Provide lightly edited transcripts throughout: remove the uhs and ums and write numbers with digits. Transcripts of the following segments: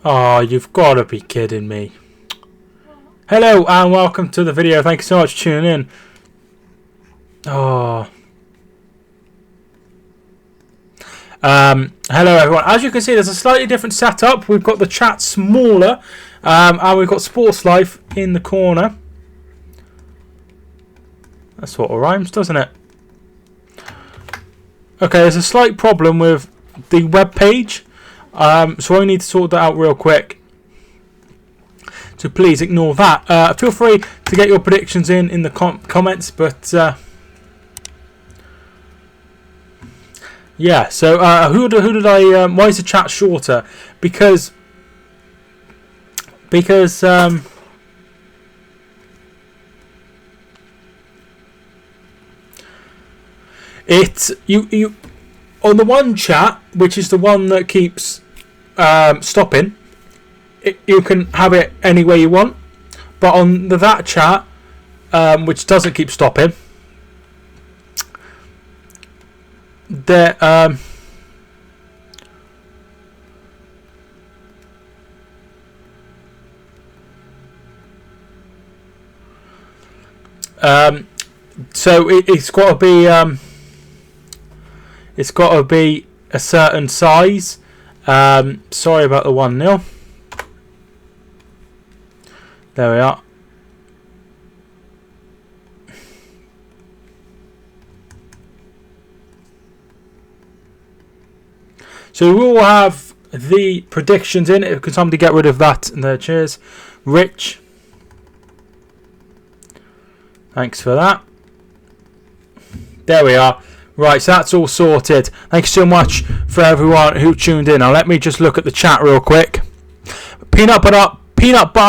Oh, you've got to be kidding me. Hello and welcome to the video. Thank you so much for tuning in. Oh. Hello everyone. As you can see, there's a slightly different setup. We've got the chat smaller, and we've got Sports Life in the corner. That sort of rhymes, doesn't it? Okay, there's a slight problem with the web page, so I need to sort that out real quick. So please ignore that. Feel free to get your predictions in the comments, but yeah. So who did I? Why is the chat shorter? Because it's you on the one chat, which is the one that keeps stopping. You can have it any way you want, but on that chat, which doesn't keep stopping, there so it's got to be a certain size. Sorry about the 1-0. There we are. So we will have the predictions in it. Can somebody get rid of that in there? Cheers. Rich. Thanks for that. There we are. Right, so that's all sorted. Thank you so much for everyone who tuned in. Now let me just look at the chat real quick. Peanut Butter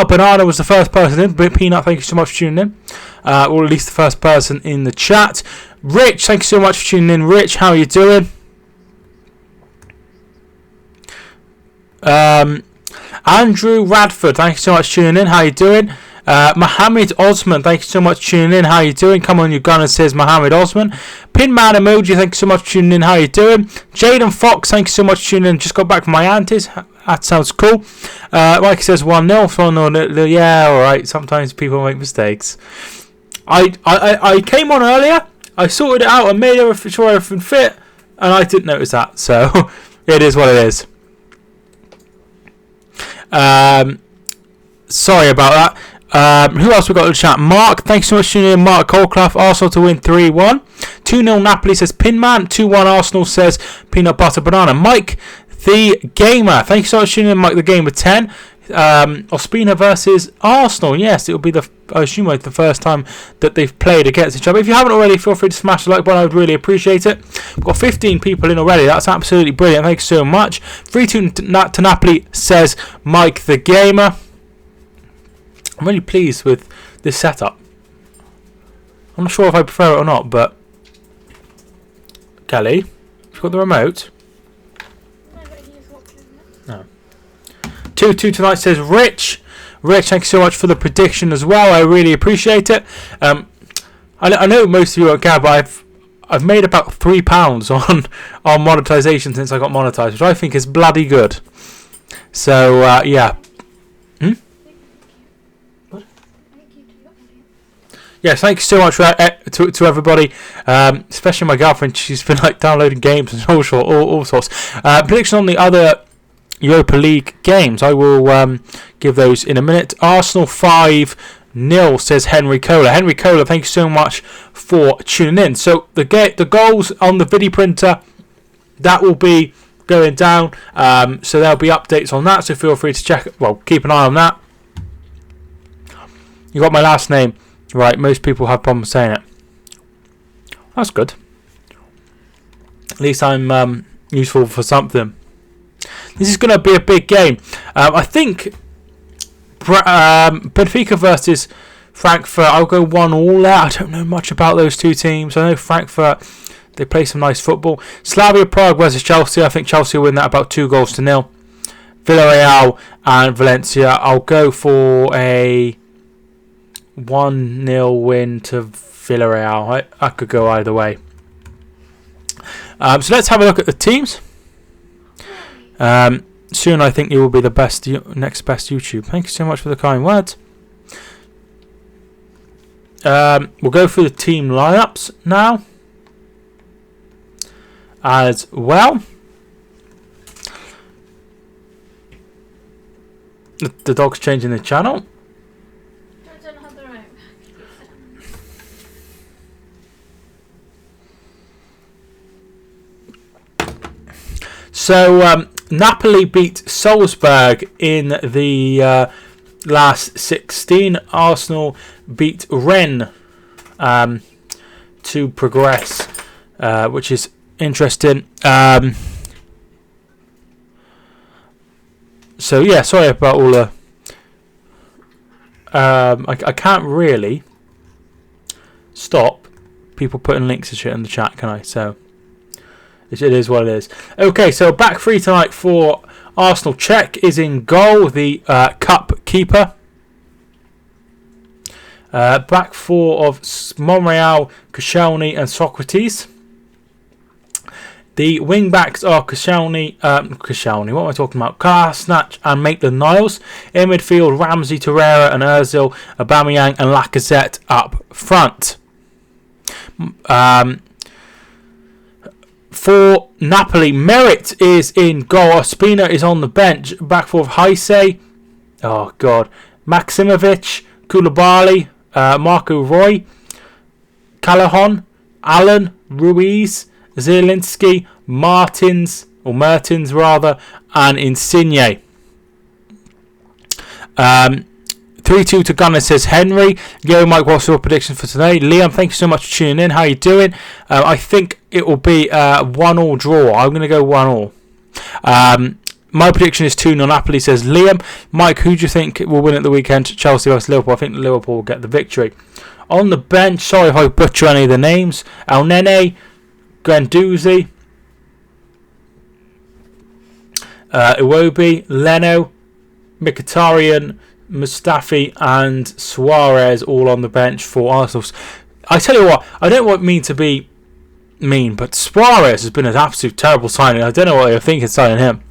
Banana was the first person in. Peanut, thank you so much for tuning in. Or at least the first person in the chat. Rich, thank you so much for tuning in. Rich, how are you doing? Andrew Radford, thank you so much for tuning in. How are you doing? Mohammed Osman, thank you so much for tuning in. How are you doing? Come on, you gunner, says Mohammed Osman. Pinman Emoji, thank you so much for tuning in. How are you doing? Jaden Fox, thank you so much for tuning in. Just got back from my auntie's. That sounds cool. Mike says 1-0 for no. Yeah, alright. Sometimes people make mistakes. I came on earlier. I sorted it out and made sure everything fit, and I didn't notice that. So it is what it is. Sorry about that. Who else we got in the chat? Mark, thanks so much for tuning in. Mark Colclough, Arsenal to win 3-1. 2-0 Napoli, says Pinman. 2-1 Arsenal, says Peanut Butter Banana. Mike the Gamer, thank you so much for tuning in. Mike the Gamer 10. Ospina versus Arsenal. Yes, it will be I assume the first time that they've played against each other. If you haven't already, feel free to smash the like button. I would really appreciate it. We've got 15 people in already. That's absolutely brilliant. Thank you so much. 3-2 to Napoli, says Mike the Gamer. I'm really pleased with this setup. I'm not sure if I prefer it or not, but Kelly, you've got the remote. No. 2-2 tonight, says Rich. Rich, thank you so much for the prediction as well. I really appreciate it. I know most of you won't care, but I've made about £3 on monetization since I got monetized, which I think is bloody good. So yeah. Yes, thank you so much to everybody, especially my girlfriend. She's been like downloading games and all sorts. Prediction on the other Europa League games. I will give those in a minute. Arsenal 5-0, says Henry Kohler. Henry Kohler, thank you so much for tuning in. So the goals on the video printer, that will be going down. So there'll be updates on that. So feel free to check. Well, keep an eye on that. You got my last name. Right, most people have problems saying it. That's good. At least I'm useful for something. This is going to be a big game. I think Benfica versus Frankfurt, I'll go 1-1 there. I don't know much about those two teams. I know Frankfurt, they play some nice football. Slavia Prague versus Chelsea. I think Chelsea will win that about 2-0. Villarreal and Valencia. I'll go for a 1-0 win to Villarreal. I could go either way. So let's have a look at the teams. soon I think you will be the best, next best YouTube. Thank you so much for the kind words. We'll go through the team lineups now as well. The dog's changing the channel. I don't have the remote. So Napoli beat Salzburg in the last 16. Arsenal beat Rennes to progress, which is interesting. So yeah, sorry about all the. I can't really stop people putting links and shit in the chat, can I? So it is what it is. Okay, so back three tonight for Arsenal. Cech is in goal, the cup keeper. Back four of Monreal, Koscielny and Socrates. The wing backs are Koscielny, what am I talking about? Kolasinac and Maitland-Niles. In midfield, Ramsey, Torreira and Ozil, Aubameyang and Lacazette up front. For Napoli, Merit is in goal. Ospina is on the bench. Back four of Heise. Oh God. Maximovic, Koulibaly, Marco Roy, Callahan, Allen, Ruiz, Zielinski, Mertens and Insigne. 3-2 to Gunner, says Henry. Yo, Mike, what's your prediction for today? Liam, thank you so much for tuning in. How you doing? I think it will be a 1-1 draw. I'm going to go 1-1. My prediction is 2-0 Napoli, says Liam. Mike, who do you think will win at the weekend? Chelsea vs Liverpool. I think Liverpool will get the victory. On the bench, sorry if I butcher any of the names. El Nene, Guendouzi, Iwobi, Leno, Mkhitaryan, Mustafi and Suarez all on the bench for Arsenal. I tell you what, I don't mean to be mean, but Suarez has been an absolute terrible signing. I don't know what you're thinking signing him.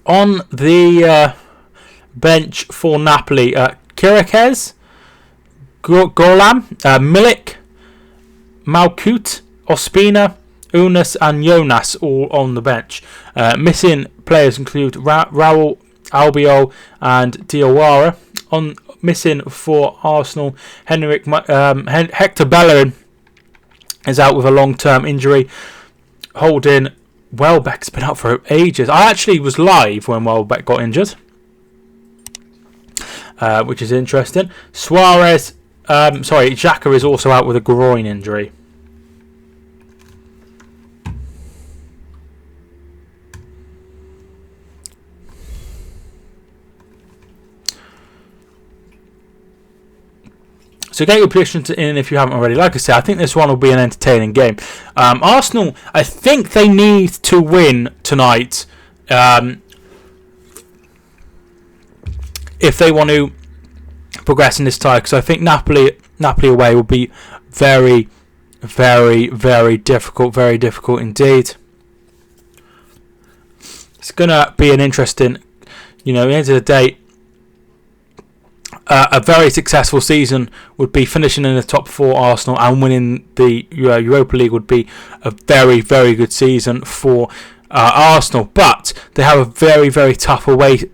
On the bench for Napoli, Kirikez, Golam, Milik, Malkut, Ospina, Unas and Jonas all on the bench. Missing players include Raul, Albiol and Diawara. On missing for Arsenal, Hector Bellerin is out with a long-term injury. Holding Welbeck's been out for ages. I actually was live when Welbeck got injured, which is interesting. Xhaka is also out with a groin injury. So get your predictions in if you haven't already. Like I said, I think this one will be an entertaining game. Arsenal, I think they need to win tonight if they want to progress in this tie, because I think Napoli away will be very, very, very difficult indeed. It's going to be an interesting, at the end of the day, a very successful season would be finishing in the top four Arsenal and winning the Europa League would be a very, very good season for Arsenal. But they have a very, very tough away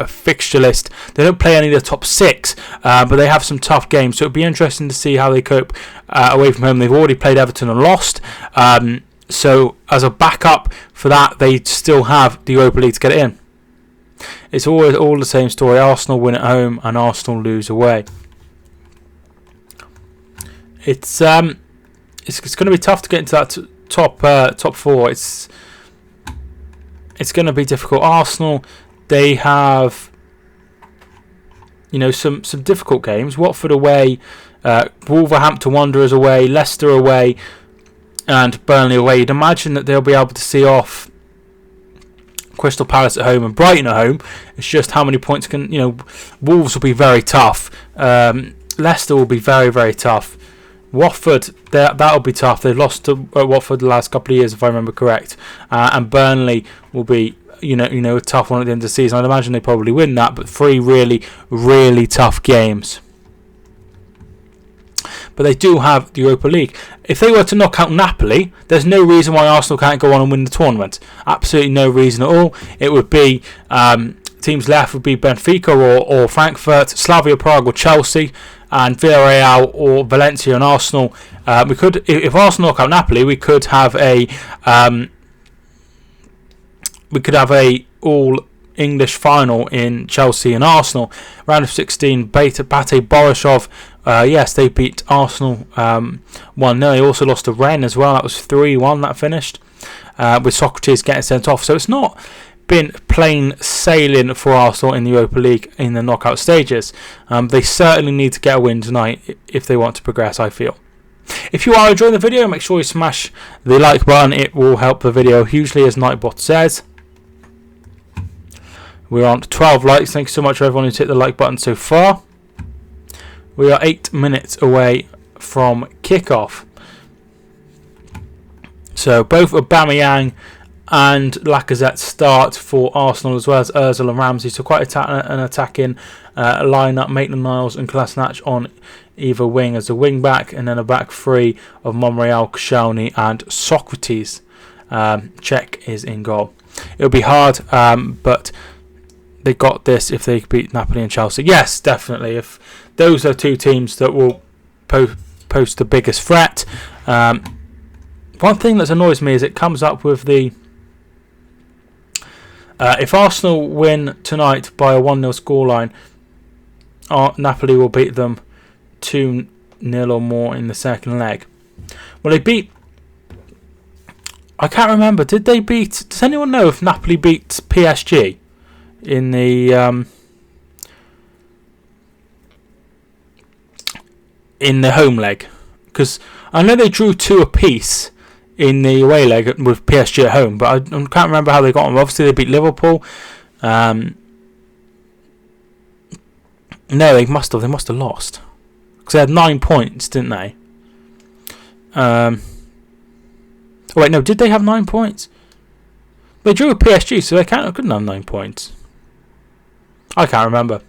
fixture list. They don't play any of the top six, but they have some tough games. So it'll be interesting to see how they cope away from home. They've already played Everton and lost. So as a backup for that, they still have the Europa League to get it in. It's always all the same story. Arsenal win at home and Arsenal lose away. It's going to be tough to get into that top four. It's going to be difficult. Arsenal, they have some difficult games. Watford away, Wolverhampton Wanderers away, Leicester away, and Burnley away. You'd imagine that they'll be able to see off Crystal Palace at home and Brighton at home. It's just how many points Wolves will be very tough. Leicester will be very, very tough. Watford, that'll be tough. They've lost to Watford the last couple of years, if I remember correct. And Burnley will be, a tough one at the end of the season. I'd imagine they probably win that, but 3 really, really tough games. But they do have the Europa League. If they were to knock out Napoli, there's no reason why Arsenal can't go on and win the tournament. Absolutely no reason at all. It would be teams left would be Benfica or Frankfurt, Slavia Prague or Chelsea, and Villarreal or Valencia and Arsenal. We could, if Arsenal knock out Napoli, we could have a all English final in Chelsea and Arsenal. Round of 16, Bate Borisov. Yes, they beat Arsenal 1-0. They also lost to Rennes as well. That was 3-1 that finished, with Socrates getting sent off. So it's not been plain sailing for Arsenal in the Europa League in the knockout stages. They certainly need to get a win tonight if they want to progress, I feel. If you are enjoying the video, make sure you smash the like button. It will help the video hugely, as Nightbot says. We're on 12 likes. Thank you so much for everyone who's hit the like button so far. We are 8 minutes away from kickoff. So both Aubameyang and Lacazette start for Arsenal, as well as Ozil and Ramsey. So quite an attacking lineup. Maitland-Niles and Kolasinac on either wing as a wing back, and then a back 3 of Monreal, Koscielny and Socrates. Cech is in goal. It'll be hard, but they got this if they beat Napoli and Chelsea. Yes, definitely. If those are 2 teams that will post the biggest threat. One thing that annoys me is it comes up with the if Arsenal win tonight by a 1-0 scoreline, Napoli will beat them 2-0 or more in the second leg. Well, they beat... I can't remember. Did they beat... Does anyone know if Napoli beat PSG in the home leg? Because I know they drew 2 apiece in the away leg with PSG at home, but I can't remember how they got them. Obviously they beat Liverpool. No, they must have lost, because they had 9 points, didn't they? Oh wait, no, did they have 9 points? They drew with PSG, so they couldn't have 9 points. I can't remember.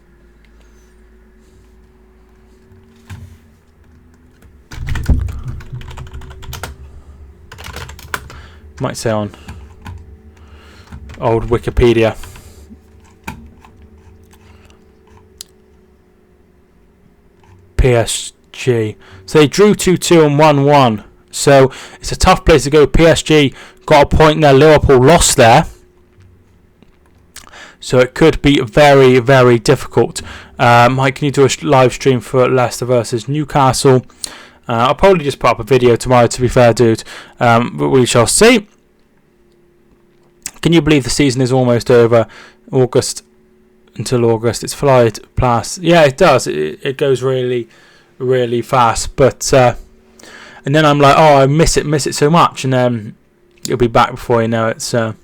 Might say on old Wikipedia. PSG. So they drew 2-2 and 1-1. So it's a tough place to go. PSG got a point there. Liverpool lost there. So it could be very, very difficult. Mike, can you do a live stream for Leicester versus Newcastle? I'll probably just put up a video tomorrow, to be fair, dude. But we shall see. Can you believe the season is almost over? Until August. It's flight past. Yeah, it does. It goes really, really fast. But and then I'm like, oh, I miss it so much. And then it'll be back before you know it. So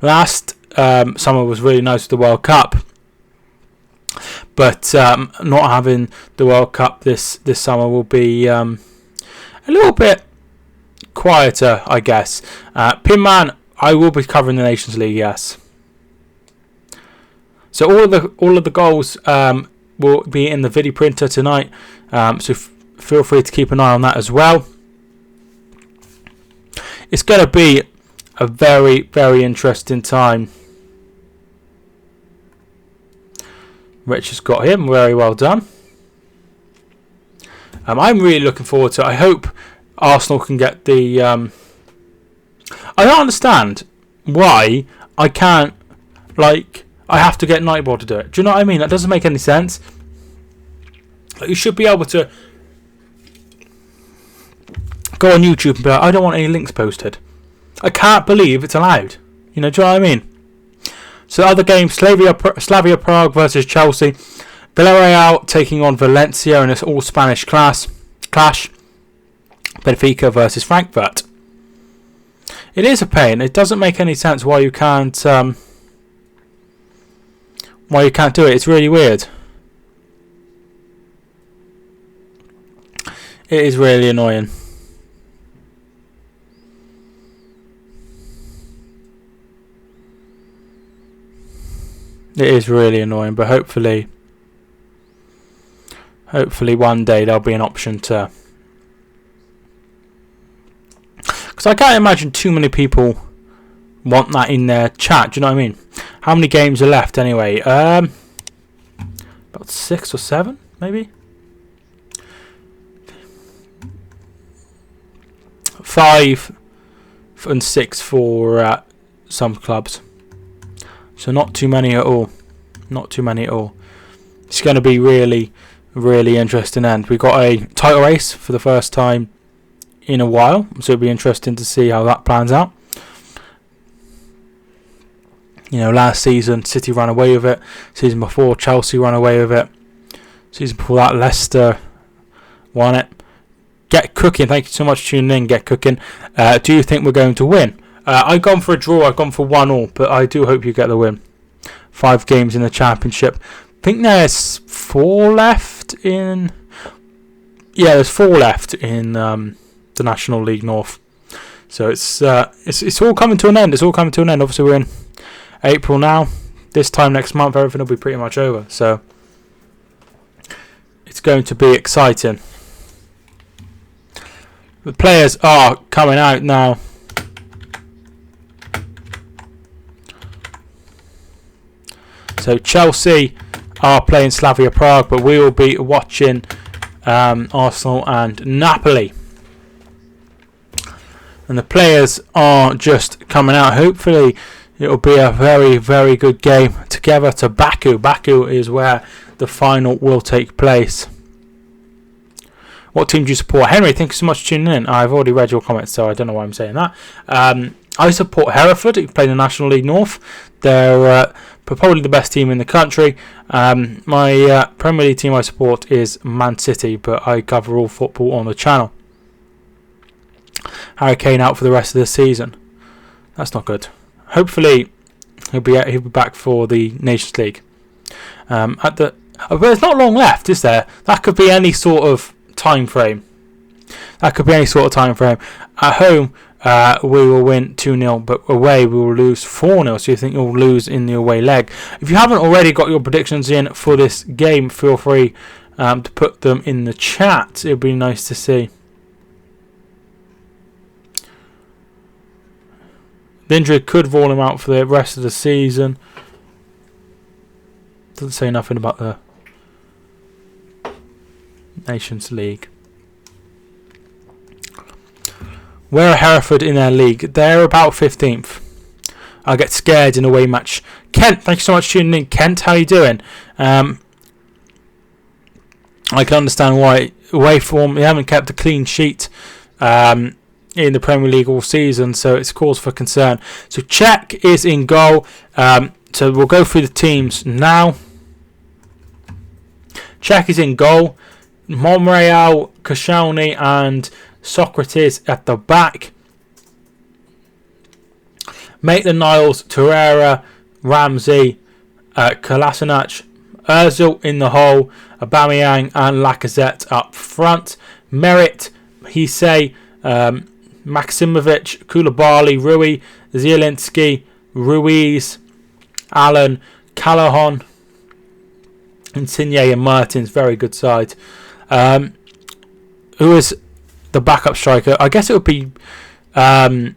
last summer was really nice with the World Cup. But not having the World Cup this summer will be a little bit quieter, I guess. Pinman, I will be covering the Nations League, yes. So all of the goals will be in the video printer tonight. So feel free to keep an eye on that as well. It's going to be a very, very interesting time. Rich has got him. Very well done. I'm really looking forward to it. I hope Arsenal can get the... I don't understand why I can't... I have to get Nightbot to do it. Do you know what I mean? That doesn't make any sense. You should be able to go on YouTube and be like, I don't want any links posted. I can't believe it's allowed. Do you know what I mean? So other games, Slavia Prague versus Chelsea. Villarreal taking on Valencia in this all-Spanish clash. Benfica versus Frankfurt. It is a pain. It doesn't make any sense why you can't do it. It's really weird. It is really annoying. It is really annoying, but hopefully one day there'll be an option to. Because I can't imagine too many people want that in their chat. Do you know what I mean? How many games are left anyway? About 6 or 7, maybe. 5 and 6 for some clubs. So not too many at all. Not too many at all. It's going to be really, really interesting end. We got a title race for the first time in a while, so it'll be interesting to see how that plans out. You know, last season City ran away with it. Season before Chelsea ran away with it. Season before that Leicester won it. Get cooking. Thank you so much for tuning in. Get cooking. Do you think we're going to win? I've gone for a draw. I've gone for 1-1, but I do hope you get the win. 5 games in the Championship. I think there's 4 left in. Yeah, there's 4 left in the National League North. So it's all coming to an end. It's all coming to an end. Obviously, we're in April now. This time next month, everything will be pretty much over. So it's going to be exciting. The players are coming out now. So Chelsea are playing Slavia Prague, but we will be watching Arsenal and Napoli. And the players are just coming out. Hopefully it will be a very, very good game together to Baku. Baku is where the final will take place. What team do you support? Henry, thank you so much for tuning in. I've already read your comments, so I don't know why I'm saying that. I support Hereford, who play in the National League North. They're probably the best team in the country. My Premier League team I support is Man City, but I cover all football on the channel. Harry Kane out for the rest of the season. That's not good. Hopefully he'll be back for the Nations League. But there's not long left, is there? That could be any sort of time frame. At home, we will win 2-0, but away we will lose 4-0. So you think you'll lose in the away leg? If you haven't already got your predictions in for this game, feel free to put them in the chat. It would be nice to see. The injury could rule him out for the rest of the season. Doesn't say nothing about the Nations League. Where are Hereford in their league? They're about 15th. I get scared in a away match. Kent, thank you so much for tuning in. Kent, how are you doing? I can understand why. Away form, you haven't kept a clean sheet in the Premier League all season, so it's cause for concern. So Czech is in goal. So we'll go through the teams now. Czech is in goal. Monreal, Koscielny and Socrates at the back. Maitland-Niles, Torreira, Ramsey, Kolasinac, Ozil in the hole, Aubameyang and Lacazette up front. Merritt, Hisei, Maximovic, Koulibaly, Rui, Zielinski, Ruiz, Allen, Callahan, Insigne and Martins. Very good side. Who is the backup striker? I guess it would be Marcus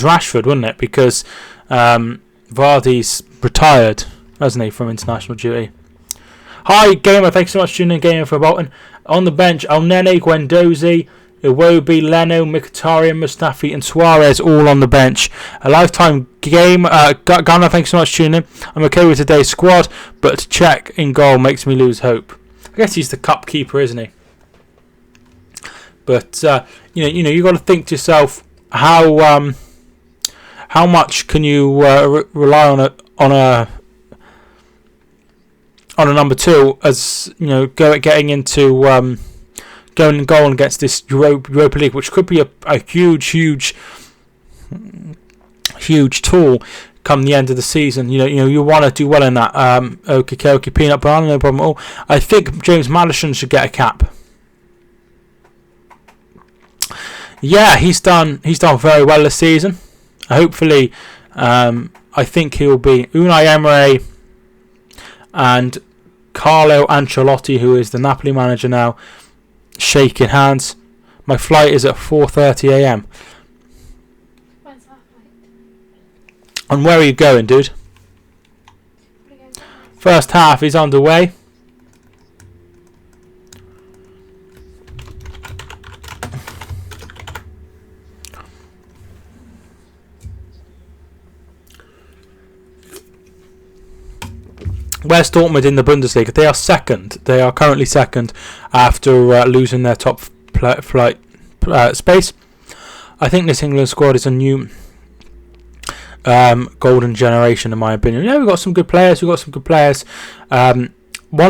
Rashford, wouldn't it? Because Vardy's retired, hasn't he, from international duty. Hi Gamer, thanks so much for tuning in. Gamer for Bolton. On the bench, Elneny, Guendouzi, Iwobi, Leno, Mkhitaryan, Mustafi and Suarez all on the bench. A lifetime game. Gunnar, thanks so much for tuning in. I'm okay with today's squad, but Czech in goal makes me lose hope. I guess he's the cup keeper, isn't he? But you got to think to yourself, how much can you rely on a number 2, as you know, getting into going and goal against this Europa League, which could be a huge tool. come the end of the season. You want to do well in that. Okie peanut banana, no problem at all. I think James Maddison should get a cap. Yeah, he's done very well this season. Hopefully, I think he'll be Unai Emery and Carlo Ancelotti, who is the Napoli manager now, shaking hands. My flight is at 4:30 a.m. When's that flight? And where are you going, dude? First half is underway. Where's Dortmund in the Bundesliga? They are second. They are currently second after losing their top flight space. I think this England squad is a new golden generation, in my opinion. Yeah, we've got some good players. One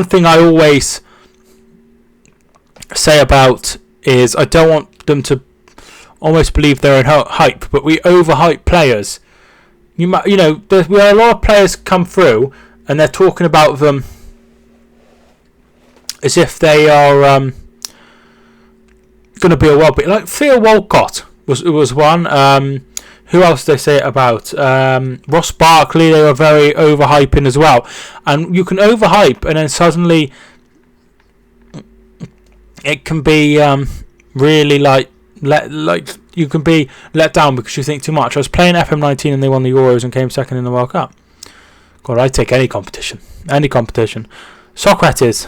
thing I always say about is I don't want them to almost believe they're in hype, but we overhype players. We had a lot of players come through, and they're talking about them as if they are going to be a world beater. Like Theo Walcott was one. Who else did they say it about? Ross Barkley, they were very overhyping as well. And you can overhype, and then suddenly it can be really you can be let down because you think too much. I was playing FM19 and they won the Euros and came second in the World Cup. God, I'd take any competition. Socrates.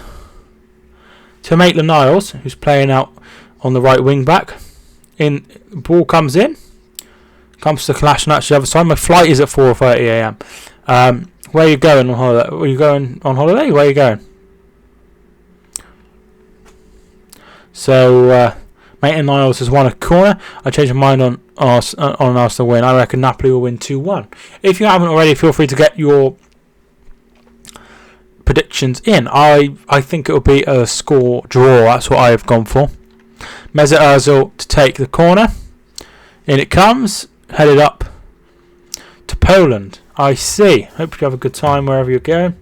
To Maitland-Niles, who's playing out on the right wing back. Ball comes in. Comes to Kolasinac the other side. My flight is at 4:30 a.m. Where are you going on holiday? Are you going on holiday? Where are you going? So, Maitland-Niles has won a corner. I changed my mind on Arsenal win. I reckon Napoli will win 2-1. If you haven't already, feel free to get your predictions in. I think it will be a score draw. That's what I have gone for. Mesut Ozil to take the corner. In it comes. Headed up to Poland. I see. Hope you have a good time wherever you're going.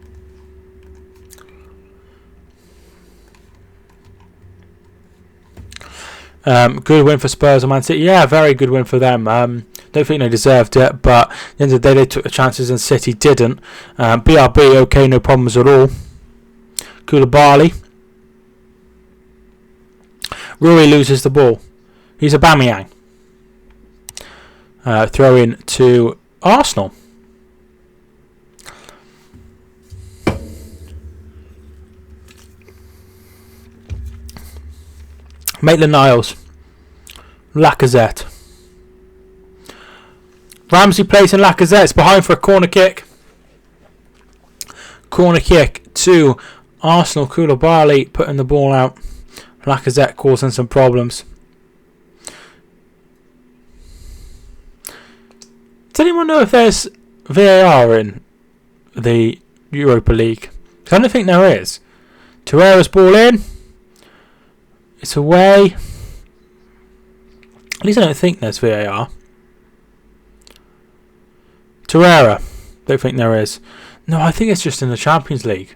Good win for Spurs and Man City. Yeah, very good win for them. Don't think they deserved it, but at the end of the day they took the chances and City didn't. BRB, okay, no problems at all. Koulibaly. Rui loses the ball. He's Aubameyang. Throw in to Arsenal. Maitland-Niles. Lacazette. Ramsey plays in Lacazette. It's behind for a corner kick. Corner kick to Arsenal. Koulibaly putting the ball out. Lacazette causing some problems. Does anyone know if there's VAR in the Europa League? I don't think there is. Torreira's ball in. It's away. At least I don't think there's VAR. Torreira. Don't think there is. No, I think it's just in the Champions League.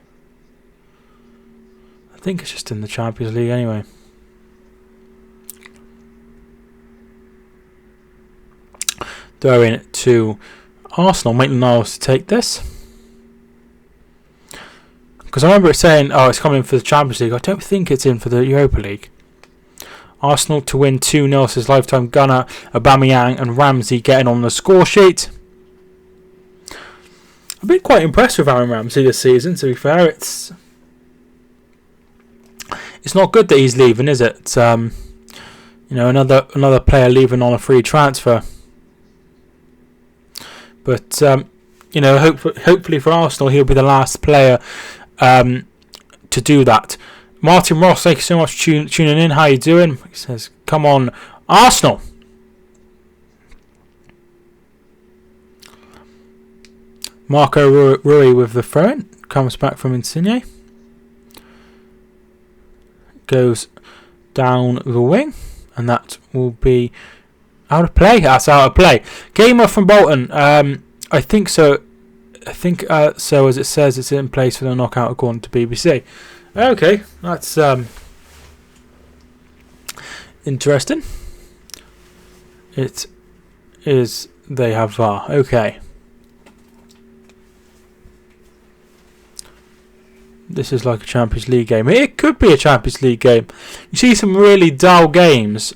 I think it's just in the Champions League anyway. Throw in to Arsenal. Maitland-Niles to take this. Because I remember it saying, it's coming for the Champions League. I don't think it's in for the Europa League. Arsenal to win 2-0. Says lifetime gunner Aubameyang and Ramsey getting on the score sheet. I've been quite impressed with Aaron Ramsey this season, to be fair. It's not good that he's leaving, is it? Another player leaving on a free transfer. But hopefully for Arsenal, he'll be the last player to do that. Martin Ross, thank you so much for tuning in. How you doing? He says, "Come on, Arsenal." Marco Rui with the throw-in. Comes back from Insigne. Goes down the wing. And that will be out of play. That's out of play. Gamer from Bolton. I I think so. I think so. As it says, it's in place for the knockout according to BBC. Okay, that's interesting. It is. They have VAR. Okay. This is like a Champions League game. It could be a Champions League game. You see some really dull games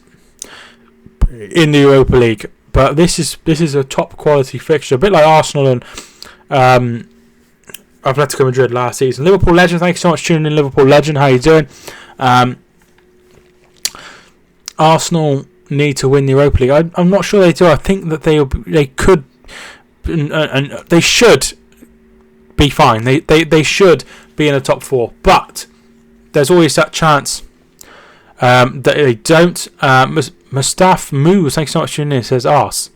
in the Europa League, but this is a top quality fixture, a bit like Arsenal and Atletico Madrid last season. Liverpool Legend, thank you so much for tuning in. Liverpool Legend, how you doing? Arsenal need to win the Europa League. I'm not sure they do. I think that they could and they should be fine. They should be in the top 4, but there's always that chance that they don't. Mustaf Moves, thanks so much for tuning in. Says arse.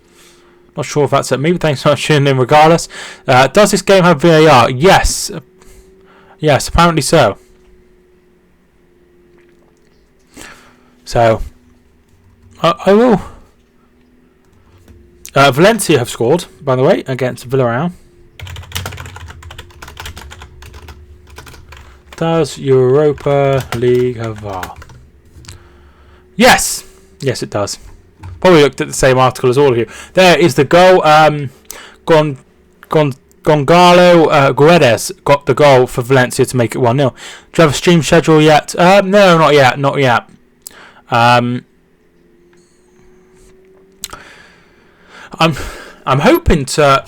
Not sure if that's at me, but thanks so much for tuning in regardless. Does this game have VAR? Yes. Yes, apparently so. So I will. Valencia have scored, by the way, against Villarreal. Does Europa League have VAR? Yes! Yes, it does. Probably looked at the same article as all of you. There is the goal. Gonzalo Guedes got the goal for Valencia to make it 1-0. Do you have a stream schedule yet? No, not yet. Not yet. I'm hoping to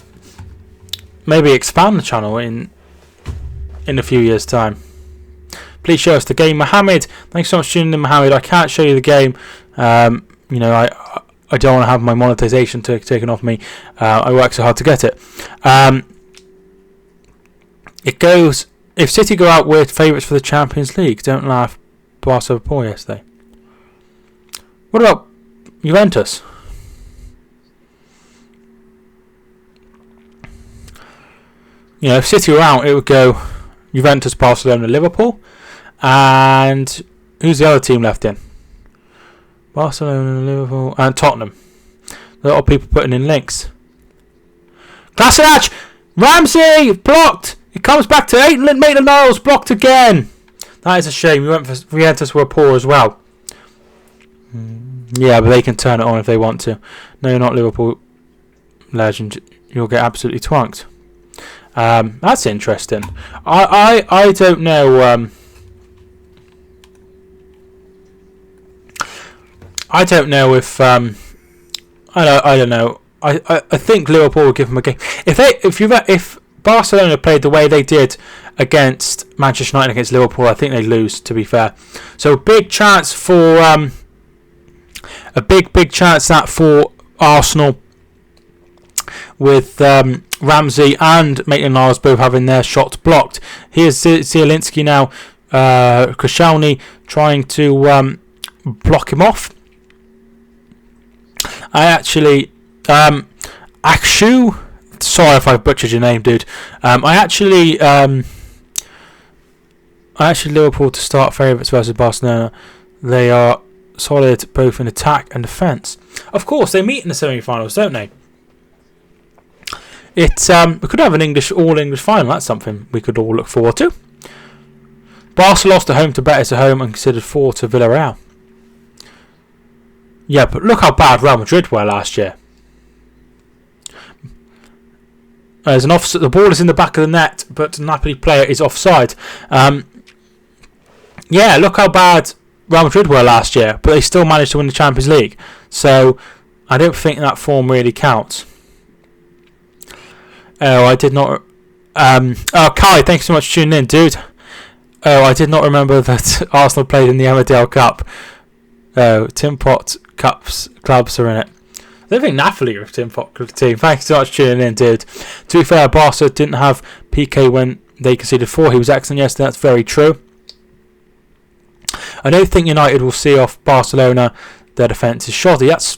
maybe expand the channel in a few years' time. Please show us the game, Mohammed. Thanks so much for tuning in, Mohammed. I can't show you the game. I don't want to have my monetization taken off me. I work so hard to get it. It goes. If City go out with favourites for the Champions League, don't laugh. Barca were poor yesterday. What about Juventus? If City were out, it would go Juventus, Barcelona, Liverpool. And who's the other team left in? Barcelona, Liverpool, and Tottenham. A lot of people putting in links. Kolasinac! Ramsey! Blocked! It comes back to Maitland-Niles. Blocked again. That is a shame. Juventus were poor as well. Yeah, but they can turn it on if they want to. No, you're not Liverpool legend. You'll get absolutely twanked. That's interesting. I don't know. I don't know if I don't know. I think Liverpool will give them a game. If Barcelona played the way they did against Manchester United against Liverpool, I think they'd lose. To be fair, so big chance for a big chance that for Arsenal with Ramsey and Maitland-Niles both having their shots blocked. Here's Zielinski now. Koscielny trying to block him off. Akshu, sorry if I butchered your name, dude. I actually Liverpool to start favourites versus Barcelona. They are solid both in attack and defence. Of course, they meet in the semi-finals, don't they? We could have an all English final. That's something we could all look forward to. Barca lost at home to Betis at home and considered 4 to Villarreal. Yeah, but look how bad Real Madrid were last year. There's an offside. The ball is in the back of the net, but the Napoli player is offside. Yeah, look how bad Real Madrid were last year, but they still managed to win the Champions League. So I don't think that form really counts. Oh, I did not. Kai, thanks so much for tuning in, dude. Oh, I did not remember that Arsenal played in the Emmerdale Cup. Oh, Tim Pot clubs are in it. I don't think Napoli are a Tim Pot team. Thanks so much for tuning in, dude. To be fair, Barca didn't have PK when they conceded 4. He was excellent yesterday. That's very true. I don't think United will see off Barcelona. Their defence is shoddy. That's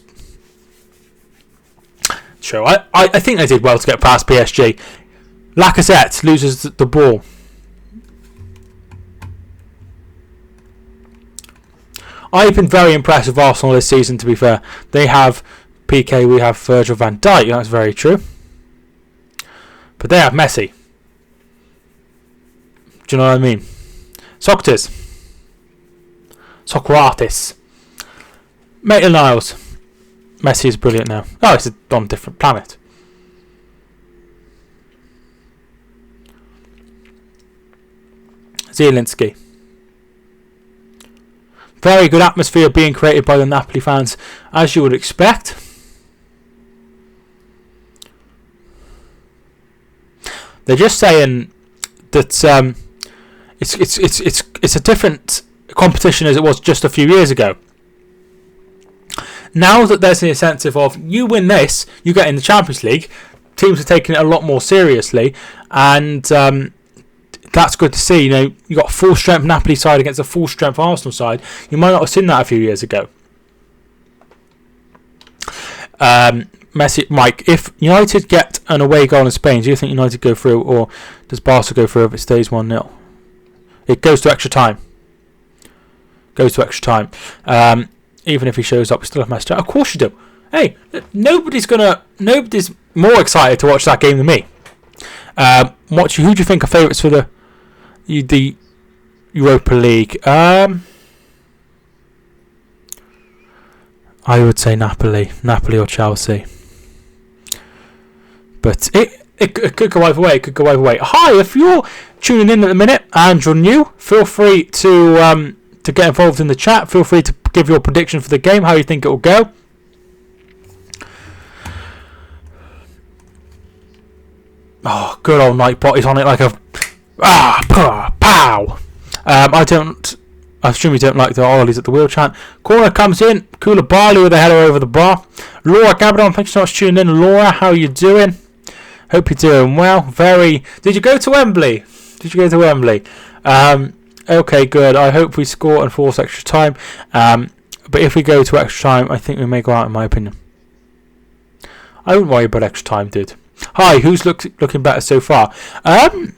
true. I think they did well to get past PSG. Lacazette loses the ball. I've been very impressed with Arsenal this season, to be fair. They have PK, we have Virgil van Dijk. That's very true. But they have Messi. Do you know what I mean? Socrates. Maitland-Niles. Messi is brilliant now. Oh, it's on a different planet. Zielinski. Very good atmosphere being created by the Napoli fans, as you would expect. They're just saying that it's a different competition as it was just a few years ago. Now that there's the incentive of you win this, you get in the Champions League. Teams are taking it a lot more seriously, and that's good to see. You know, you got a full strength Napoli side against a full strength Arsenal side. You might not have seen that a few years ago. Mike, if United get an away goal in Spain, do you think United go through, or does Barca go through if it stays 1-0? It goes to extra time. Even if he shows up, we still have messed up. Of course you do. Hey, nobody's more excited to watch that game than me. Who do you think are favourites for the Europa League? I would say Napoli or Chelsea. But it could go either way. Hi, if you're tuning in at the minute and you're new, feel free to get involved in the chat. Feel free to give your prediction for the game, how you think it will go. Oh, good old Nightbot. He's on it like a pow. I assume you don't like the ollies at the wheel chant. Corner comes in. Koulibaly with a header over the bar. Laura Gabardon, thanks so much for tuning in. Laura, how you doing? Hope you're doing well. Did you go to Wembley? Okay, good. I hope we score and force extra time. But if we go to extra time, I think we may go out, in my opinion. I wouldn't worry about extra time, dude. Hi, who's looking better so far? Arsenal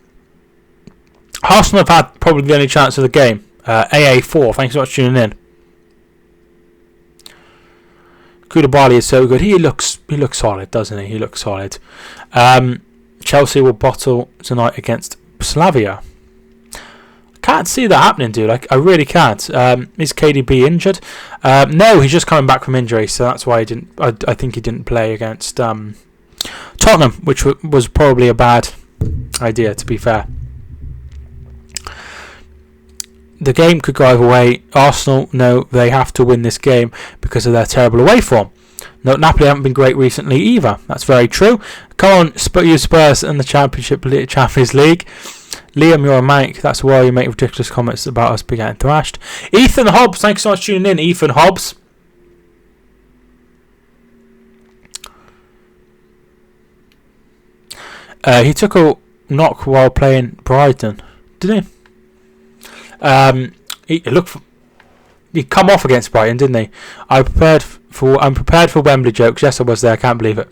have had probably the only chance of the game. AA4, thanks so much for tuning in. Koulibaly is so good. He looks solid, doesn't he? He looks solid. Chelsea will bottle tonight against Slavia. Can't see that happening, dude. I really can't. Is KDB injured? No, he's just coming back from injury, so that's why he didn't. I think he didn't play against Tottenham, which was probably a bad idea, to be fair. The game could go either way. Arsenal, no, they have to win this game because of their terrible away form. No, Napoli haven't been great recently either. That's very true. Come on, you Spurs in the Champions League. Liam, you're a mank. That's why you make ridiculous comments about us being getting thrashed. Ethan Hobbs, thanks so much for tuning in. Ethan Hobbs. He took a knock while playing Brighton, didn't he? He come off against Brighton, didn't he? I'm prepared for Wembley jokes. Yes, I was there. I can't believe it.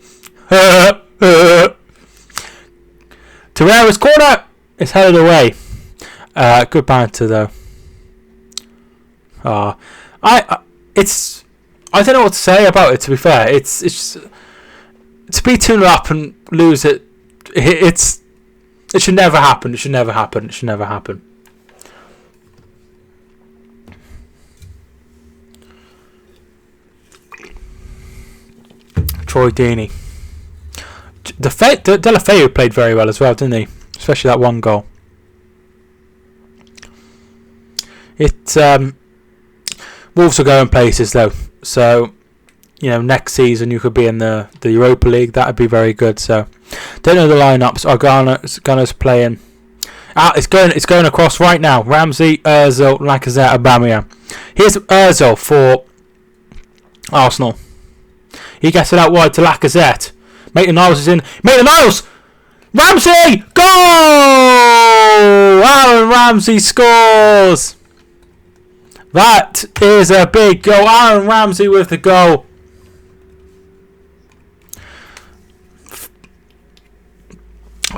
Torreira's corner. It's headed away. Good banter though. I don't know what to say about it. To be fair, it's to be 2-0 up and lose it. It should never happen. It should never happen. Troy Deeney. Delafeu played very well as well, didn't he? Especially that one goal. Wolves are going places though, so next season you could be in the Europa League. That'd be very good. So don't know the lineups. Ghana's playing. It's going across right now. Ramsey, Özil, Lacazette, Aubameyang. Here's Özil for Arsenal. He gets it out wide to Lacazette. Maitland-Niles is in. Maitland-Niles! Ramsey! Goal! Aaron Ramsey scores! That is a big goal. Aaron Ramsey with the goal.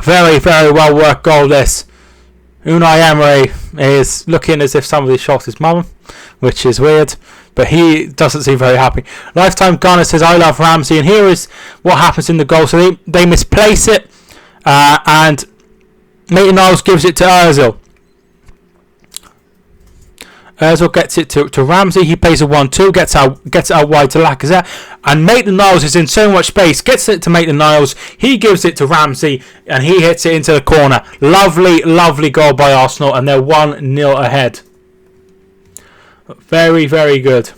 Very, very well worked goal this. Unai Emery is looking as if somebody shot his mum, which is weird, but he doesn't seem very happy. Lifetime Gunner says, I love Ramsey, and here is what happens in the goal. So they misplace it. And Maitland-Niles gives it to Ozil. Ozil gets it to Ramsey. He plays a 1-2, gets it out wide to Lacazette, and Maitland-Niles is in so much space. Gets it to Maitland-Niles. He gives it to Ramsey, and he hits it into the corner. Lovely, lovely goal by Arsenal, and they're 1-0 ahead. Very, very good.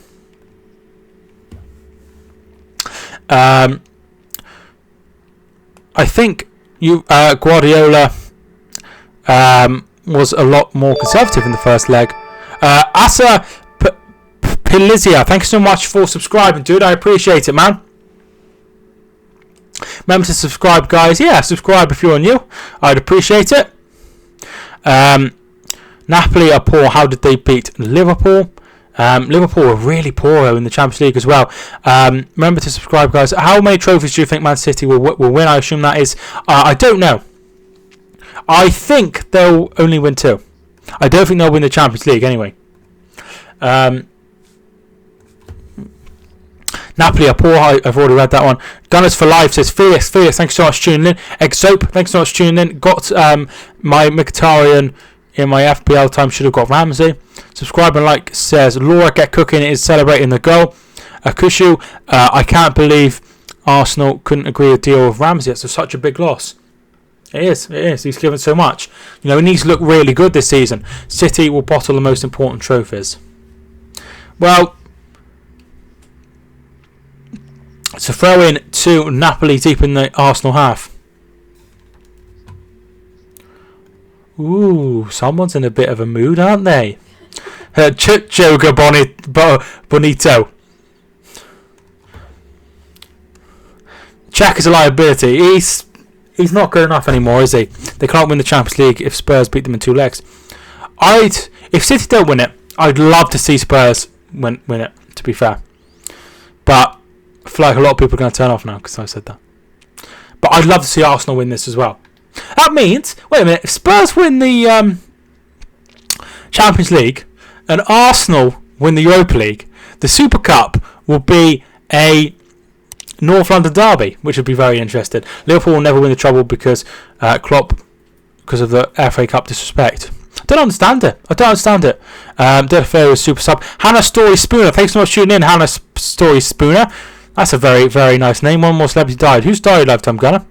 I think Guardiola was a lot more conservative in the first leg. Asa Pilizia, thank you so much for subscribing, dude. I appreciate it, man. Remember to subscribe, guys. Yeah, subscribe if you're new. I'd appreciate it. Napoli are poor. How did they beat Liverpool? Liverpool were really poor in the Champions League as well. Remember to subscribe, guys. How many trophies do you think Man City will win? I assume that is... I don't know. I think they'll only win 2. I don't think they'll win the Champions League anyway. Napoli are poor. I've already read that one. Gunners for Life says, Fierce, thanks so much for tuning in. Exope, thanks so much for tuning in. Got my Mkhitaryan in my FPL time. Should have got Ramsey. Subscribe and like says, Laura Get Cooking is celebrating the goal. Akushu, I can't believe Arsenal couldn't agree a deal with Ramsey. It's such a big loss. It is. He's given so much. He needs to look really good this season. City will bottle the most important trophies. Well, to throw in to Napoli deep in the Arsenal half. Ooh, someone's in a bit of a mood, aren't they? Joga Bonito. Jack is a liability. He's not good enough anymore, is he? They can't win the Champions League if Spurs beat them in 2 legs. If City don't win it, I'd love to see Spurs win it, to be fair. But I feel like a lot of people are going to turn off now because I said that. But I'd love to see Arsenal win this as well. That means, wait a minute, if Spurs win the Champions League and Arsenal win the Europa League, the Super Cup will be a North London derby, which would be very interesting. Liverpool will never win the treble because Klopp, because of the FA Cup disrespect. I don't understand it. Deulofeu is super sub. Hannah Story Spooner, thanks so much for tuning in. Hannah Story Spooner, that's a very, very nice name. One more celebrity died. Who's died? Lifetime Gunner.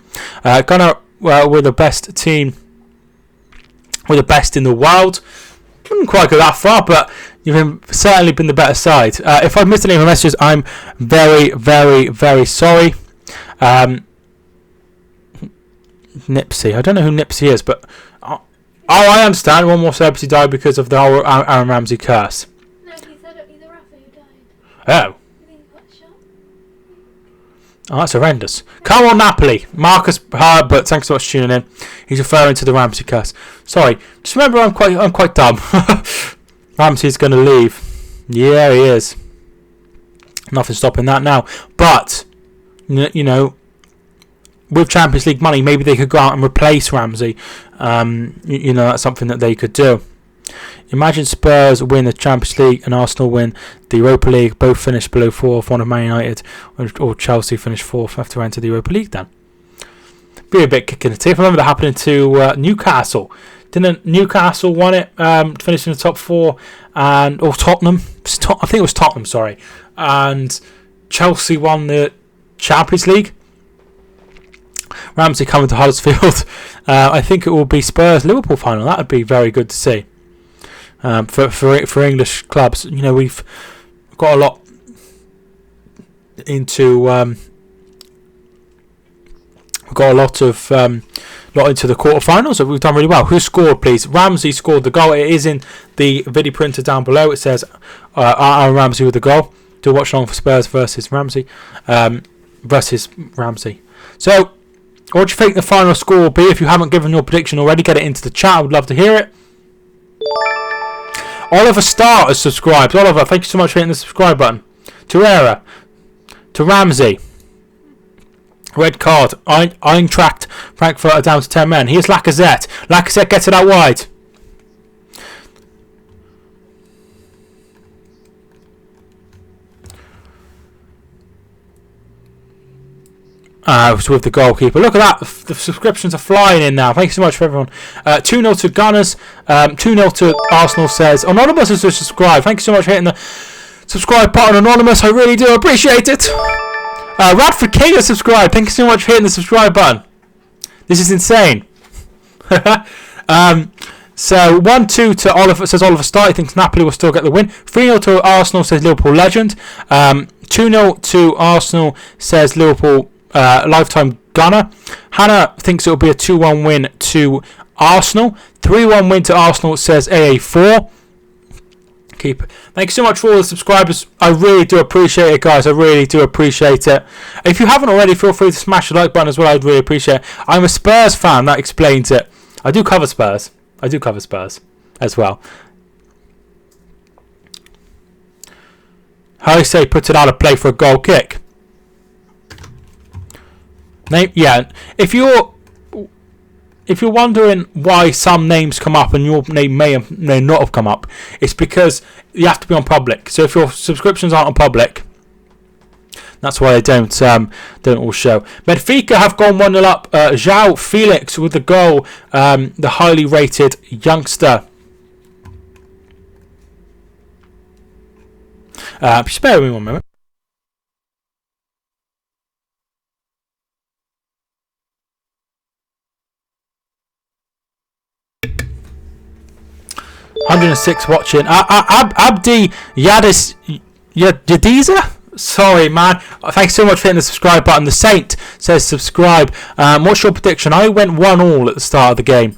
Gunner, we're the best team. We're the best in the world. Wouldn't quite go that far, but you've certainly been the better side. If I've missed any of my messages, I'm very, very, very sorry. Nipsey. I don't know who Nipsey is, but... I understand. One more celebrity died because of the whole Aaron Ramsey curse. No, he said it was the rapper who died. Oh. I think he got shot. Oh, that's horrendous. Come on, Napoli. Marcus Herbert, thanks so much for tuning in. He's referring to the Ramsey curse. Sorry. Just remember, I'm quite dumb. Ramsey's going to leave. Yeah, he is. Nothing stopping that now. But, with Champions League money, maybe they could go out and replace Ramsey. That's something that they could do. Imagine Spurs win the Champions League and Arsenal win the Europa League. Both finish below 4th. One of Man United or Chelsea finish 4th. Have to enter the Europa League then. Be a bit kicking the teeth. I remember that happening to Newcastle. Didn't Newcastle won it? Finished in the top 4, or Tottenham. I think it was Tottenham. Sorry, and Chelsea won the Champions League. Ramsey coming to Huddersfield. I think it will be Spurs Liverpool final. That would be very good to see. For English clubs, we've got a lot into we've got a lot into the quarterfinals. So we've done really well. Who scored, please? Ramsey scored the goal. It is in the video printer down below. It says Aaron Ramsey with the goal. Do watch along for Spurs versus Ramsey. So, what do you think the final score will be? If you haven't given your prediction already, get it into the chat. I would love to hear it. Oliver Starr has subscribed. Oliver, thank you so much for hitting the subscribe button. Torreira. To Ramsey. Red card. Eintracht Frankfurt are down to 10 men. Here's Lacazette. Lacazette gets it out wide. with the goalkeeper. Look at that. The subscriptions are flying in now. Thank you so much for everyone. 2-0 to Gunners. 2-0 to Arsenal says. Anonymous has just subscribed. Thank you so much for hitting the subscribe button, Anonymous. I really do appreciate it. Radford King has subscribed. Thank you so much for hitting the subscribe button. This is insane. So 1-2 to Oliver, says Oliver Starr. He thinks Napoli will still get the win. 3-0 to Arsenal, says Liverpool legend. 2-0 to Arsenal, says Liverpool lifetime gunner. Hannah thinks it will be a 2-1 win to Arsenal. 3-1 win to Arsenal, says AA4. Thank you so much for all the subscribers. I really do appreciate it, guys. I really do appreciate it. If you haven't already, feel free to smash the like button as well. I'd really appreciate it. I'm a Spurs fan. That explains it. I do cover Spurs as well. How do you say puts it out of play for a goal kick? Yeah. If you're wondering why some names come up and your name may not have come up, it's because you have to be on public. So if your subscriptions aren't on public, that's why they don't all show. Benfica have gone 1-0 up. João Felix with the goal. The highly rated youngster. Just bear with me one moment. $106 watching. Abdi Yadiza? Sorry, man. Thanks so much for hitting the subscribe button. The Saint says subscribe. What's your prediction? I went 1-1 at the start of the game.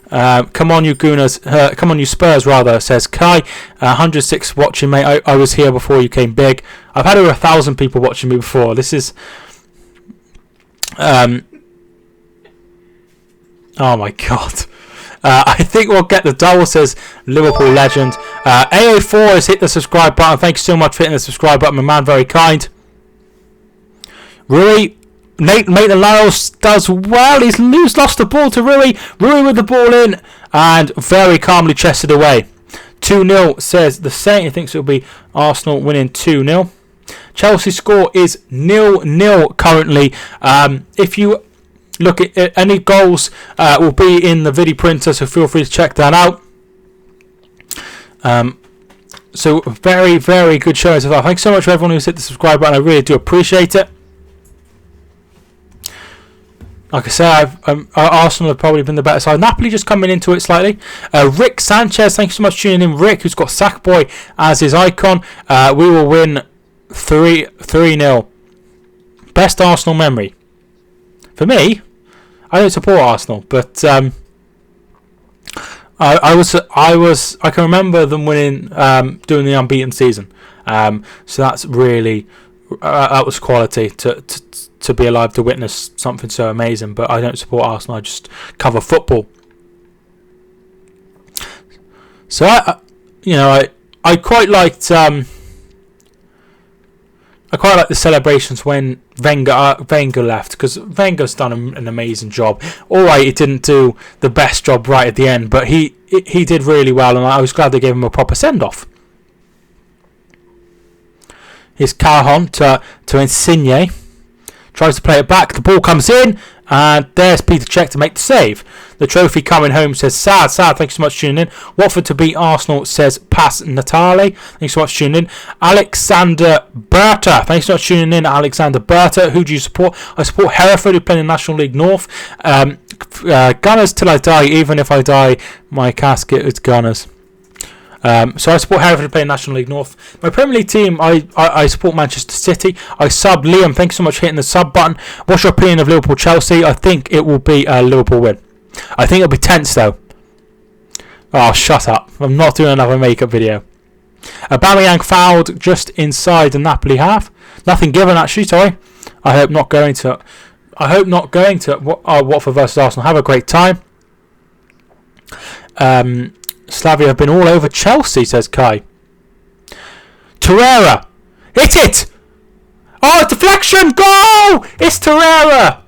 Come on, you Gooners. Come on, you Spurs, rather, says Kai. 106 watching, mate. I was here before you came big. I've had over 1,000 people watching me before. This is... oh, my God. I think we'll get the double, says Liverpool legend. AA4 has hit the subscribe button. Thank you so much for hitting the subscribe button, my man. Very kind. Rui, Maitland Lyles does well. He's lost the ball to Rui. Rui with the ball in and very calmly chested away. 2-0, says the Saint. He thinks it'll be Arsenal winning 2-0. Chelsea score is 0-0 currently. If you look at any goals, will be in the video printer, so feel free to check that out. So very, very good show as well. Thanks so much for everyone who's hit the subscribe button. I really do appreciate it. Like I said, Arsenal have probably been the better side. Napoli just coming into it slightly. Rick Sanchez, thank you so much for tuning in. Rick, who's got Sackboy as his icon. We will win 3-0. Best Arsenal memory. For me, I don't support Arsenal, but I can remember them winning, doing the unbeaten season. So that's really that was quality to be alive to witness something so amazing. But I don't support Arsenal. I just cover football. So I quite liked. I quite like the celebrations when Wenger left, because Wenger's done an amazing job. All right, he didn't do the best job right at the end, but he did really well, and I was glad they gave him a proper send-off. Here's Cajon to Insigne. Tries to play it back. The ball comes in, and there's Peter Cech to make the save. The trophy coming home, says Sad. Thanks so much for tuning in. Watford to beat Arsenal, says Pass Natale. Thanks so much for tuning in. Alexander Berta. Thanks so much for tuning in, Alexander Berta. Who do you support? I support Hereford, who play in the National League North. Gunners till I die. Even if I die, my casket is Gunners. So I support Hereford, playing National League North. My Premier League team, I support Manchester City. I sub Liam. Thanks so much for hitting the sub button. What's your opinion of Liverpool Chelsea? I think it will be a Liverpool win. I think it'll be tense though. Oh, shut up. I'm not doing another makeup video. Aubameyang fouled just inside the Napoli half. Nothing given actually, sorry. I hope not going to Watford versus Arsenal. Have a great time. Slavia have been all over Chelsea, says Kai. Torreira. Hit it! Oh, deflection! Goal! It's Torreira!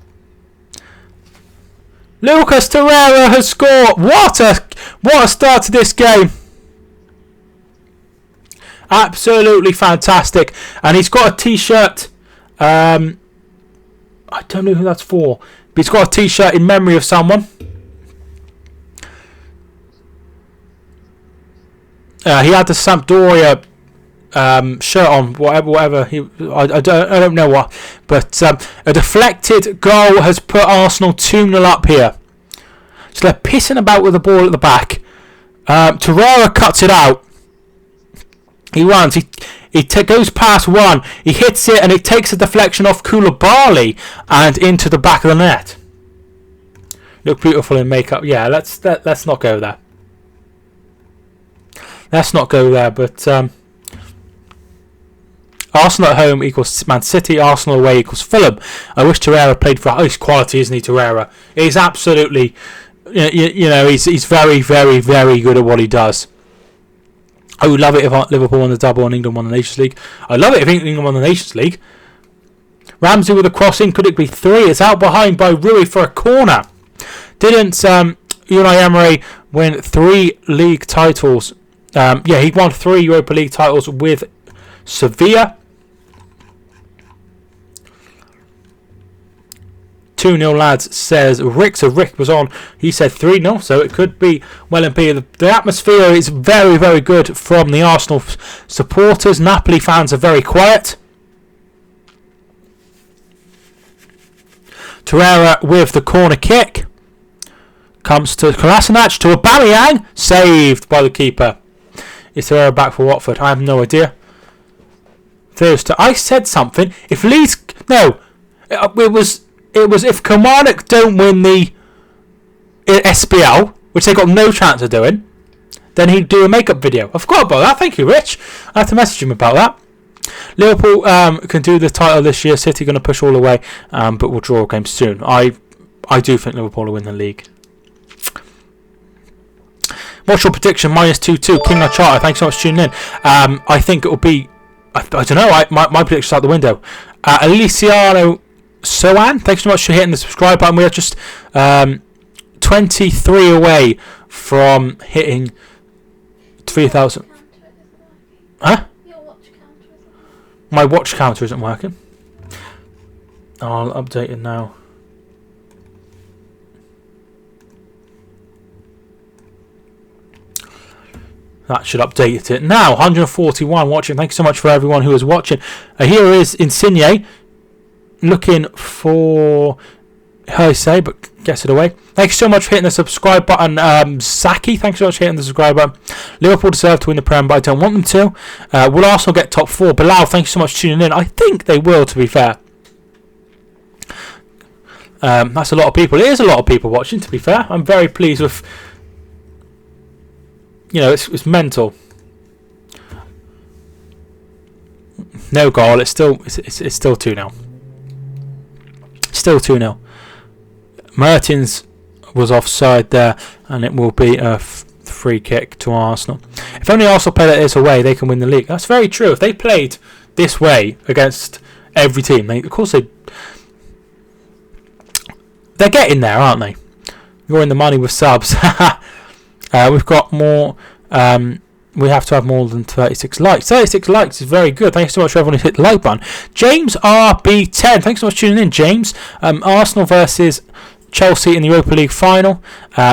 Lucas Torreira has scored. What a start to this game. Absolutely fantastic. And he's got a t-shirt. I don't know who that's for. But he's got a T-shirt in memory of someone. He had the Sampdoria shirt on, whatever. I don't know what. But a deflected goal has put Arsenal 2-0 up here. So they're pissing about with the ball at the back. Torreira cuts it out. He runs. He goes past one. He hits it, and it takes a deflection off Koulibaly and into the back of the net. Look beautiful in makeup. Yeah, let's not go there. Let's not go there. But Arsenal at home equals Man City. Arsenal away equals Fulham. I wish Torreira played for. Oh, he's quality, isn't he, Torreira? He's absolutely. You know, he's very, very, very good at what he does. I would love it if Liverpool won the double and England won the Nations League. I'd love it if England won the Nations League. Ramsey with a crossing. Could it be 3? It's out behind by Rui for a corner. Didn't Unai Emery win 3 league titles? Yeah, he won 3 Europa League titles with Sevilla. 2-0 lads, says Rick. So Rick was on. He said 3-0, so it could be well and be. The atmosphere is very, very good from the Arsenal supporters. Napoli fans are very quiet. Torreira with the corner kick. Comes to Kolasinac, to Aubameyang. Saved by the keeper. Is Torreira back for Watford? I have no idea. I said something. If Leeds... No. It was if Kilmarnock don't win the SPL, which they got no chance of doing, then he'd do a makeup video. I forgot about that. Thank you, Rich. I have to message him about that. Liverpool can do the title this year. City going to push all the way, but we'll draw games soon. I do think Liverpool will win the league. What's your prediction? -2-2. King of Charter. Thanks so much for tuning in. I think it will be... I don't know. My prediction's out the window. Aliciano Soan, thanks so much for hitting the subscribe button. We are just 23 away from hitting 3,000. Huh? My watch counter isn't working. I'll update it now. That should update it now. 141 watching. Thank you so much for everyone who is watching. Here is Insigne. Looking for Jose, but gets it away. Thank you so much for hitting the subscribe button. Zaki, thanks so much for hitting the subscribe button. Liverpool deserve to win the Prem, but I don't want them to. Will Arsenal get top 4? Bilal, thank you so much for tuning in. I think they will, to be fair. That's a lot of people. It is a lot of people watching, to be fair. I'm very pleased with... You know, it's mental. No goal. It's still 2-0. Still 2-0. Mertens was offside there, and it will be a free kick to Arsenal. If only Arsenal play like this away, they can win the league. That's very true. If they played this way against every team, of course they're getting there, aren't they? You're in the money with subs. We've got more. We have to have more than 36 likes. 36 likes is very good. Thanks so much for everyone who hit the like button. James RB10. Thanks so much for tuning in, James. Arsenal versus Chelsea in the Europa League final.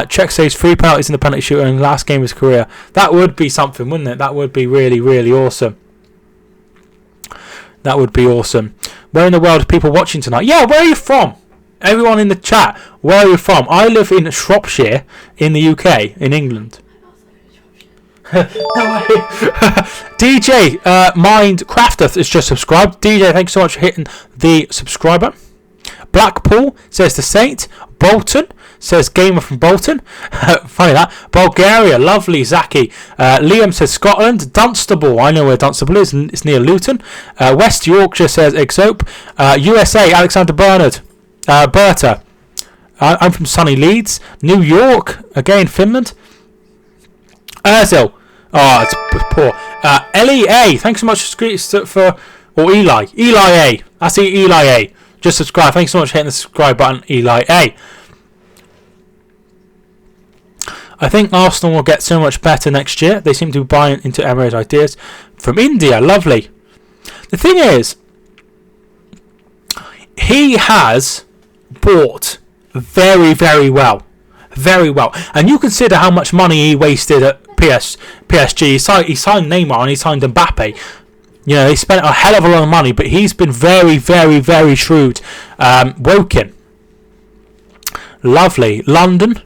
Czech saves 3 penalties in the penalty shootout in the last game of his career. That would be something, wouldn't it? That would be really, really awesome. That would be awesome. Where in the world are people watching tonight? Yeah, where are you from? Everyone in the chat, where are you from? I live in Shropshire in the UK, in England. No way. DJ Mindcrafter is just subscribed. DJ, thanks so much for hitting the subscriber. Blackpool says the Saint. Bolton says Gamer from Bolton. Funny that. Bulgaria, lovely Zaki. Liam says Scotland. Dunstable, I know where Dunstable is. It's near Luton. West Yorkshire says Exope. USA, Alexander Bernard. Berta. I'm from sunny Leeds. New York, again Finland. Erzil. Oh, it's poor. LEA, thanks so much for... Or Eli. Eli A. That's Eli A. Just subscribe. Thanks so much for hitting the subscribe button, Eli A. I think Arsenal will get so much better next year. They seem to be buying into Emery's ideas. From India, lovely. The thing is, he has bought very, very well. Very well. And you consider how much money he wasted at PSG. He signed Neymar and he signed Mbappe. You know, he spent a hell of a lot of money, but he's been very, very, very shrewd. Woking. Lovely. London.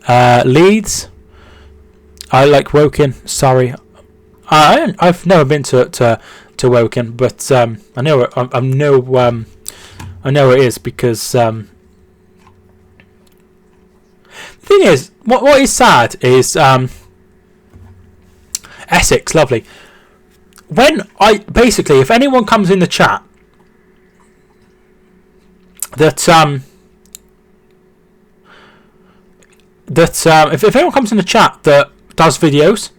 Leeds. I like Woking. Sorry. I've never been to Woking, but I know I know it is because the thing is, what is sad is Essex, lovely. When if anyone comes in the chat that if anyone comes in the chat that does videos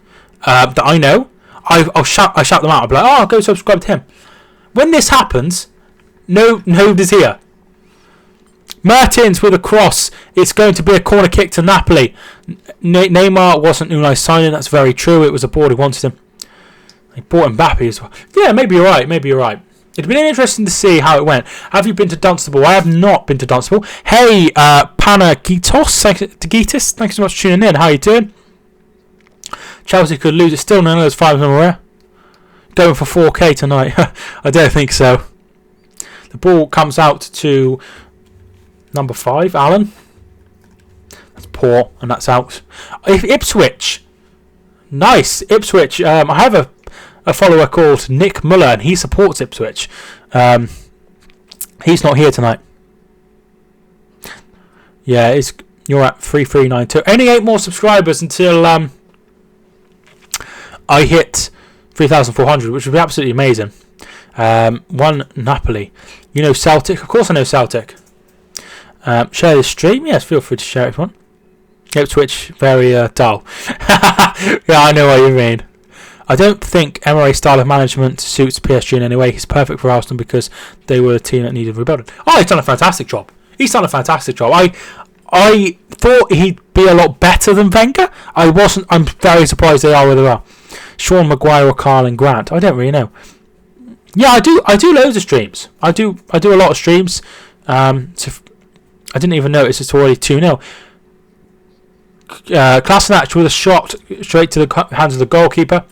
that I know, I'll shout them out. I'll be like, oh, go subscribe to him. When this happens, nobody's here. Mertens with a cross. It's going to be a corner kick to Napoli. Neymar wasn't Unai's signing. That's very true. It was the board who wanted him. They bought Mbappe as well. Yeah, maybe you're right. It'd been interesting to see how it went. Have you been to Dunstable? I have not been to Dunstable. Hey, Panagitos. Thanks so much for tuning in. How are you doing? Chelsea could lose. It's still none of those 5 aware. Going for 4K tonight. I don't think so. The ball comes out to number 5, Alan. That's poor, and that's out. Ipswich. Nice. Ipswich. I have a follower called Nick Muller, and he supports Ipswich. He's not here tonight. Yeah, you're at 3392. Only 8 more subscribers until I hit 3,400, which would be absolutely amazing. 1 Napoli. You know Celtic? Of course I know Celtic. Share the stream? Yes, feel free to share it if you want. Ipswich, very dull. Yeah, I know what you mean. I don't think Emery's style of management suits PSG in any way. He's perfect for Arsenal because they were a team that needed rebuilding. Oh, he's done a fantastic job. I thought he'd be a lot better than Wenger. I'm very surprised they are where they are. Sean Maguire or Carl and Grant. I don't really know. Yeah, I do loads of streams. I do a lot of streams. So I didn't even notice it's already 2-0. Klasinac with a shot straight to the hands of the goalkeeper.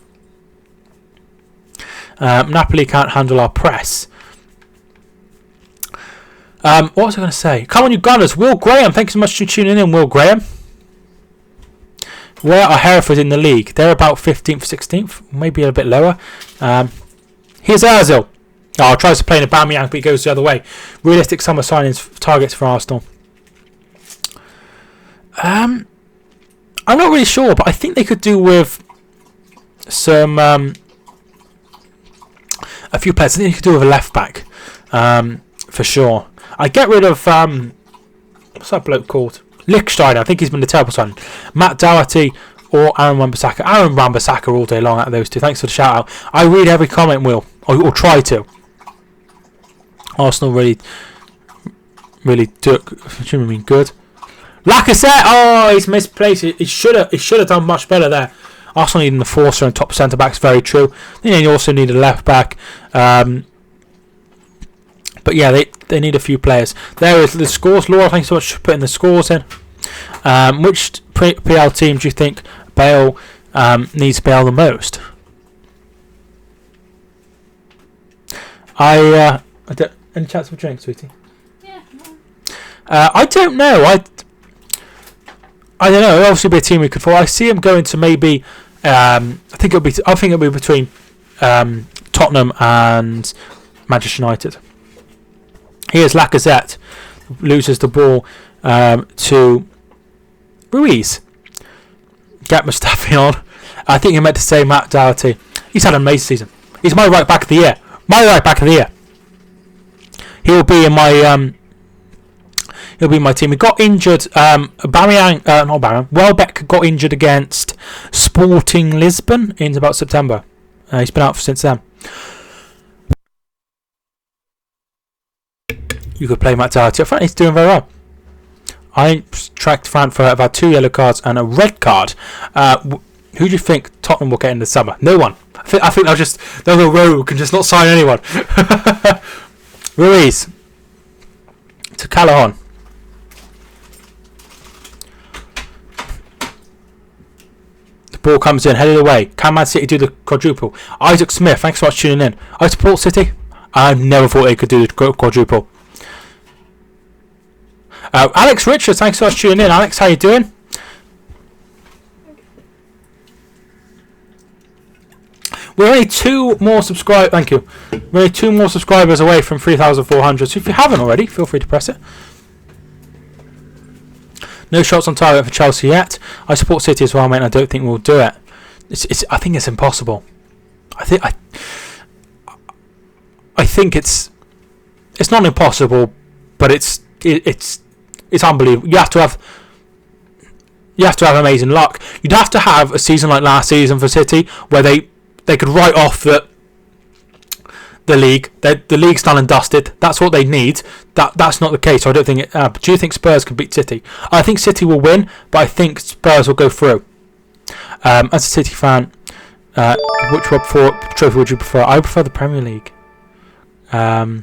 Napoli can't handle our press. What was I going to say? Come on, you Gunners. Will Graham, thanks so much for tuning in, Will Graham. Where are Hereford in the league? They're about 15th, 16th, maybe a bit lower. Here's Ozil. Oh, tries to play in a Aubameyang, but he goes the other way. Realistic summer signings targets for Arsenal. I'm not really sure, but I think they could do with some a few players. I think they could do with a left back, for sure. I get rid of what's that bloke called? Lichtsteiner. I think he's been the terrible signing. Matt Doherty or Aaron Wan-Bissaka. Aaron Wan-Bissaka all day long out of those two. Thanks for the shout out. I read every comment, Will, or try to. Arsenal really took. Shouldn't have been good. Lacazette. Oh, he's misplaced. He should have done much better there. Arsenal need an enforcer and top centre backs. Very true. Then you also need a left back. But yeah, they need a few players. There is the scores. Laura, thanks so much for putting the scores in. Which PL team do you think Bale needs Bale the most? I don't. Any chance of a drink, sweetie? Yeah. I don't know. I don't know. It'll obviously be a team we could follow. I see him going to maybe. I think it'll be between Tottenham and Manchester United. Here's Lacazette, loses the ball to Ruiz. Get Mustafi on. I think you meant to say Matt Doherty. He's had an amazing season. He's my right back of the year. He'll be in my team. He got injured. Welbeck got injured against Sporting Lisbon in about September. He's been out since then. You could play Matt Doherty. I think he's doing very well. I tracked Fran for about 2 yellow cards and a red card. Who do you think Tottenham will get in the summer? No one. I think they'll go rogue and just not sign anyone. Ruiz. to Callahan. The ball comes in, headed away. Can Man City do the quadruple? Isaac Smith, thanks so much for tuning in. I support City. I never thought they could do the quadruple. Alex Richards, thanks so much for tuning in. Alex, how you doing? We're only two more subscribers. Thank you. We're only two more subscribers away from 3,400. So if you haven't already, feel free to press it. No shots on target for Chelsea yet. I support City as well, mate. And I don't think we'll do it. I think it's impossible. I think it's not impossible, but it's unbelievable. You have to have amazing luck. You'd have to have a season like last season for City, where they could write off the league. The league's done and dusted. That's what they need. That's not the case. So I don't think. But do you think Spurs can beat City? I think City will win, but I think Spurs will go through. As a City fan, which trophy would you prefer? I prefer the Premier League. I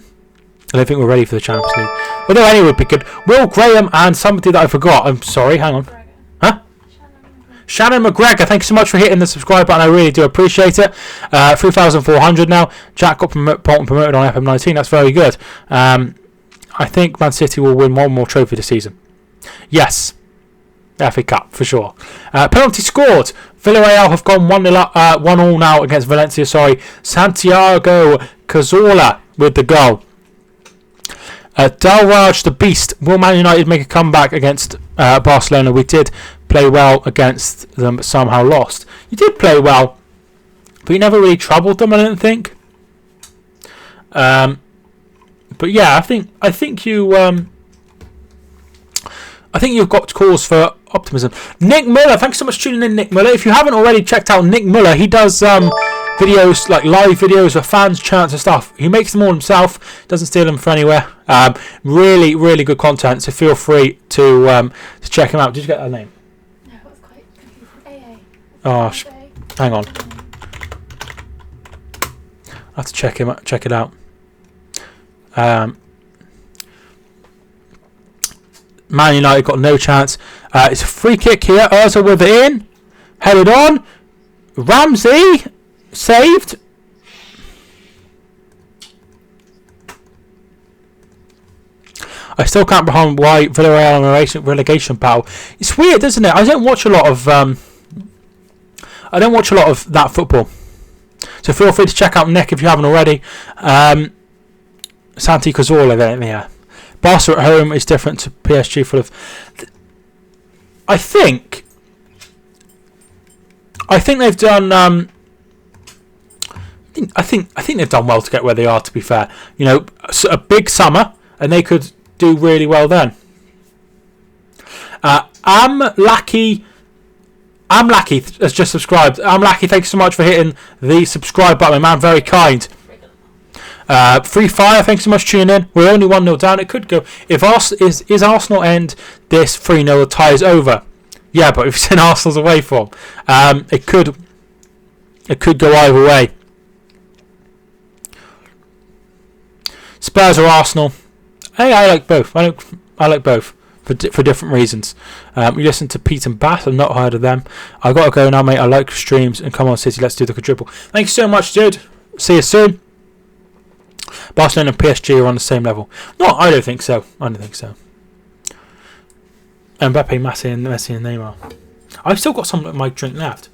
don't think we're ready for the Champions League. Although any would be good. Will Graham and somebody that I forgot. I'm sorry. Hang on. Huh? Shannon McGregor, thank you so much for hitting the subscribe button. I really do appreciate it. 3,400 now. Jack got promoted on FM19. That's very good. I think Man City will win one more trophy this season. Yes. FA Cup, for sure. Penalty scored. Villarreal have gone 1-1 now against Valencia. Santiago Cazorla with the goal. Dalraj the Beast. Will Man United make a comeback against Barcelona? We did play well against them, but somehow lost. You did play well, but you never really troubled them, I don't think. But yeah, I think you've got cause for optimism. Nick Muller, thanks so much for tuning in, Nick Muller. If you haven't already checked out Nick Muller, he does videos, like live videos with fans, chants and stuff. He makes them all himself, doesn't steal them from anywhere. Really, really good content, so feel free to check him out. Did you get that name? No, it was quite confusing. AA. Oh, hang on. I have to check it out. Man United got no chance. It's a free kick here. Ozil with it in. Headed on. Ramsey saved. I still can't comprehend why Villarreal are in a relegation battle. It's weird, isn't it? I don't watch a lot of that football. So feel free to check out Nick if you haven't already. Santi Cazorla there, yeah. Barca at home is different to PSG full of. I think they've done. I think they've done well to get where they are. To be fair, you know, a big summer, and they could do really well then. I'm Lucky has just subscribed. I'm Lucky. Thank you so much for hitting the subscribe button, man. Very kind. Free Fire, thanks so much for tuning in. We're only 1-0 down. It could go. If is Arsenal end this 3-0, the tie is over. Yeah, but if it's in Arsenal's away form, it could go either way. Spurs or Arsenal? Hey, I like both. I like both for different reasons. You listen to Pete and Bath. I've not heard of them. I got to go now, mate. I like streams and come on, City. Let's do the quadruple. Thank you so much, dude. See you soon. Barcelona and PSG are on the same level. No, I don't think so. Mbappe, Messi and Neymar. I've still got some of my drink left.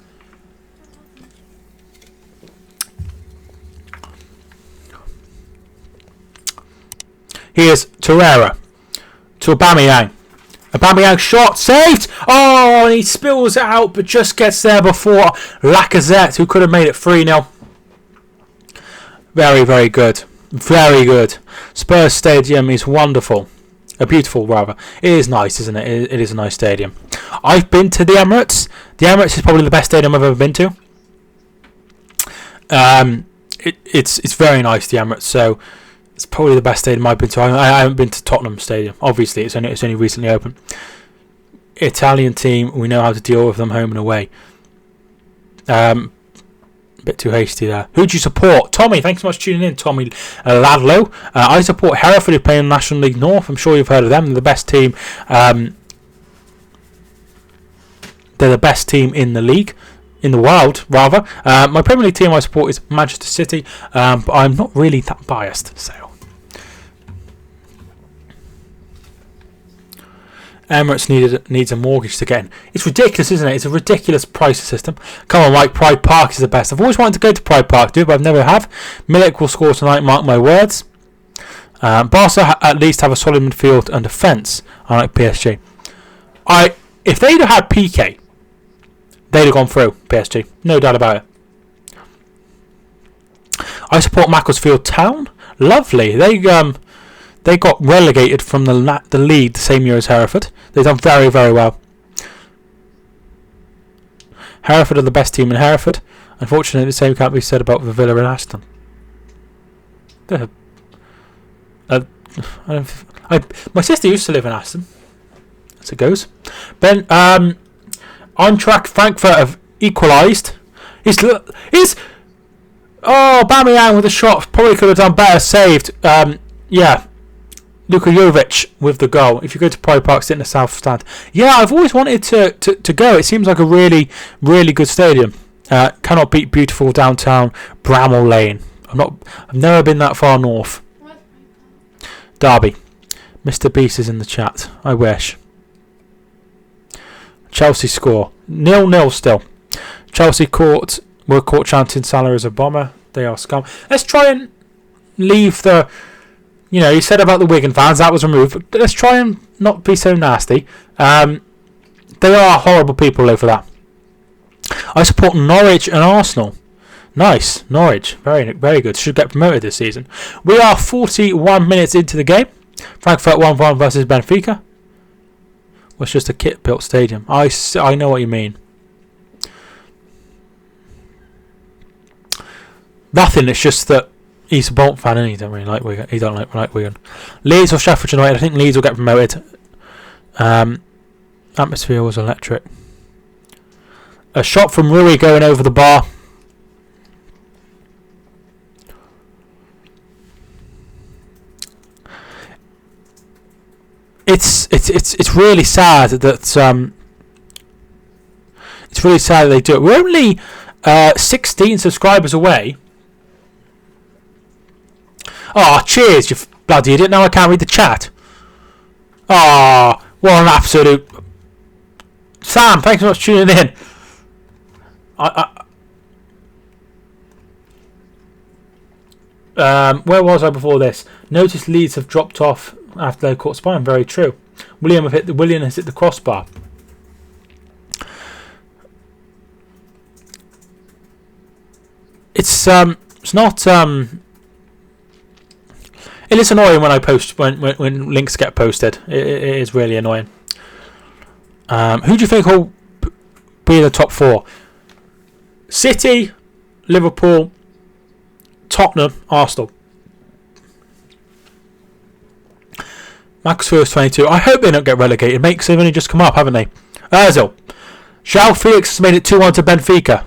Here's Torreira to Aubameyang. Aubameyang shot saved. Oh, and he spills it out, but just gets there before Lacazette, who could have made it 3-0. Very, very good. Very good. Spurs Stadium is wonderful. Beautiful, rather. It is nice, isn't it? It is a nice stadium. I've been to the Emirates. The Emirates is probably the best stadium I've ever been to. It's very nice, the Emirates. So it's probably the best stadium I've been to. I haven't been to Tottenham Stadium. Obviously, it's only recently opened. Italian team, we know how to deal with them home and away. A bit too hasty there. Who do you support? Tommy, thanks so much for tuning in. Tommy Ladlow. I support Hereford, who play in National League North. I'm sure you've heard of them. They're the best team. They're the best team in the league. In the world, rather. My Premier League team I support is Manchester City, but I'm not really that biased. So, Emirates needs a mortgage to get in. It's ridiculous, isn't it? It's a ridiculous price system. Come on, Mike. Pride Park is the best. I've always wanted to go to Pride Park, but I've never have. Milik will score tonight. Mark my words. Barca at least have a solid midfield and defence. Unlike PSG. If they'd have had PK. They'd have gone through PSG, no doubt about it. I support Macclesfield Town. Lovely. They got relegated from the league the same year as Hereford. They've done very, very well. Hereford are the best team in Hereford. Unfortunately, the same can't be said about the Villa and Aston. My sister used to live in Aston. As it goes. Ben. On track, Frankfurt have equalised. Aubameyang with a shot. Probably could have done better. Saved. Luka Jovic with the goal. If you go to Pride Park, sit in the south stand. Yeah, I've always wanted to go. It seems like a really, really good stadium. Cannot beat beautiful downtown Bramall Lane. I've never been that far north. Derby. Mr. Beast is in the chat. I wish. Chelsea score 0-0 still. Chelsea were caught chanting Salah as a bomber. They are scum. Let's try and leave the. You said about the Wigan fans that was removed. But let's try and not be so nasty. They are horrible people over that. I support Norwich and Arsenal. Nice, Norwich, very very good. Should get promoted this season. We are 41 minutes into the game. Frankfurt 1-1 versus Benfica. It's just a kit-built stadium. I know what you mean. Nothing. It's just that he's a Bolt fan and he don't really like Wigan. He don't like Wigan. Leeds or Sheffield United. I think Leeds will get promoted. Atmosphere was electric. A shot from Rui going over the bar. It's really sad that they do it. We're only 16 subscribers away. Oh, cheers, you bloody idiot! Now I can't read the chat. Oh, what an absolute. Sam, thanks so much for tuning in. Where was I before this? Notice Leeds have dropped off after they caught spine. Very true. William has hit the crossbar. It's not. It is annoying when I post when links get posted. It is really annoying. Who do you think will be the top four? City, Liverpool, Tottenham, Arsenal. Max First 22. I hope they don't get relegated, mate, because they've only just come up, haven't they? Ozil. João Felix has made it 2-1 to Benfica.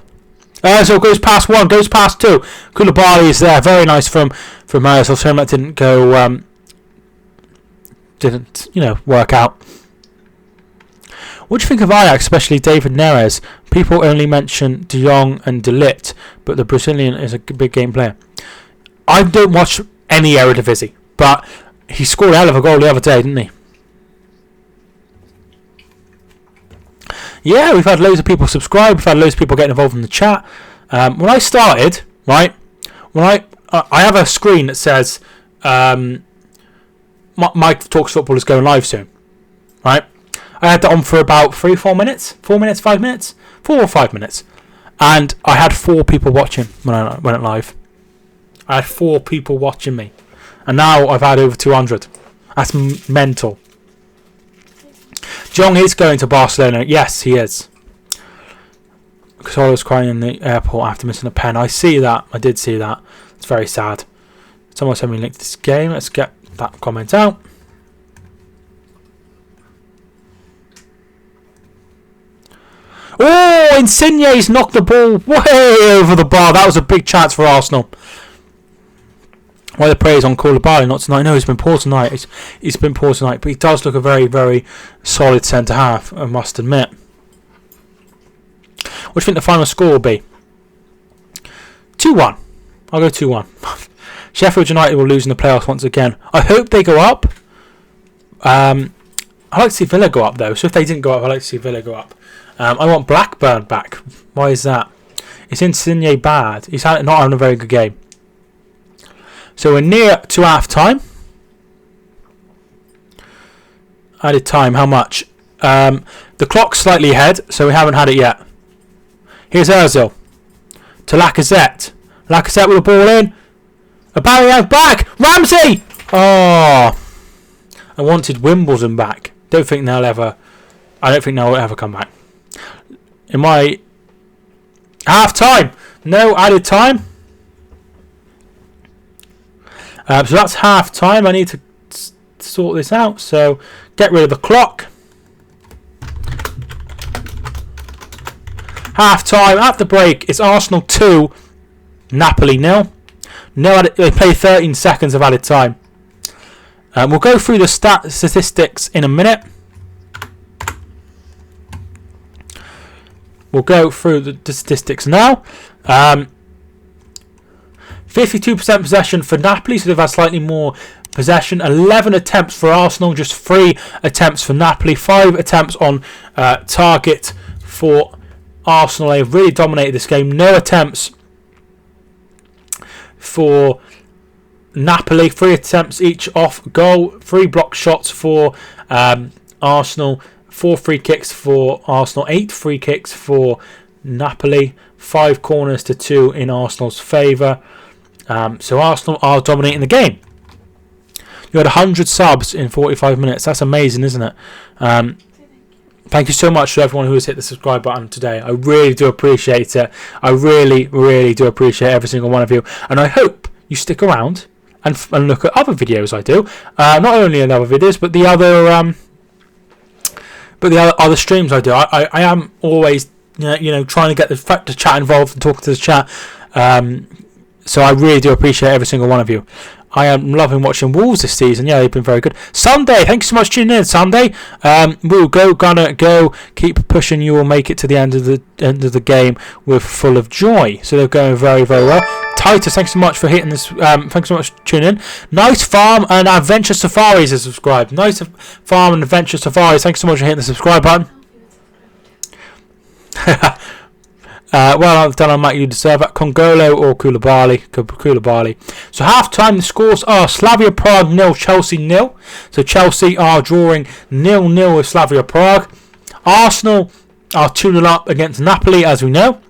Ozil goes past 1, goes past 2. Koulibaly is there. Very nice from Ozil. Shame that didn't go. Didn't work out. What do you think of Ajax, especially David Neres? People only mention De Jong and De Ligt, but the Brazilian is a big game player. I don't watch any Eredivisie, but he scored a hell of a goal the other day, didn't he? Yeah, we've had loads of people subscribe. We've had loads of people getting involved in the chat. When I started, right, I have a screen that says Mike Talks Football is going live soon, right? I had that on for about 3-4 minutes, 4 minutes, 5 minutes, 4 or 5 minutes, and I had 4 people watching when I went live. I had 4 people watching me, and now I've had over 200. That's mental. Jong is going to Barcelona. Yes, he is. Because I was crying in the airport after missing a pen. I see that. I did see that. It's very sad. Someone sent me a link to this game. Let's get that comment out. Oh, Insigne's knocked the ball way over the bar. That was a big chance for Arsenal. Why the praise on Koulibaly not tonight? No, he's been poor tonight. He's been poor tonight, but he does look a very, very solid centre half, I must admit. What do you think the final score will be? 2-1. I'll go 2-1. Sheffield United will lose in the playoffs once again. I hope they go up. I'd like to see Villa go up though. So if they didn't go up, I'd like to see Villa go up. I want Blackburn back. Why is that? Is Insigne bad? He's not having a very good game. So we're near to half time. Added time, how much? The clock's slightly ahead, so we haven't had it yet. Here's Ozil. To Lacazette. Lacazette with the ball in. Aubameyang back. Ramsey! Oh. I wanted Wimbledon back. I don't think they'll ever come back. In my half time. No added time. So that's half time. I need to sort this out. So get rid of the clock. Half time. At the break, it's Arsenal 2, Napoli 0. They play 13 seconds of added time. We'll go through the statistics in a minute. We'll go through the statistics now. 52% possession for Napoli, so they've had slightly more possession. 11 attempts for Arsenal, just 3 attempts for Napoli. 5 attempts on target for Arsenal. They've really dominated this game. No attempts for Napoli. 3 attempts each off goal. 3 block shots for Arsenal. 4 free kicks for Arsenal. 8 free kicks for Napoli. 5 corners to 2 in Arsenal's favour. So Arsenal are dominating the game. You had 100 subs in 45 minutes. That's amazing, isn't it? Thank you so much to everyone who has hit the subscribe button today. I really do appreciate it. I really, really do appreciate every single one of you. And I hope you stick around and look at other videos I do. Not only in other videos, but the other other streams I do. I am always trying to get the chat involved and talk to the chat. So I really do appreciate every single one of you. I am loving watching Wolves this season. Yeah, they've been very good. Sunday, thank you so much for tuning in. Sunday, we'll gonna go. Keep pushing. You will make it to the end of the game with full of joy. So they're going very, very well. Titus, thanks so much for hitting this. Thanks so much for tuning in. Nice Farm and Adventure Safaris has subscribed. Nice Farm and Adventure Safaris. Thanks so much for hitting the subscribe button. Well done on Matt, you deserve it. Congolo or Koulibaly. So half time the scores are Slavia Prague 0, Chelsea 0. So Chelsea are drawing 0-0 with Slavia Prague. Arsenal are 2-0 up against Napoli, as we know.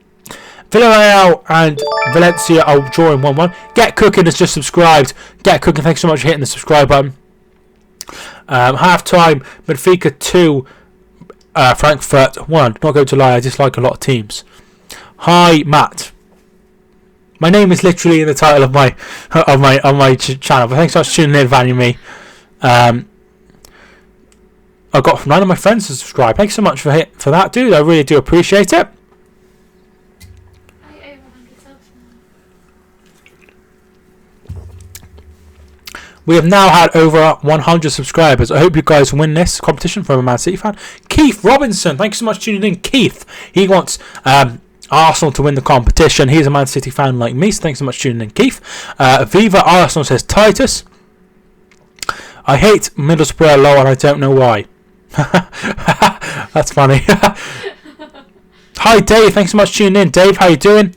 Villarreal and Valencia are drawing 1-1. Get Cooking has just subscribed. Get Cooking, thanks so much for hitting the subscribe button. Half time Benfica 2, Frankfurt 1. Not going to lie, I dislike a lot of teams. Hi Matt. My name is literally in the title of my channel. But thanks so much for tuning in, value me. I got 9 of my friends to subscribe. Thanks so much for that, dude. I really do appreciate it. We have now had over 100 subscribers. I hope you guys win this competition from a Man City fan. Keith Robinson, thanks so much for tuning in. Keith, he wants Arsenal to win the competition. He's a Man City fan like me, so thanks so much for tuning in, Keith. Viva Arsenal says Titus. I hate Middlesbrough low and I don't know why. That's funny. Hi Dave, thanks so much for tuning in. Dave, how you doing?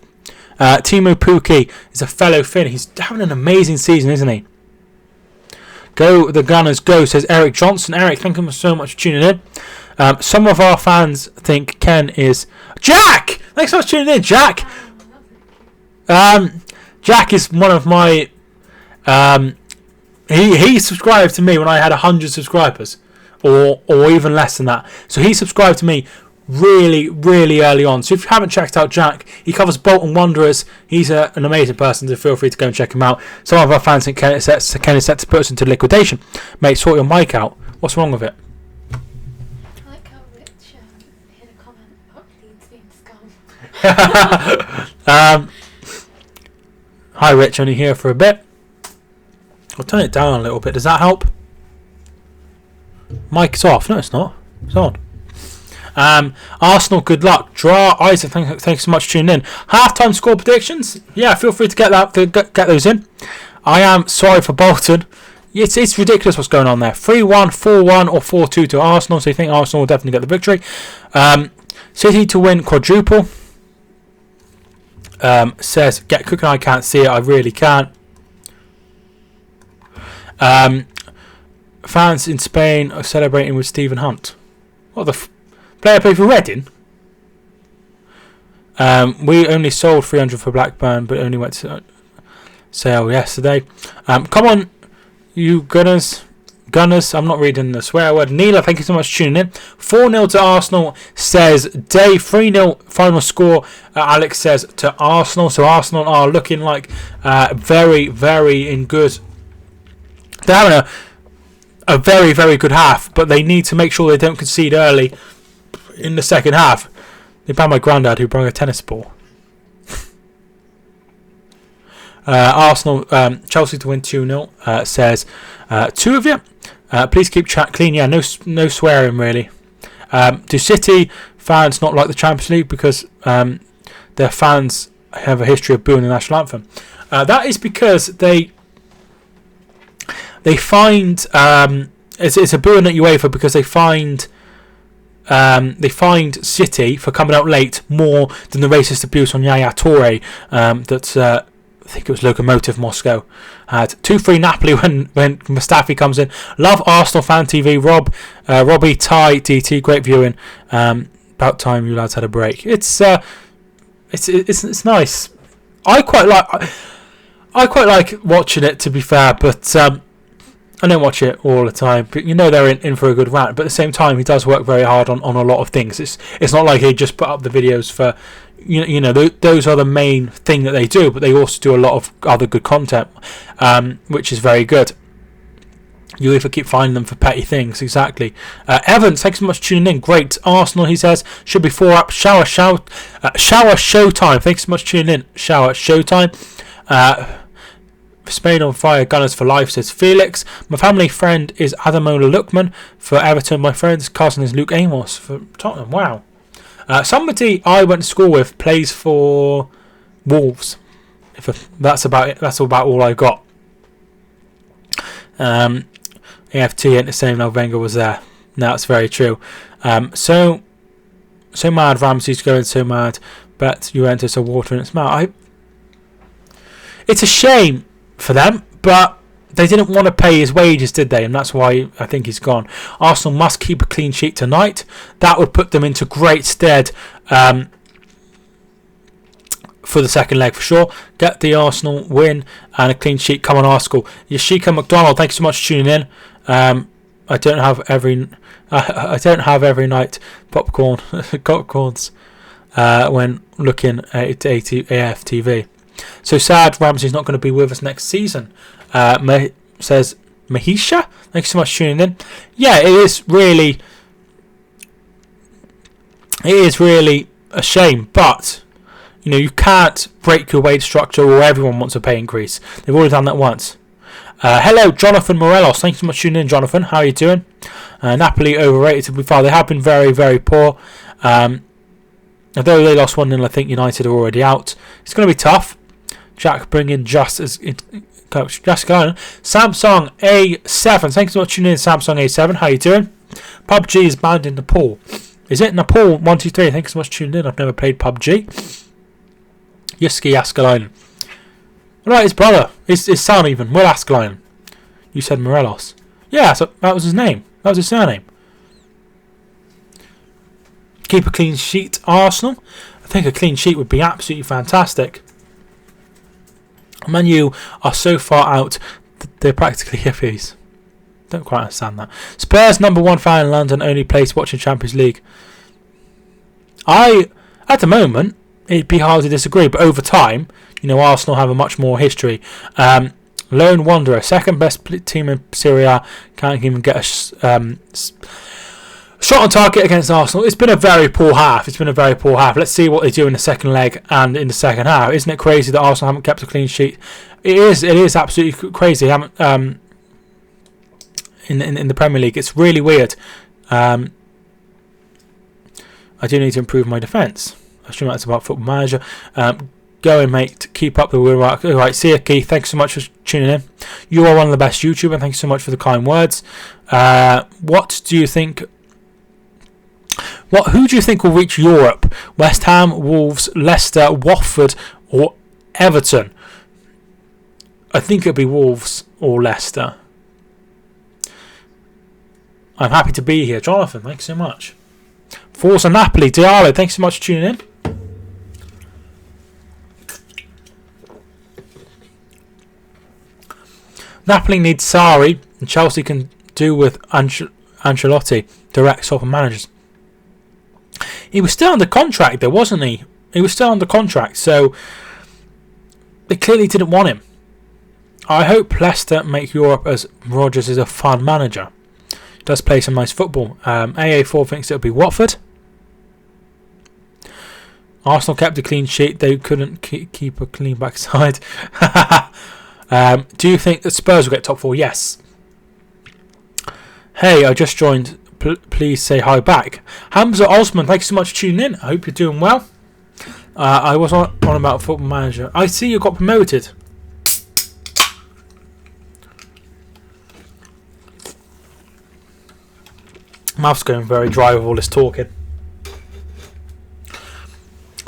Timo Pukki is a fellow Finn. He's having an amazing season, isn't he? Go the Gunners go, says Eric Johnson. Eric, thank you so much for tuning in. Some of our fans think Ken is Jack. Thanks so much for tuning in, Jack. Jack is one of my. He subscribed to me when I had 100 subscribers, or even less than that. So he subscribed to me really, really early on. So if you haven't checked out Jack, he covers Bolton Wanderers. He's an amazing person, so feel free to go and check him out. Some of our fans think Ken is set to put us into liquidation. Mate, sort your mic out. What's wrong with it? I like how Rich hit a comment about Leeds Hi Rich, only here for a bit. I'll turn it down a little bit. Does that help? Mic's off. No, it's not. It's on. Arsenal, good luck. Draw. Isaac, thanks so much for tuning in. Half-time score predictions. Yeah, feel free to get those in. I am sorry for Bolton. It's ridiculous what's going on there. 3-1, 4-1 or 4-2 to Arsenal. So you think Arsenal will definitely get the victory. City to win quadruple. Says, get cooking. I can't see it. I really can't. Fans in Spain are celebrating with Stephen Hunt. What the player play for Reading? We only sold 300 for Blackburn, but only went to sale yesterday. Come on, you Gunners. I'm not reading the swear word. Neela, thank you so much for tuning in. 4-0 to Arsenal, says Dave. 3-0 final score, Alex says, to Arsenal. So Arsenal are looking like very, very in good. They're having a very, very good half, but they need to make sure they don't concede early in the second half. They banned my granddad who brought a tennis ball. Arsenal, Chelsea to win 2-0, says two of you. Please keep chat clean. Yeah, no swearing really. Do City fans not like the Champions League because their fans have a history of booing the national anthem? That is because they find it's a booing at UEFA because they find City for coming out late more than the racist abuse on Yaya Toure that I think it was Lokomotiv Moscow had. 2-3 Napoli when Mustafi comes in. Love Arsenal Fan TV. Robbie, Ty, DT, great viewing. About time you lads had a break. It's nice. I quite like watching it, to be fair, but I don't watch it all the time. But you know they're in for a good rant. But at the same time, he does work very hard on a lot of things. It's not like he just put up the videos for those are the main thing that they do. But they also do a lot of other good content, which is very good. You either keep finding them for petty things, exactly. Evans, thanks so much for tuning in. Great. Arsenal, he says, should be 4 up. Shower showtime. Thanks so much for tuning in. Shower showtime. Spain on fire, Gunners for life, says Felix. My family friend is Adamola Lookman for Everton. My friend's cousin is Luke Amos for Tottenham. Wow. Somebody I went to school with plays for Wolves. That's about it. That's about all I got. AFT ain't the same now Wenger was there. No, that's very true. So mad Ramsey's going so mad. Bet Juventus are water in its mouth. It's a shame for them, but they didn't want to pay his wages, did they? And that's why I think he's gone. Arsenal must keep a clean sheet tonight. That would put them into great stead for the second leg for sure. Get the Arsenal win and a clean sheet. Come on, Arsenal. Yashika McDonald, thank you so much for tuning in. I don't have every night popcorns when looking at AFTV. So sad Ramsey's not going to be with us next season. Says Mahisha. Thanks so much for tuning in. Yeah, it is really a shame, but you can't break your wage structure or everyone wants a pay increase. They've already done that once. Hello, Jonathan Morelos. Thanks so much for tuning in, Jonathan. How are you doing? Napoli overrated to be fair. They have been very, very poor. Although they lost 1-0, I think United are already out. It's going to be tough. Jack bringing just going. Samsung A7. Thanks so much for tuning in, Samsung A7. How you doing? PUBG is banned in Nepal. Is it Nepal? 123. Thanks so much for tuning in. I've never played PUBG. Yuski Askelainen. Right, his brother. His son even. Will Askelainen. You said Morelos. Yeah, so that was his name. That was his surname. Keep a clean sheet, Arsenal. I think a clean sheet would be absolutely fantastic. Man U are so far out, they're practically hippies. Don't quite understand that. Spurs #1 fan in London, only place watching Champions League. At the moment, it'd be hard to disagree, but over time, Arsenal have a much more history. Lone Wanderer, second best team in Serie A, can't even get Shot on target against Arsenal. It's been a very poor half. Let's see what they do in the second leg and in the second half. Isn't it crazy that Arsenal haven't kept a clean sheet? It is absolutely crazy. They haven't in the Premier League. It's really weird. I do need to improve my defence. I assume that's about Football Manager. Go in, mate. Keep up the good work. All right, see you, Keith. Thanks so much for tuning in. You are one of the best YouTubers. Thanks so much for the kind words. What do you think? Who do you think will reach Europe? West Ham, Wolves, Leicester, Watford, or Everton? I think it'll be Wolves or Leicester. I'm happy to be here, Jonathan. Thanks so much. Forza Napoli, Diallo. Thanks so much for tuning in. Napoli needs Sarri, and Chelsea can do with Ancelotti, direct top of managers. He was still under contract though, wasn't he? He was still under contract, so they clearly didn't want him. I hope Leicester make Europe, as Rodgers is a fun manager. He does play some nice football. AA4 thinks it'll be Watford. Arsenal kept a clean sheet. They couldn't keep a clean backside. Do you think that Spurs will get top 4? Yes. Hey, I just joined. Please say hi back. Hamza Osman, thanks so much for tuning in. I hope you're doing well. I was on about Football Manager. I see you got promoted. Mouth's going very dry with all this talking.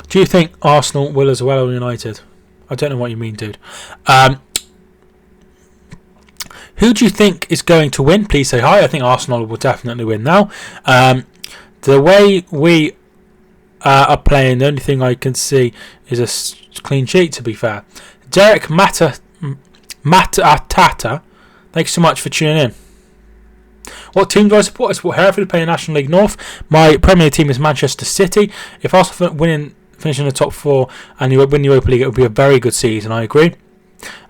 Do you think Arsenal will as well or United? I don't know what you mean, dude. Who do you think is going to win? Please say hi. I think Arsenal will definitely win now. The way we are playing, the only thing I can see is a clean sheet, to be fair. Derek Matata, thanks so much for tuning in. What team do I support? I support Hereford, playing National League North. My Premier League team is Manchester City. If Arsenal finish in the top 4 and you win the Europa League, it would be a very good season, I agree.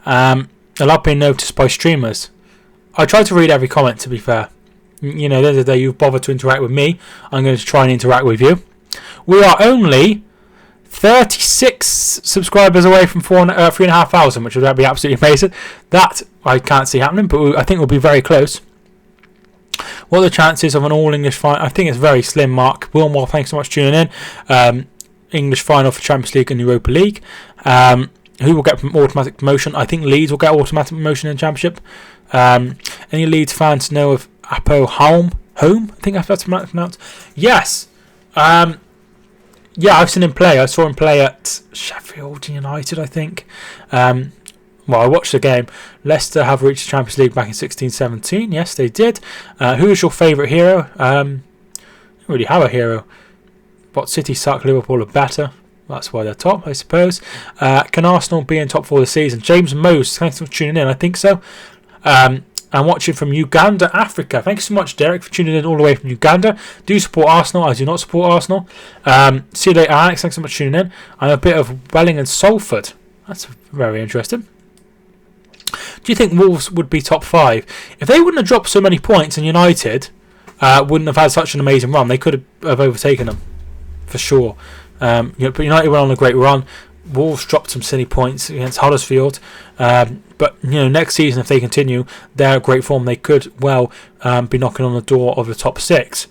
I love being noticed by streamers. I try to read every comment, to be fair. You know, at the end of the day, you've bothered to interact with me. I'm going to try and interact with you. We are only 36 subscribers away from 3,500, which would be absolutely amazing. That I can't see happening, but I think we'll be very close. What are the chances of an all-English final? I think it's very slim, Mark. Wilmore, thanks so much for tuning in. English final for Champions League and Europa League. Who will get automatic promotion? I think Leeds will get automatic promotion in the Championship. Any Leeds fans know of Apo Home? I think that's pronounced. Yes. Yeah, I've seen him play. I saw him play at Sheffield United, I think. Well, I watched the game. Leicester have reached the Champions League back in 16-17. Yes, they did. Who is your favourite hero? I don't really have a hero. But City suck, Liverpool are better. That's why they're top, I suppose. Can Arsenal be in top 4 this season? James Mose, thanks for tuning in. I think so. I'm watching from Uganda, Africa. Thanks so much, Derek, for tuning in all the way from Uganda. Do you support Arsenal? I do not support Arsenal. See you later, Alex. Thanks so much for tuning in. I'm a bit of Welling and Salford. That's very interesting. Do you think Wolves would be top 5? If they wouldn't have dropped so many points and United wouldn't have had such an amazing run, they could have overtaken them, for sure. But United went on a great run. Wolves dropped some silly points against Huddersfield. But next season, if they continue their great form, they could well be knocking on the door of the top 6.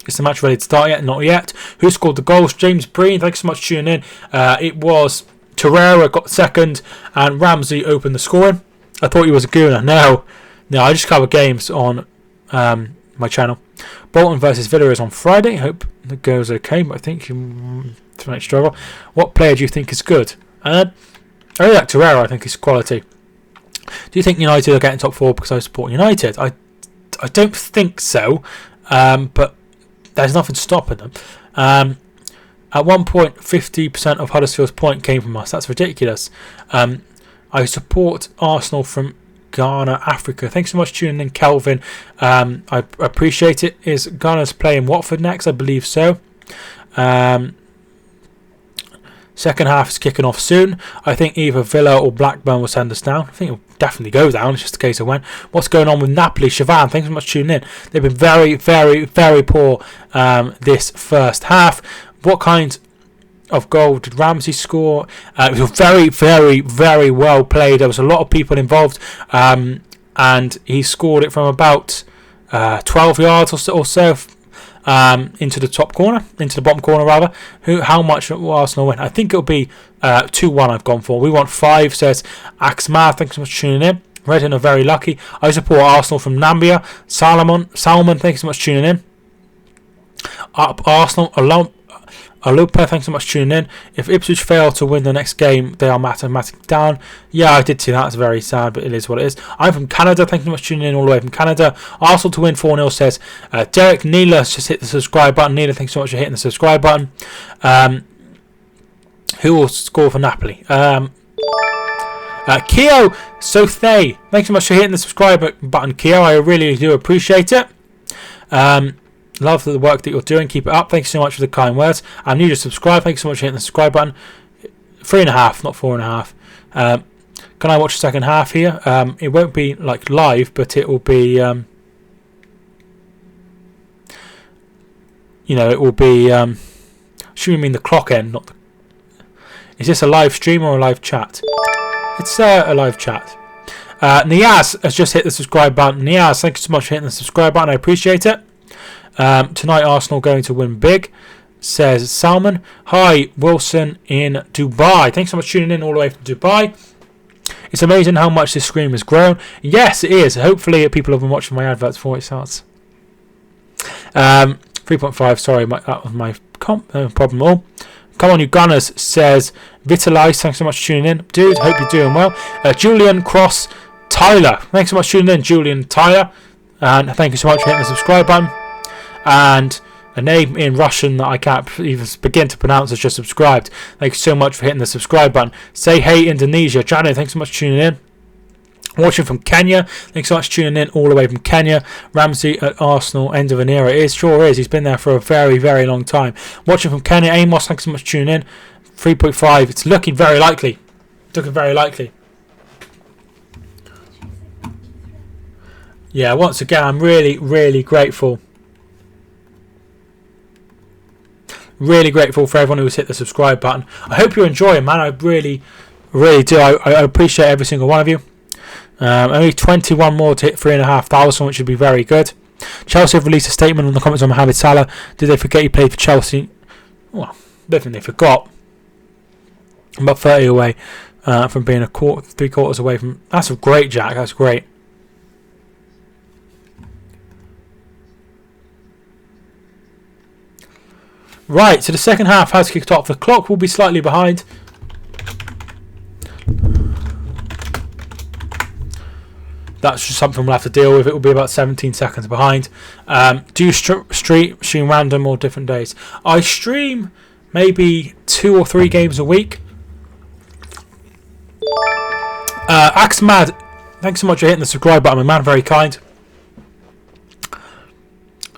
Is the match ready to start yet? Not yet. Who scored the goals? James Breen. Thanks so much for tuning in. It was Torreira got second, and Ramsey opened the scoring. I thought he was a gooner. No, I just cover games on my channel. Bolton versus Villa is on Friday. Hope it goes okay, but I think you might struggle. What player do you think is good? I really like Torreira. I think is quality. Do you think United are getting top 4 because I support United? I don't think so, but there's nothing stopping them. At one point, 50% of Huddersfield's point came from us. That's ridiculous. I support Arsenal from Ghana, Africa. Thanks so much for tuning in, Kelvin. I appreciate it. Is Ghana's playing Watford next? I believe so. Second half is kicking off soon. I think either Villa or Blackburn will send us down. I think definitely go down. It's just a case of when. What's going on with Napoli? Siobhan, thanks so much for tuning in. They've been very, very, very poor this first half. What kind of goal did Ramsey score? It was very, very, very well played. There was a lot of people involved, and he scored it from about 12 yards or so into the top corner, into the bottom corner rather. How much will Arsenal win? I think it'll be 2-1 I've gone for. We want 5, says Axmar. Thanks so much for tuning in. Reading are very lucky. I support Arsenal from Nambia. Salmon, thanks so much for tuning in. Up Arsenal, Alupa, thanks so much for tuning in. If Ipswich fail to win the next game, they are mathematically down. Yeah, I did see that. It's very sad, but it is what it is. I'm from Canada. Thank you so much for tuning in all the way from Canada. Arsenal to win 4-0, says Derek. Neela just hit the subscribe button. Neela, thanks so much for hitting the subscribe button. Who will score for Napoli? Keo Sothay, thanks so much for hitting the subscribe button, Keo. I really do appreciate it. Love the work that you're doing. Keep it up. Thank you so much for the kind words. I'm new to subscribe. Thank you so much for hitting the subscribe button. 3.5, not 4.5. Can I watch the second half here? It won't be like live, but it will be. It will be. Should we mean the clock end? Not. Is this a live stream or a live chat? It's a live chat. Niaz has just hit the subscribe button. Niaz, thank you so much for hitting the subscribe button. I appreciate it. Tonight Arsenal going to win big, says Salman. Hi, Wilson in Dubai. Thanks so much for tuning in all the way from Dubai. It's amazing how much this stream has grown. Yes, it is. Hopefully people have been watching my adverts before it starts. 3.5, sorry, that was my comp. No problem at all. Come on, you Gunners, says Vitalize. Thanks so much for tuning in. Dude, hope you're doing well. Julian Cross Tyler. Thanks so much for tuning in, Julian Tyler. And thank you so much for hitting the subscribe button. And a name in Russian that I can't even begin to pronounce has just subscribed. Thank you so much for hitting the subscribe button. Say hey, Indonesia. Jano, thanks so much for tuning in. Watching from Kenya. Thanks so much for tuning in all the way from Kenya. Ramsey at Arsenal, end of an era. It sure is. He's been there for a very, very long time. Watching from Kenya. Amos, thanks so much for tuning in. 3.5. It's looking very likely. Looking very likely. Yeah, once again, I'm really, really grateful. Really grateful for everyone who's hit the subscribe button. I hope you're enjoying, man. I really, really do. I appreciate every single one of you. Only 21 more to hit 3,500, which would be very good. Chelsea have released a statement on the comments on Mohamed Salah. Did they forget he played for Chelsea? Well, I don't think they forgot. About 30 away from being 3/4 away from. That's great, Jack. That's great. Right, so the second half has kicked off. The clock will be slightly behind. That's just something we'll have to deal with. It will be about 17 seconds behind. Do you stream random or different days? I stream maybe 2 or 3 games a week. Axmad, thanks so much for hitting the subscribe button, my man. Very kind.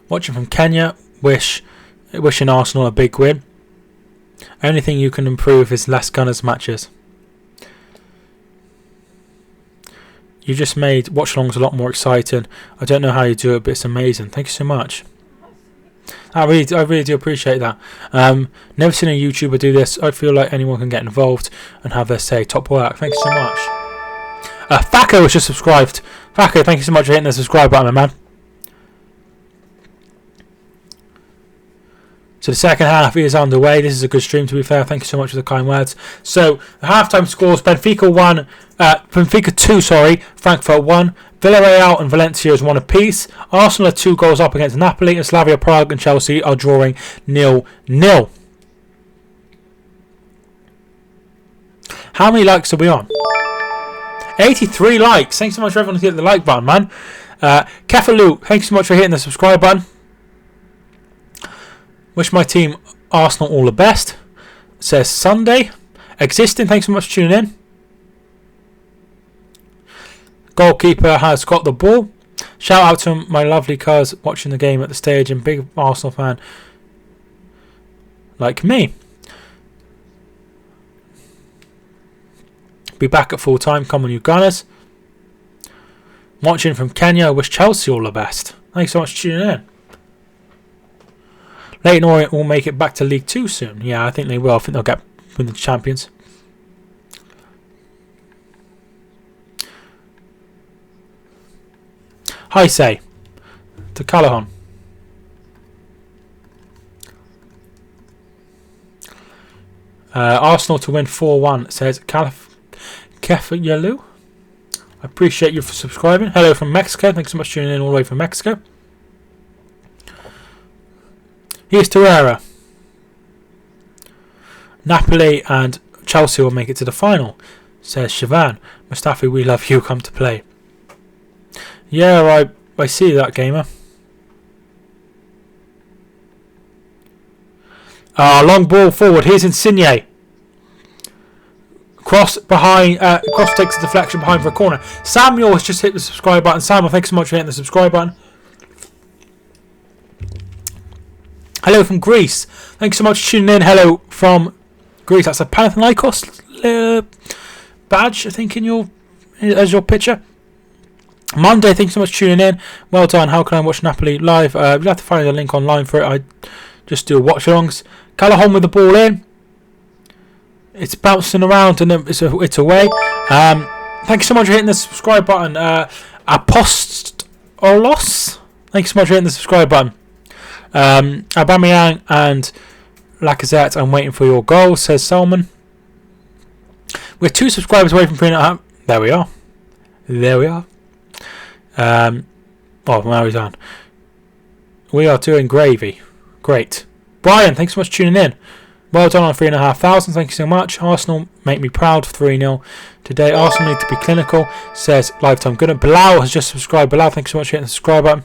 Watching from Kenya. Wishing Arsenal a big win. Only thing you can improve is less Gunners matches. You just made watch-alongs a lot more exciting. I don't know how you do it, but it's amazing. Thank you so much. I really do appreciate that. Never seen a YouTuber do this. I feel like anyone can get involved and have their say. Top work. Thank you so much. Thaco was just subscribed. Thaco, thank you so much for hitting the subscribe button, my man. So the second half is underway. This is a good stream, to be fair. Thank you so much for the kind words. So the halftime scores: Benfica 2, Frankfurt 1. Villarreal and Valencia is 1 apiece. Arsenal are 2 goals up against Napoli, and Slavia Prague and Chelsea are drawing 0-0. How many likes are we on? 83 likes. Thanks so much for everyone who hit the like button, man. Kefalu, thanks so much for hitting the subscribe button. Wish my team Arsenal all the best. Says Sunday. Existing, thanks so much for tuning in. Goalkeeper has got the ball. Shout out to my lovely cuz watching the game at the stage and big Arsenal fan like me. Be back at full time. Come on, you Gunners. Watching from Kenya. Wish Chelsea all the best. Thanks so much for tuning in. Leyton Orient will make it back to League 2 soon. Yeah, I think they will. I think they'll get win the champions. Hi, say to Callahan. Arsenal to win 4-1, says Kefayalu. I appreciate you for subscribing. Hello from Mexico. Thanks so much for tuning in all the way from Mexico. Here's Torreira. Napoli and Chelsea will make it to the final, says Siobhan. Mustafi, we love you. Come to play. Yeah, I see that, gamer. Long ball forward. Here's Insigne. Cross behind. Cross takes a deflection behind for a corner. Samuel has just hit the subscribe button. Samuel, thanks so much for hitting the subscribe button. Hello from Greece. Thanks so much for tuning in. Hello from Greece. That's a Panathinaikos badge, I think, as your picture. Monday, thanks so much for tuning in. Well done. How can I watch Napoli live? You'll have to find a link online for it. I just do watch-alongs. Callahan with the ball in. It's bouncing around and it's away. Thanks so much for hitting the subscribe button. Apostolos. Thanks so much for hitting the subscribe button. Aubameyang and Lacazette, I'm waiting for your goal, says Salman. We're 2 subscribers away from 3.5. There we are. Oh, now he's on. We are doing gravy. Great. Brian, thanks so much for tuning in. Well done on 3,500. Thank you so much. Arsenal make me proud. 3-0 today. Arsenal need to be clinical, says Lifetime Good. Bilal has just subscribed. Bilal, thanks so much for hitting the subscribe button.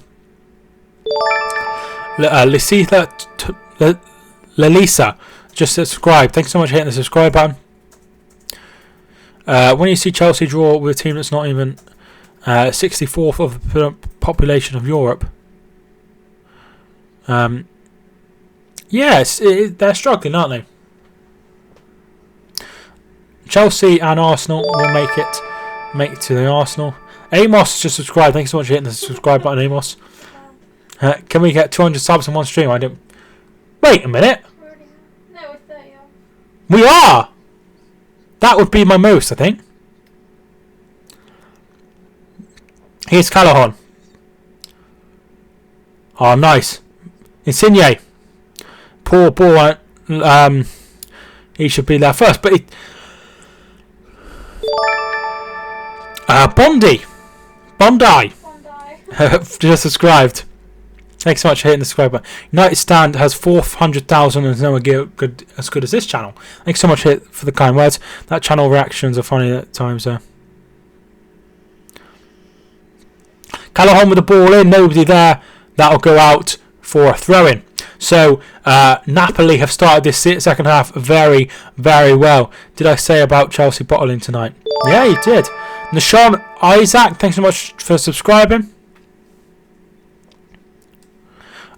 Lalisa just subscribed. Thanks so much for hitting the subscribe button. When you see Chelsea draw with a team that's not even 64th of the population of Europe, yes, they're struggling, aren't they? Chelsea and Arsenal will make it to the Arsenal. Amos just subscribed. Thanks so much for hitting the subscribe button, Amos. Can we get 200 subs in one stream? I don't. Wait a minute. No, we're 30. We are. That would be my most, I think. Here's Callahan. Oh, nice. Insigne. Poor ball. He should be there first, but Bondi. Just subscribed. Thanks so much for hitting the subscribe button. United Stand has 400,000 and is nowhere as good as this channel. Thanks so much for the kind words. That channel reactions are funny at times. Callahan with the ball in. Nobody there. That'll go out for a throw-in. So Napoli have started this second half very, very well. Did I say about Chelsea bottling tonight? Yeah, you did. Nashon Isaac, thanks so much for subscribing.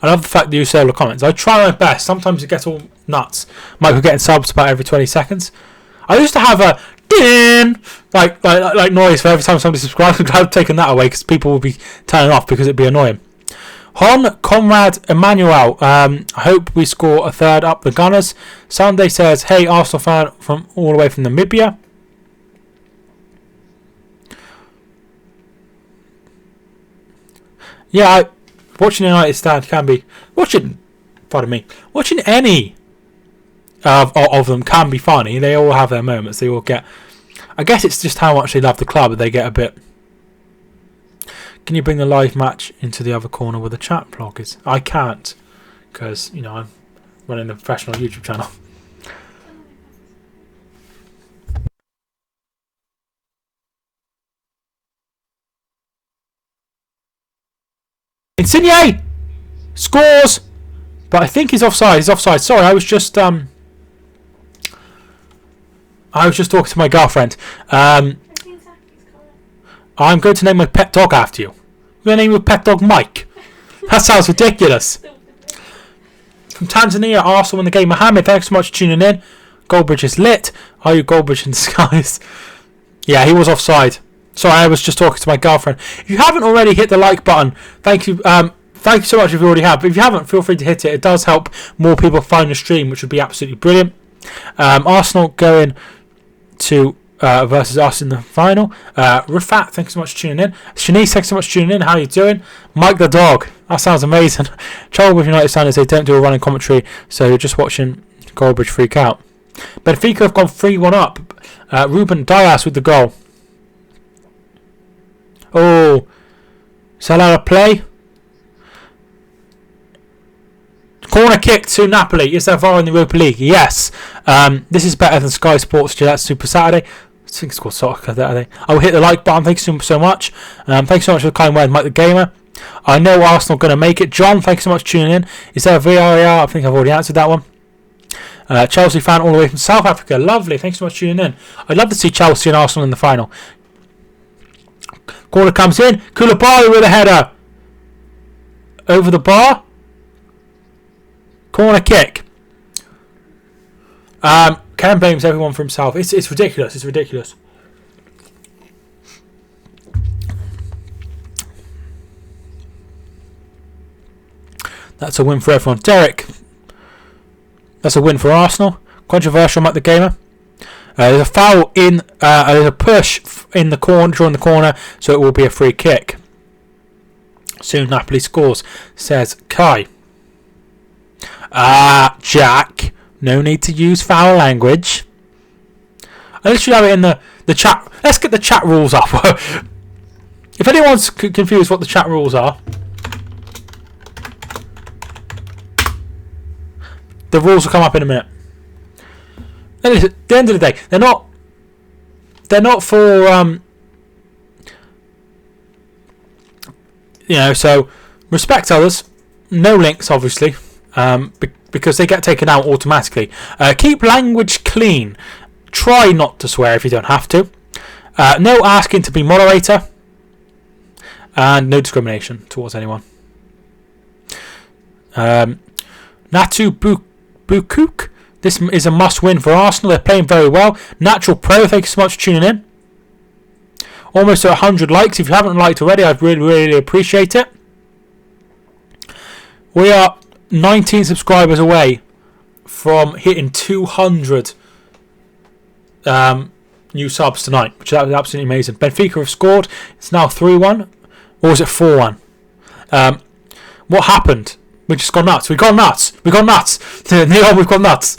I love the fact that you say all the comments. I try my best. Sometimes it gets all nuts. Michael getting subs about every 20 seconds. I used to have a din like noise for every time somebody subscribes. I've taken that away because people will be turning off because it'd be annoying. Hon Conrad Emmanuel. I hope we score a third up the Gunners. Sunday says, hey, Arsenal fan from all the way from Namibia. Yeah, watching United Stand can be watching any of them can be funny. They all have their moments. They all get. I guess it's just how much they love the club that they get a bit. Can you bring the live match into the other corner where the chat blog is? I can't because I'm running a professional YouTube channel. Insigne scores, but I think he's offside. He's offside. Sorry, I was just talking to my girlfriend. I'm going to name my pet dog after you. I'm going to name your pet dog Mike. That sounds ridiculous. From Tanzania, Arsenal in the game. Mohammed, thanks so much for tuning in. Goldbridge is lit. Are you Goldbridge in disguise? Yeah, he was offside. Sorry, I was just talking to my girlfriend. If you haven't already hit the like button, thank you. Thank you so much if you already have. But if you haven't, feel free to hit it. It does help more people find the stream, which would be absolutely brilliant. Arsenal going to versus us in the final. Rafat, thanks so much for tuning in. Shanice, thanks so much for tuning in. How are you doing? Mike the dog. That sounds amazing. Trouble with United standards, they don't do a running commentary, so you're just watching Goldbridge freak out. Benfica have gone 3-1 up. Ruben Dias with the goal. Oh, is that out of play? Corner kick to Napoli. Is there VAR in the Europa League? Yes. This is better than Sky Sports That's Super Saturday. I think it's called Soccer Saturday. I will hit the like button. Thanks so much. Thanks so much for the kind words, Mike the Gamer. I know Arsenal are going to make it. John, thanks so much for tuning in. Is there a VAR? I think I've already answered that one. Chelsea fan all the way from South Africa. Lovely. Thanks so much for tuning in. I'd love to see Chelsea and Arsenal in the final. Corner comes in. Koulibaly with a header. Over the bar. Corner kick. Ken blames everyone for himself. It's ridiculous. It's ridiculous. That's a win for everyone. Derek. That's a win for Arsenal. Controversial, Mike the Gamer. There's a foul in. There's a push in the corner, during the corner, so it will be a free kick. Soon Napoli scores, says Kai. Jack. No need to use foul language. I literally have it in the chat. Let's get the chat rules up. If anyone's confused what the chat rules are, the rules will come up in a minute. At the end of the day, they're not for so respect others. No links, obviously, because they get taken out automatically. Keep language clean. Try not to swear if you don't have to. No asking to be moderator, and no discrimination towards anyone. Natu Bukuk. This is a must-win for Arsenal. They're playing very well. Natural Pro, thank you so much for tuning in. Almost at 100 likes. If you haven't liked already, I'd really, really appreciate it. We are 19 subscribers away from hitting 200 new subs tonight, which is absolutely amazing. Benfica have scored. It's now 3-1. Or was it 4-1? What happened? We just gone nuts. We've gone nuts. We've gone nuts. Neil, we've gone nuts.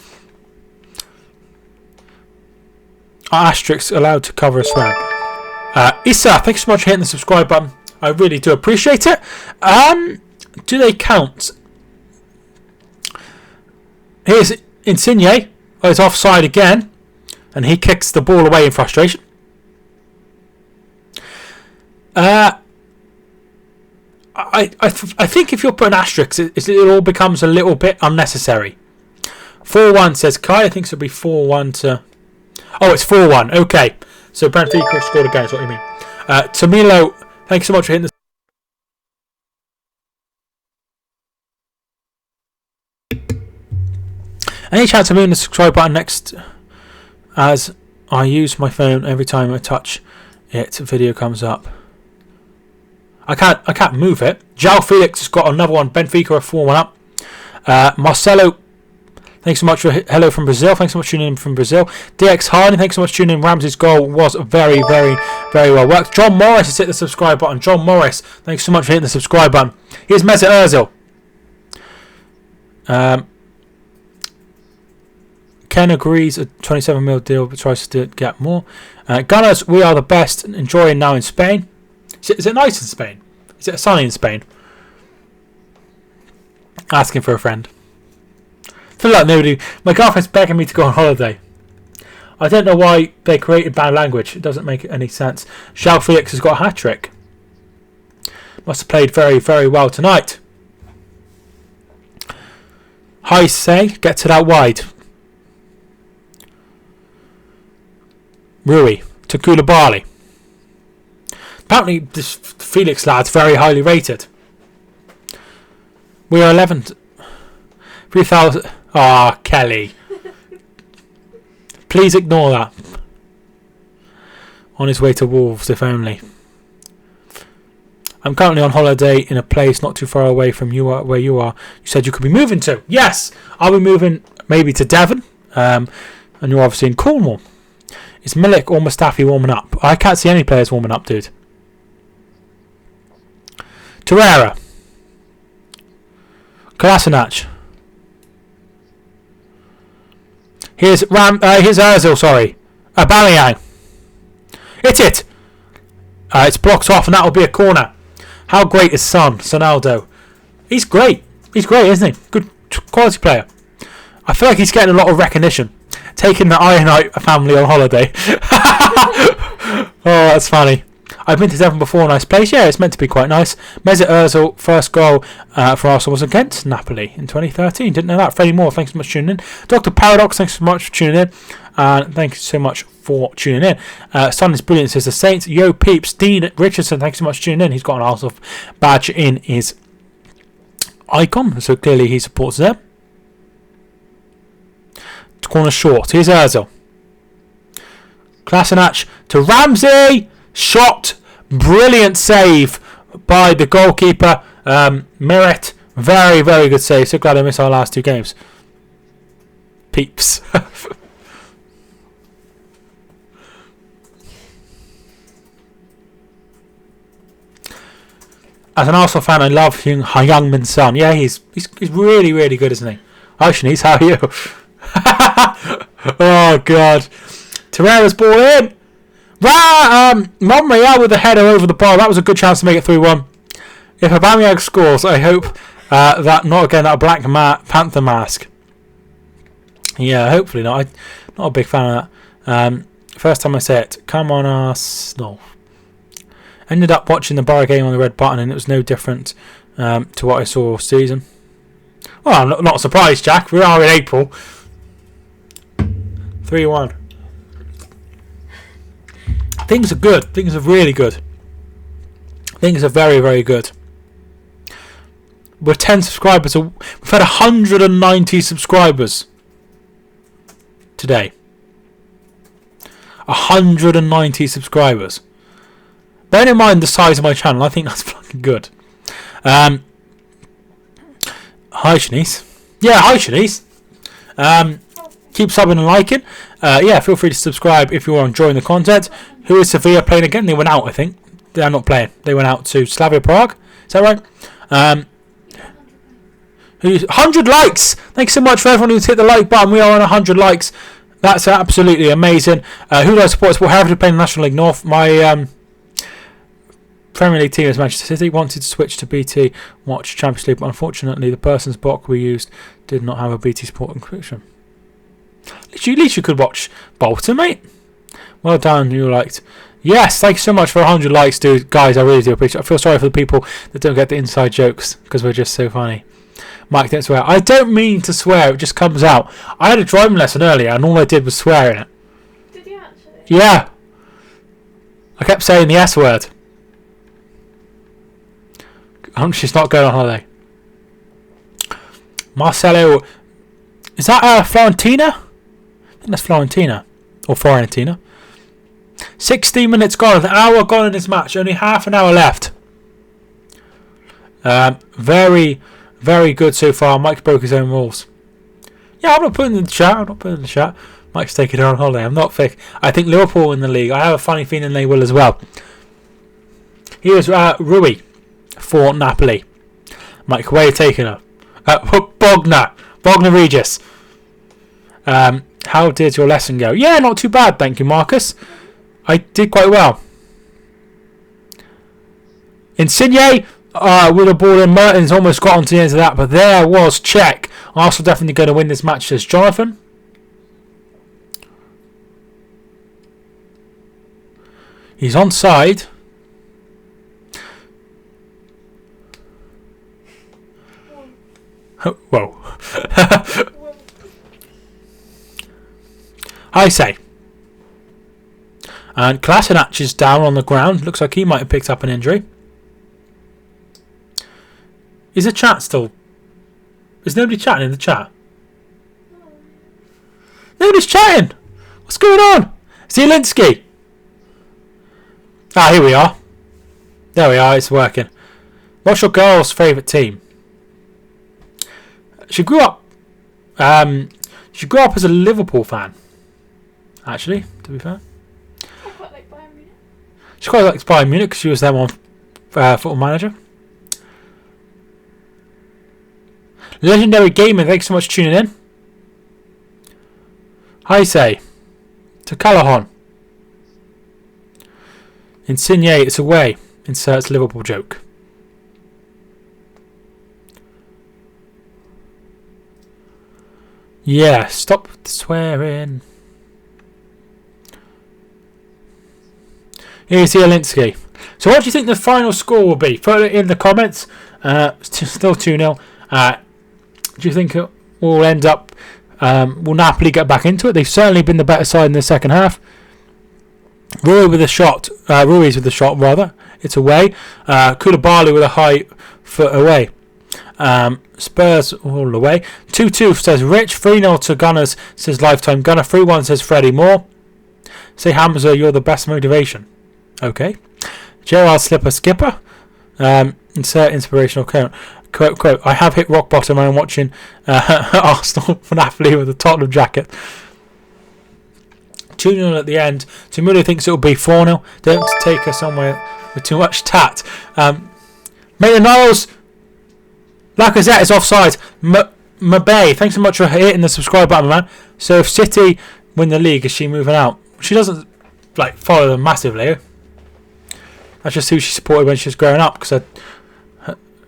Asterisk allowed to cover a swear. Issa, thanks so much for hitting the subscribe button. I really do appreciate it. Do they count? Here's Insigne. Oh, he's offside again. And he kicks the ball away in frustration. I think if you're putting asterisks, it all becomes a little bit unnecessary. 4-1 says Kai. I think it'll be 4-1 to... Oh, it's 4-1. Okay. So Benfica scored again, is what you mean. Tamilo, thanks so much for hitting the... Any chance of hitting the subscribe button next, as I use my phone every time I touch it, video comes up. I can't move it. João Felix has got another one. Benfica are 4-1 up. Marcelo, thanks so much for hello from Brazil. Thanks so much for tuning in from Brazil. DX Hardy, thanks so much for tuning in. Ramsey's goal was very, very, very well worked. John Morris has hit the subscribe button. John Morris, thanks so much for hitting the subscribe button. Here's Mesut Ozil. Ken agrees a 27 mil deal, but tries to get more. Gunners, we are the best. Enjoying now in Spain. Is it nice in Spain? Is it sunny in Spain? Asking for a friend. Feel like nobody. My girlfriend's begging me to go on holiday. I don't know why they created bad language. It doesn't make any sense. João Felix has got a hat trick. Must have played very, very well tonight. High say gets it out wide. Rui to Koulibaly. Apparently, this Felix lad's very highly rated. We are 11th. 3,000. Ah, Kelly. Please ignore that. On his way to Wolves, if only. I'm currently on holiday in a place not too far away from where you are. You said you could be moving to. Yes, I'll be moving maybe to Devon. And you're obviously in Cornwall. Is Milik or Mustafi warming up? I can't see any players warming up, dude. Torreira. Kolasinac. Here's Ozil, sorry. Aubameyang. Hit it! It's blocked off and that will be a corner. How great is Sonaldo? He's great. He's great, isn't he? Good quality player. I feel like he's getting a lot of recognition. Taking the Ionite family on holiday. Oh, that's funny. I've been to Devon before, nice place. Yeah, it's meant to be quite nice. Mesut Ozil, first goal for Arsenal was against Napoli in 2013. Didn't know that. Freddie Moore, thanks so much for tuning in. Dr. Paradox, thanks so much for tuning in. And thank you so much for tuning in. Sun is brilliant, says the Saints. Yo Peeps, Dean Richardson, thanks so much for tuning in. He's got an Arsenal badge in his icon, so clearly he supports them. Corner short. Here's Ozil. Kolasinac to Ramsey. Shot. Brilliant save by the goalkeeper. Merit. Very, very good save. So glad I missed our last two games. Peeps. As an Arsenal fan, I love Heung-min Son. Yeah, he's really, really good, isn't he? Hi, Shanice. How are you? Oh God! Torreira's ball in. Monreal with the header over the bar. That was a good chance to make it 3-1. If Aubameyang scores, I hope that not again that Black Panther mask. Yeah, hopefully not. I'm not a big fan of that. First time I say it. Come on, Arsenal. Ended up watching the Borough game on the red button, and it was no different to what I saw all season. Well, I'm not surprised, Jack. We are in April. 3-1. Things are good. Things are really good. Things are very, very good. We're 10 subscribers. We've had 190 subscribers today. 190 subscribers. Bearing in mind the size of my channel, I think that's fucking good. Hi, Shanice. Yeah, hi, Shanice. Keep subbing and liking. Yeah, feel free to subscribe if you are enjoying the content. Who is Sevilla playing again? They went out, I think. They're not playing. They went out to Slavia Prague. Is that right? 100 likes! Thanks so much for everyone who's hit the like button. We are on 100 likes. That's absolutely amazing. Who do I support? Hereford playing National League North. My Premier League team is Manchester City. Wanted to switch to BT Watch Champions League, but unfortunately the person's block we used did not have a BT Sport encryption. At least you could watch Bolton, mate. Well done, you liked. Yes, thank you so much for 100 likes, dude. Guys, I really do appreciate it. I feel sorry for the people that don't get the inside jokes because we're just so funny. Mike, don't swear. I don't mean to swear, it just comes out. I had a driving lesson earlier and all I did was swear in it. Did you actually? Yeah. I kept saying the S word. She's not going on holiday. Marcelo. Is that Florentina? I think that's Florentina. Or Fiorentina. 16 minutes gone. An hour gone in this match. Only half an hour left. Very, very good so far. Mike broke his own rules. Yeah, I'm not putting it in the chat. Mike's taking it on holiday. I'm not fake. I think Liverpool in the league. I have a funny feeling they will as well. Here's Rui for Napoli. Mike, where are you taking her? Bogner Regis. How did your lesson go? Yeah, not too bad, thank you, Marcus. I did quite well. Insigne with a ball in. Mertens almost got onto the end of that, but there was check. Arsenal definitely going to win this match, says Jonathan. He's onside. Whoa. I say. And Kolasinac is down on the ground. Looks like he might have picked up an injury. Is the chat still... Is nobody chatting in the chat? Nobody's chatting! What's going on? Zielinski! Ah, here we are. There we are. It's working. What's your girl's favourite team? She grew up. She grew up as a Liverpool fan. Actually, to be fair, I quite like Bayern Munich. she quite likes Bayern Munich because she was them on Football Manager. Legendary Gamer, thanks so much for tuning in. I say to Callahan. Insigne, it's away. Inserts Liverpool joke. Yeah, stop swearing. Here's Zielinski. So what do you think the final score will be? Put it in the comments. Still 2-0. Do you think it will end up... will Napoli get back into it? They've certainly been the better side in the second half. Ruiz with a shot. It's away. Koulibaly with a high foot away. Spurs all the way. 2-2 says Rich. 3-0 to Gunners says Lifetime Gunner. 3-1 says Freddie Moore. Say Hamza, you're the best motivation. Okay. Gerard Slipper Skipper. Insert inspirational quote. I have hit rock bottom and I'm watching Arsenal for Napoli with a Tottenham jacket. 2-0 at the end. Tamula thinks it'll be 4-0. Don't take her somewhere with too much tat. Maitland Niles. Lacazette is offside. Mabay, thanks so much for hitting the subscribe button, man. So if City win the league, is she moving out? She doesn't follow them massively. That's just who she supported when she was growing up. Because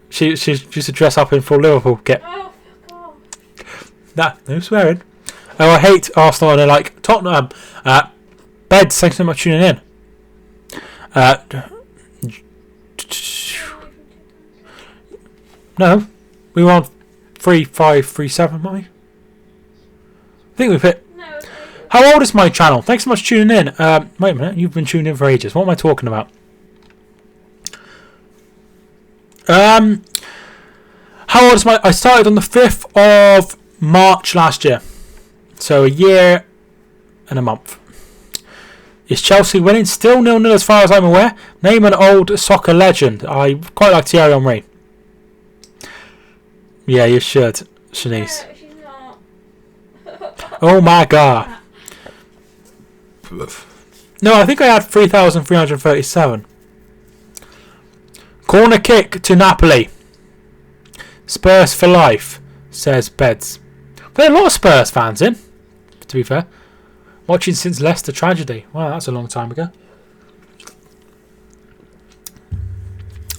she used to dress up in full Liverpool kit. Oh, fuck off. Nah, no swearing. Oh, I hate Arsenal and I like Tottenham. Beds, thanks so much for tuning in. No, we were on 3537, weren't we? I think we've hit. No, How old is my channel? Thanks so much for tuning in. Wait a minute, you've been tuning in for ages. What am I talking about? How old is my... I started on the 5th of March last year. So a year and a month. Is Chelsea winning? Still 0-0 as far as I'm aware. Name an old soccer legend. I quite like Thierry Henry. Yeah, you should, Shanice. no, she's not. Oh my god. No, I think I had 3,337. Corner kick to Napoli. Spurs for life, says Beds. There are a lot of Spurs fans in, to be fair. Watching since Leicester tragedy. Wow, that's a long time ago.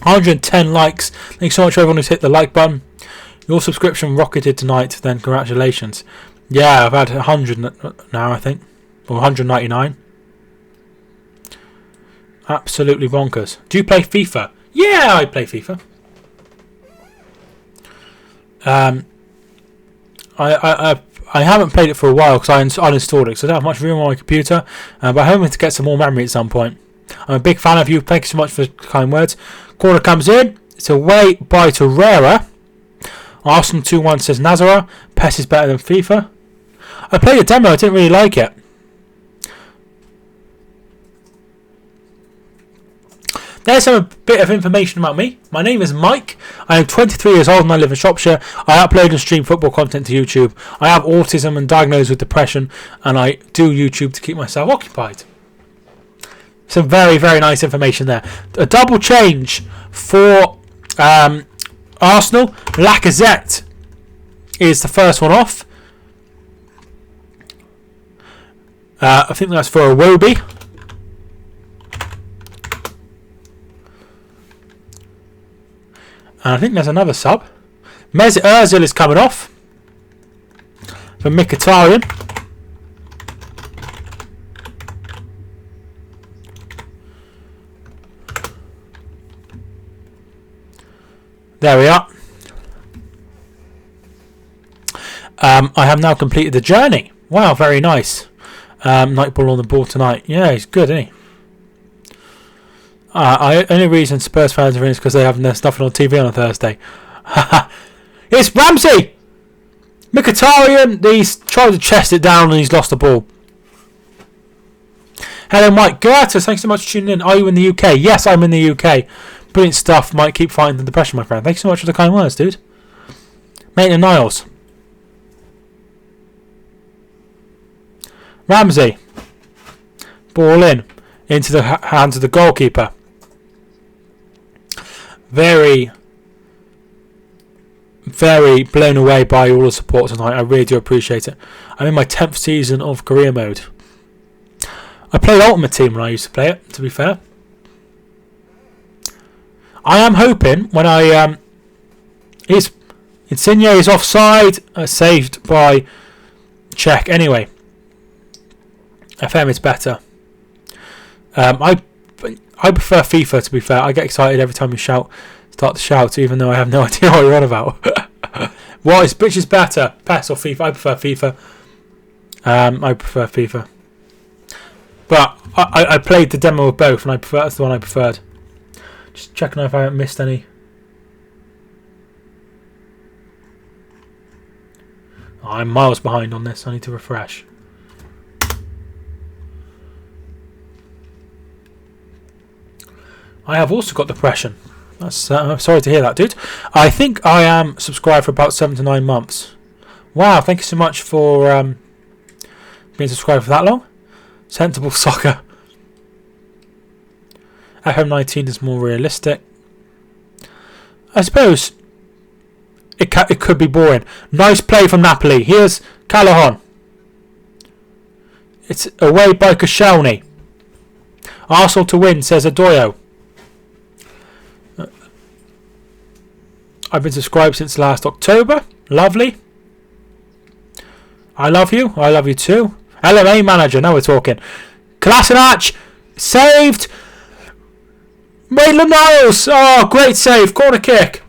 110 likes. Thanks so much for everyone who's hit the like button. Your subscription rocketed tonight, then congratulations. Yeah, I've had 100 now, I think. Or 199. Absolutely bonkers. Do you play FIFA? Yeah, I play FIFA. I haven't played it for a while because I uninstalled it because I don't have much room on my computer. But I'm hoping to get some more memory at some point. I'm a big fan of you. Thank you so much for the kind words. Corner comes in. It's away by Torreira. Arsenal 2-1 says Nazara. PES is better than FIFA. I played a demo. I didn't really like it. There's a bit of information about me. My name is Mike. I am 23 years old and I live in Shropshire. I upload and stream football content to YouTube. I have autism and diagnosed with depression, and I do YouTube to keep myself occupied. Some very, very nice information there. A double change for Arsenal. Lacazette is the first one off. I think that's for Iwobi. And I think there's another sub. Mesut Ozil is coming off for Mkhitaryan. There we are. I have now completed the journey. Wow, very nice. Nightball on the ball tonight. Yeah, he's good, isn't he? Only reason Spurs fans are in is because they have nothing on TV on a Thursday. It's Ramsey! Mkhitaryan, he's tried to chest it down and he's lost the ball. Hello, Mike Gertis. Thanks so much for tuning in. Are you in the UK? Yes, I'm in the UK. Brilliant stuff. Might keep fighting the depression, my friend. Thanks so much for the kind words, dude. Maitland Niles. Ramsey. Ball in. Into the hands of the goalkeeper. Very, very blown away by all the support tonight. I really do appreciate it. I'm in my 10th season of career mode. I played Ultimate Team when I used to play it, to be fair. I am hoping when Insigne is offside, saved by Czech. Anyway, FM is better. I prefer FIFA, to be fair. I get excited every time you start to shout, even though I have no idea what you're on about. Which is better, PES or FIFA? I prefer FIFA. I prefer FIFA. But I played the demo of both, and that's the one I preferred. Just checking if I haven't missed any. I'm miles behind on this. I need to refresh. I have also got depression. That's I'm sorry to hear that, dude. I think I am subscribed for about 7 to 9 months. Wow, thank you so much for being subscribed for that long. Sensible soccer. FM19 is more realistic. I suppose it could be boring. Nice play from Napoli. Here's Callahan. It's away by Koscielny. Arsenal to win, says Adoyo. I've been subscribed since last October. Lovely. I love you. I love you too. LMA manager. Now we're talking. Kolasinac. Saved. Maitland Niles. Oh, great save. Corner kick.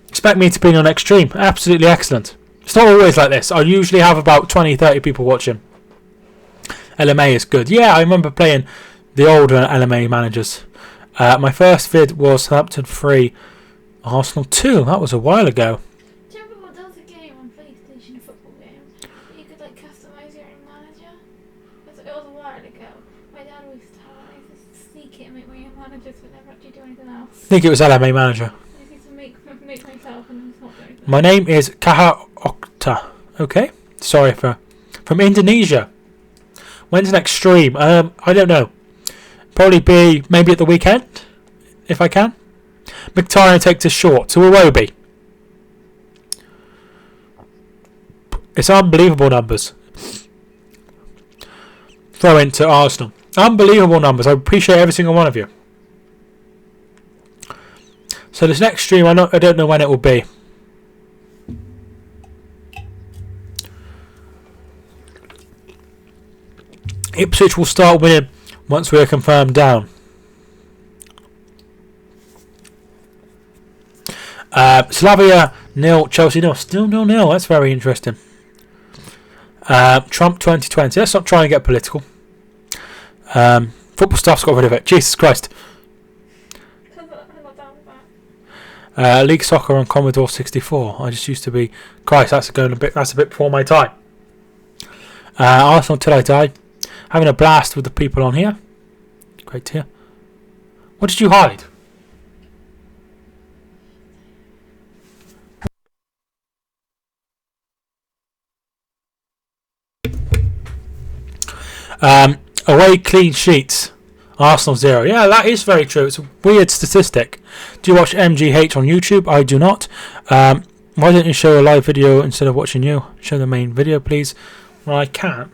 Expect me to be on next stream. Absolutely excellent. It's not always like this. I usually have about 20-30 people watching. LMA is good. Yeah, I remember playing the older LMA managers. My first vid was Southampton 3. Arsenal 2, that was a while ago. Do you remember there was a game on PlayStation, a football game, that you could like customise your own manager? It was a while ago. My dad always sneak it and make my own managers but never actually do anything else. I think it was LMA manager. I just need to make myself and it's not very good. My name is Kaha Okta. Okay. Sorry from Indonesia. When's the next stream? I don't know. Probably be maybe at the weekend, if I can. Mkhitaryan takes a short to Iwobi. It's unbelievable numbers. Throw into Arsenal. Unbelievable numbers. I appreciate every single one of you. So this next stream, I don't know when it will be. Ipswich will start winning once we are confirmed down. Slavia 0, Chelsea 0. Still 0-0. That's very interesting. Trump 2020. Let's not try and get political. Football staff's got rid of it. Jesus Christ. League soccer on Commodore 64. I just used to be. Christ, that's a bit before my time. Arsenal till I die. Having a blast with the people on here. Great to hear. What did you hide? Away clean sheets. Arsenal 0. Yeah, that is very true. It's a weird statistic. Do you watch MGH on YouTube? I do not. Why don't you show a live video instead of watching you? Show the main video, please. Well, I can't.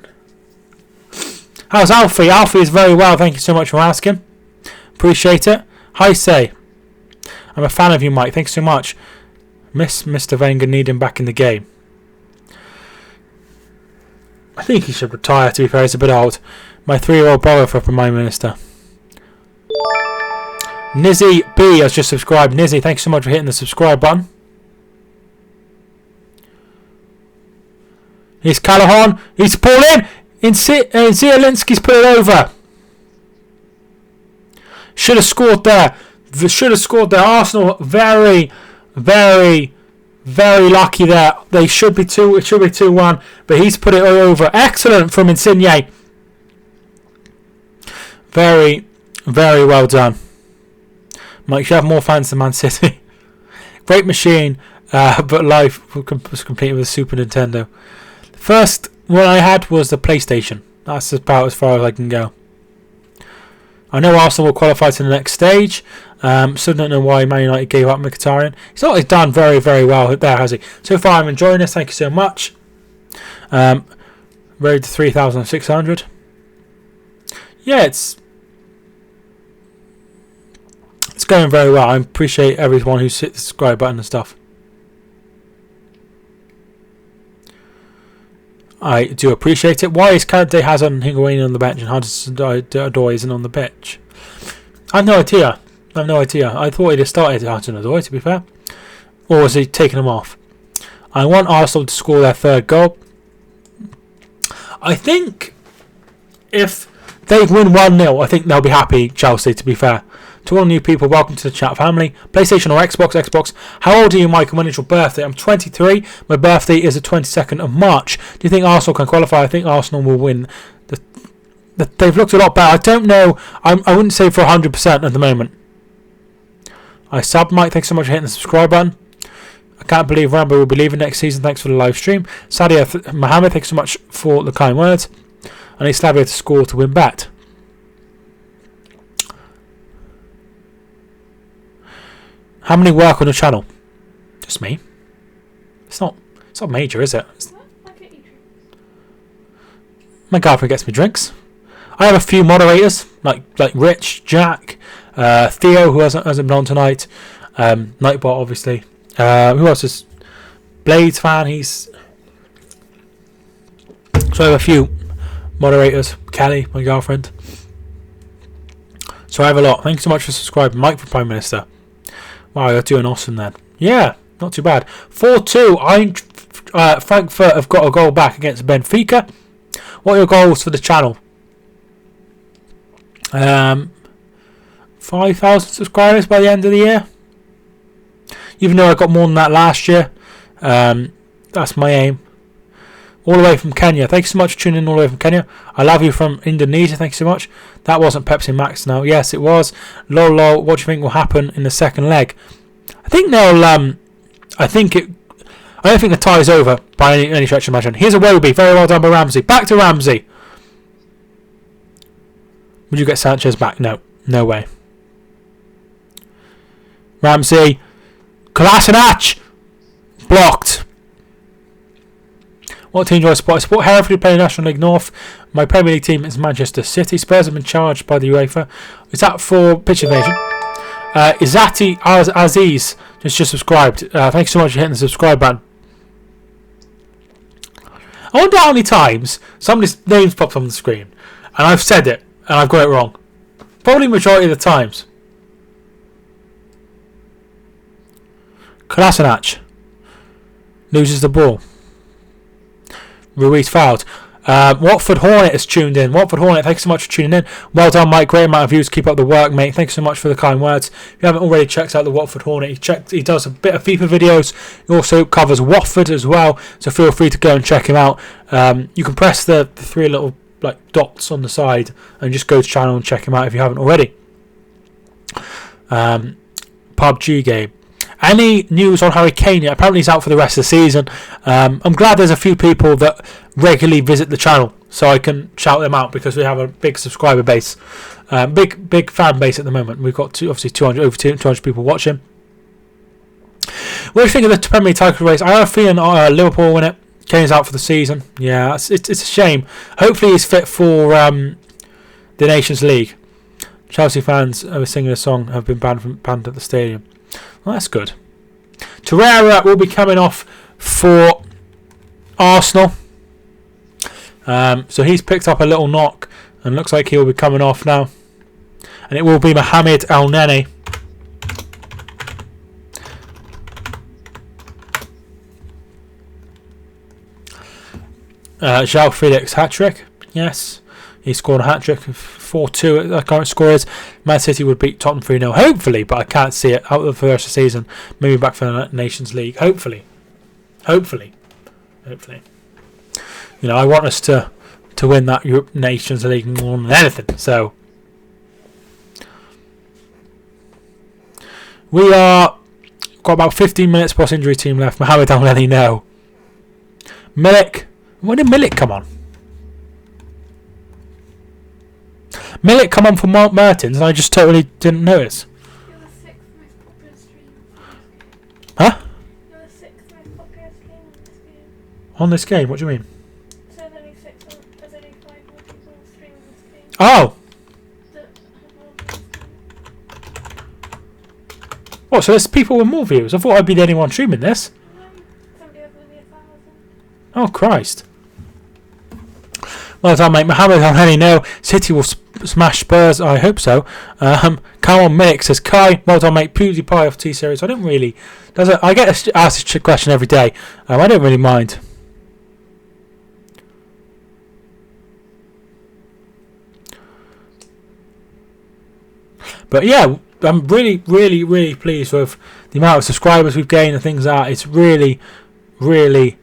How's Alfie? Alfie is very well. Thank you so much for asking. Appreciate it. Hi, say. I'm a fan of you, Mike. Thanks so much. Miss Mr. Wenger, need him back in the game. I think he should retire, to be fair. He's a bit old. My 3-year-old brother for Prime Minister. Nizzy B has just subscribed. Nizzy, thanks so much for hitting the subscribe button. Here's Callahan. He's pulled in. Zielinski's put it over. Should have scored there. Arsenal very, very, very lucky there. They should be 2. It should be 2-1, but he's put it all over. Excellent from Insigne. Very, very well done. Mike, you should have more fans than Man City. Great machine, but life was completed with a Super Nintendo. The first one I had was the PlayStation. That's about as far as I can go. I know Arsenal will qualify to the next stage. Still don't know why Man United gave up Mkhitaryan. He's always done very, very well there, has he? So far, I'm enjoying this. Thank you so much. Road to 3,600. Yeah, it's going very well. I appreciate everyone who's hit the subscribe button and stuff. I do appreciate it. Why is Kante Hazard Higuain on the bench and Hudson-Odoi isn't on the pitch? I have no idea. I thought he'd have started Hudson-Odoi, to be fair. Or was he taking him off? I want Arsenal to score their third goal. I think if they win 1-0, I think they'll be happy, Chelsea, to be fair. To all new people, welcome to the chat family. PlayStation or Xbox? Xbox. How old are you, Mike, and when is your birthday? I'm 23. My birthday is the 22nd of March. Do you think Arsenal can qualify? I think Arsenal will win. They've looked a lot better. I don't know. I wouldn't say for 100% at the moment. I sub Mike. Thanks so much for hitting the subscribe button. I can't believe Rambo will be leaving next season. Thanks for the live stream. Sadia Mohammed, thanks so much for the kind words. I need Slavia to score to win bet. How many work on the channel? Just me. It's not major, is it? My girlfriend gets me drinks. I have a few moderators like Rich, Jack, Theo, who hasn't been on tonight. Nightbot, obviously. Who else is Blades fan? So I have a few moderators. Kelly, my girlfriend. So I have a lot. Thanks so much for subscribing. Mike for Prime Minister. Wow, you're doing awesome then. Yeah, not too bad. 4-2. Frankfurt have got a goal back against Benfica. What are your goals for the channel? 5,000 subscribers by the end of the year. Even though I got more than that last year. That's my aim. All the way from Kenya. Thanks so much for tuning in all the way from Kenya. I love you from Indonesia. Thanks so much. That wasn't Pepsi Max now. Yes, it was. Lol. What do you think will happen in the second leg? I think they'll. I don't think the tie is over by any stretch of imagination. Here's a Wobie. Very well done by Ramsey. Back to Ramsey. Would you get Sanchez back? No. No way. Ramsey. Kolasinac. Blocked. What team do I support? I support Hereford, who play National League North. My Premier League team is Manchester City. Spurs have been charged by the UEFA. Is that for pitch invasion? Izati Aziz just subscribed. Thanks so much for hitting the subscribe button. I wonder how many times somebody's name's popped on the screen and I've said it and I've got it wrong. Probably majority of the times. Kolasinac loses the ball. Ruiz fouled. Watford Hornet has tuned in. Watford Hornet, thanks so much for tuning in. Well done, Mike. Great amount of views. Keep up the work, mate. Thanks so much for the kind words. If you haven't already checked out the Watford Hornet, he does a bit of FIFA videos. He also covers Watford as well, so feel free to go and check him out. You can press the three little dots on the side and just go to channel and check him out if you haven't already. PUBG game. Any news on Harry Kane yet? Apparently he's out for the rest of the season. I'm glad there's a few people that regularly visit the channel so I can shout them out because we have a big subscriber base. Big fan base at the moment. We've got over 200 people watching. What do you think of the Premier League title race? I have a feeling Liverpool win it. Kane's out for the season. Yeah, it's a shame. Hopefully he's fit for the Nations League. Chelsea fans who are singing a song have been banned at the stadium. Well, that's good. Torreira will be coming off for Arsenal. So he's picked up a little knock and looks like he'll be coming off now. And it will be Mohamed El Nene. João Felix hat-trick. Yes. He scored a hat-trick. 4-2 the current score is. Man City would beat Tottenham 3-0. Hopefully, but I can't see it out of the first season. Maybe back for the Nations League. Hopefully. You know, I want us to win that Nations League more than anything. So, We are got about 15 minutes plus injury team left. Mohamed Al-Neni, no. Milik. When did Milik come on? Milik come on for Mark Mertens and I just totally didn't notice. You're the 6th most popular stream on this game. Huh? You're the 6th most popular stream on this game. On this game? What do you mean? So there's only 5 more people streaming this game. Oh! That have more views. What, so there's people with more views? I thought I'd be the only one streaming this. Somebody over maybe 1,000. Oh, Christ. Well done, mate. Mohamed Al-Neni, no. City will smash Spurs. I hope so. Come on, Mick says, Kai, well done, mate. PewDiePie of T-Series. I don't really... I get asked this question every day. I don't really mind. But yeah, I'm really, really, really pleased with the amount of subscribers we've gained and things like that. It's really, really,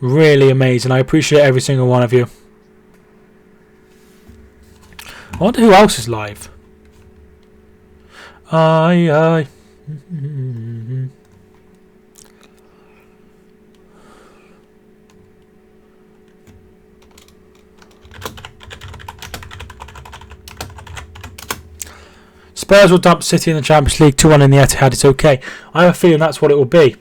really amazing. I appreciate every single one of you. I wonder who else is live. Aye. Spurs will dump City in the Champions League 2-1 in the Etihad. It's okay. I have a feeling that's what it will be.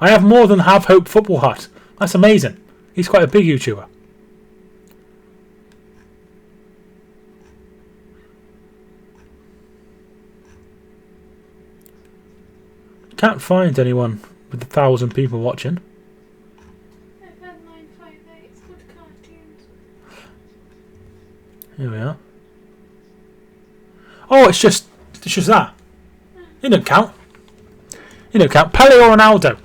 I have more than Have Hope Football Hut. That's amazing. He's quite a big YouTuber. Can't find anyone with 1,000 people watching. I've had 958. It's called Cartoons. Here we are. Oh, it's just that. It don't count. It don't count. Pele or Ronaldo?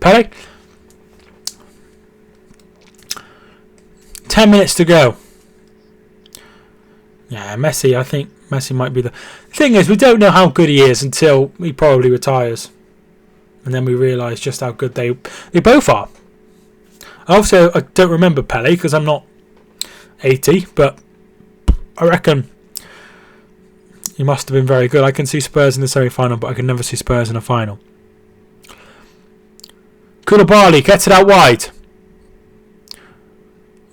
Pele. 10 minutes to go. Yeah, Messi. I think Messi might be the thing is we don't know how good he is until he probably retires, and then we realise just how good they both are. Obviously, I don't remember Pele because I'm not 80, but I reckon he must have been very good. I can see Spurs in the semi-final, but I can never see Spurs in a final. Koulibaly gets it out wide.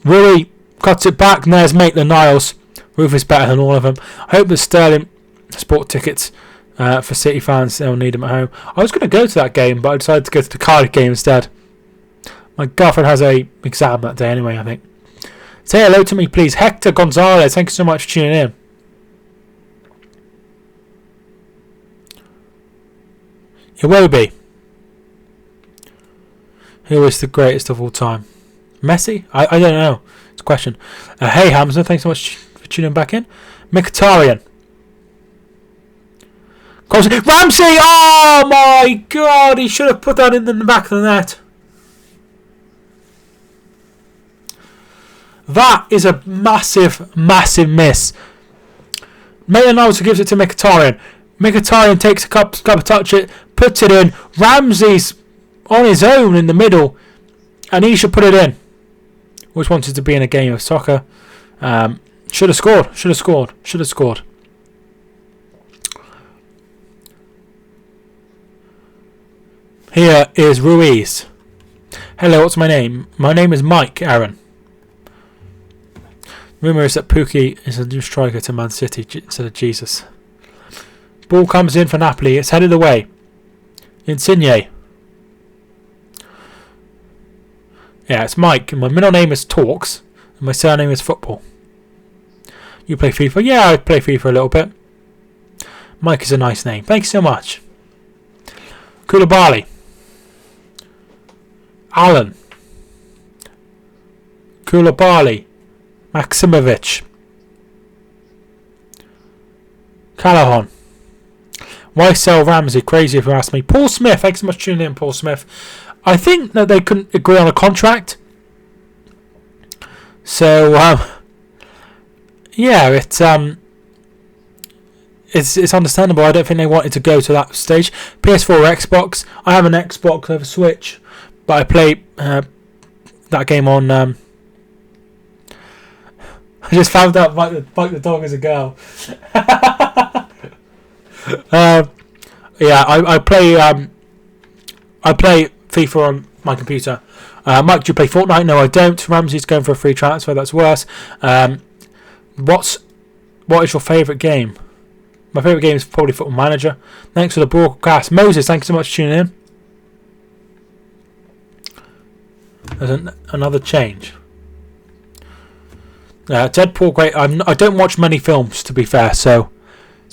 Rui cuts it back, and there's Maitland-Niles. Roof is better than all of them. I hope there's Sterling sport tickets for City fans. They'll need them at home. I was going to go to that game, but I decided to go to the Cardiff game instead. My girlfriend has a exam that day anyway, I think. Say hello to me, please. Hector Gonzalez, thank you so much for tuning in. Iwobi. Who is the greatest of all time? Messi? I don't know. It's a question. Hey Hamza, thanks so much for tuning back in. Mkhitaryan. Ramsey! Oh my god! He should have put that in the back of the net. That is a massive, massive miss. Maitland-Niles gives it to Mkhitaryan. Mkhitaryan takes a cup of touch it, puts it in. Ramsey's on his own in the middle, and he should put it in. Always wanted to be in a game of soccer. Should have scored. Here is Ruiz. Hello, what's my name? My name is Mike Aaron. Rumour is that Pukki is a new striker to Man City instead of Jesus. Ball comes in for Napoli. It's headed away. Insigne. Yeah, it's Mike. My middle name is Talks. And my surname is Football. You play FIFA? Yeah, I play FIFA a little bit. Mike is a nice name. Thanks so much. Koulibaly. Allen. Koulibaly. Maximovic. Callahan. Why sell Ramsey? Crazy if you ask me. Paul Smith. Thanks so much for tuning in, Paul Smith. I think that they couldn't agree on a contract. So, yeah, it's understandable. I don't think they wanted to go to that stage. PS4 or Xbox. I have an Xbox. I have a Switch. But I play that game on... I just found out bite the dog is a girl. Yeah, I play FIFA on my computer. Mike, do you play Fortnite? No, I don't. Ramsey's going for a free transfer. That's worse. What is your favourite game? My favourite game is probably Football Manager. Thanks for the broadcast. Moses, thank you so much for tuning in. There's another change. Deadpool, great. I don't watch many films, to be fair. So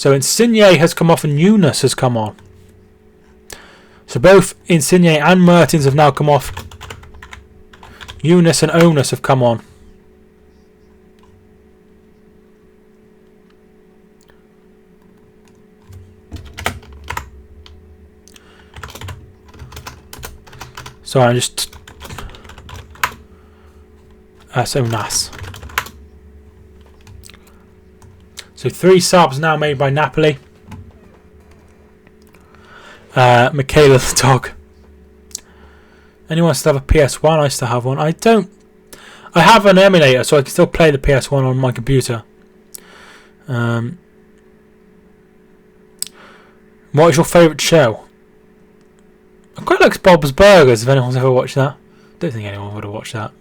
Insigne has come off and Eunice has come on. So both Insigne and Mertens have now come off. Eunice and Onus have come on. Sorry, I'm just... That's Onas. So 3 subs now made by Napoli. Michaela the dog. Anyone still have a PS1? I still have one. I don't. I have an emulator, so I can still play the PS1 on my computer. What is your favourite show? I quite like Bob's Burgers. If anyone's ever watched that, don't think anyone would have watched that.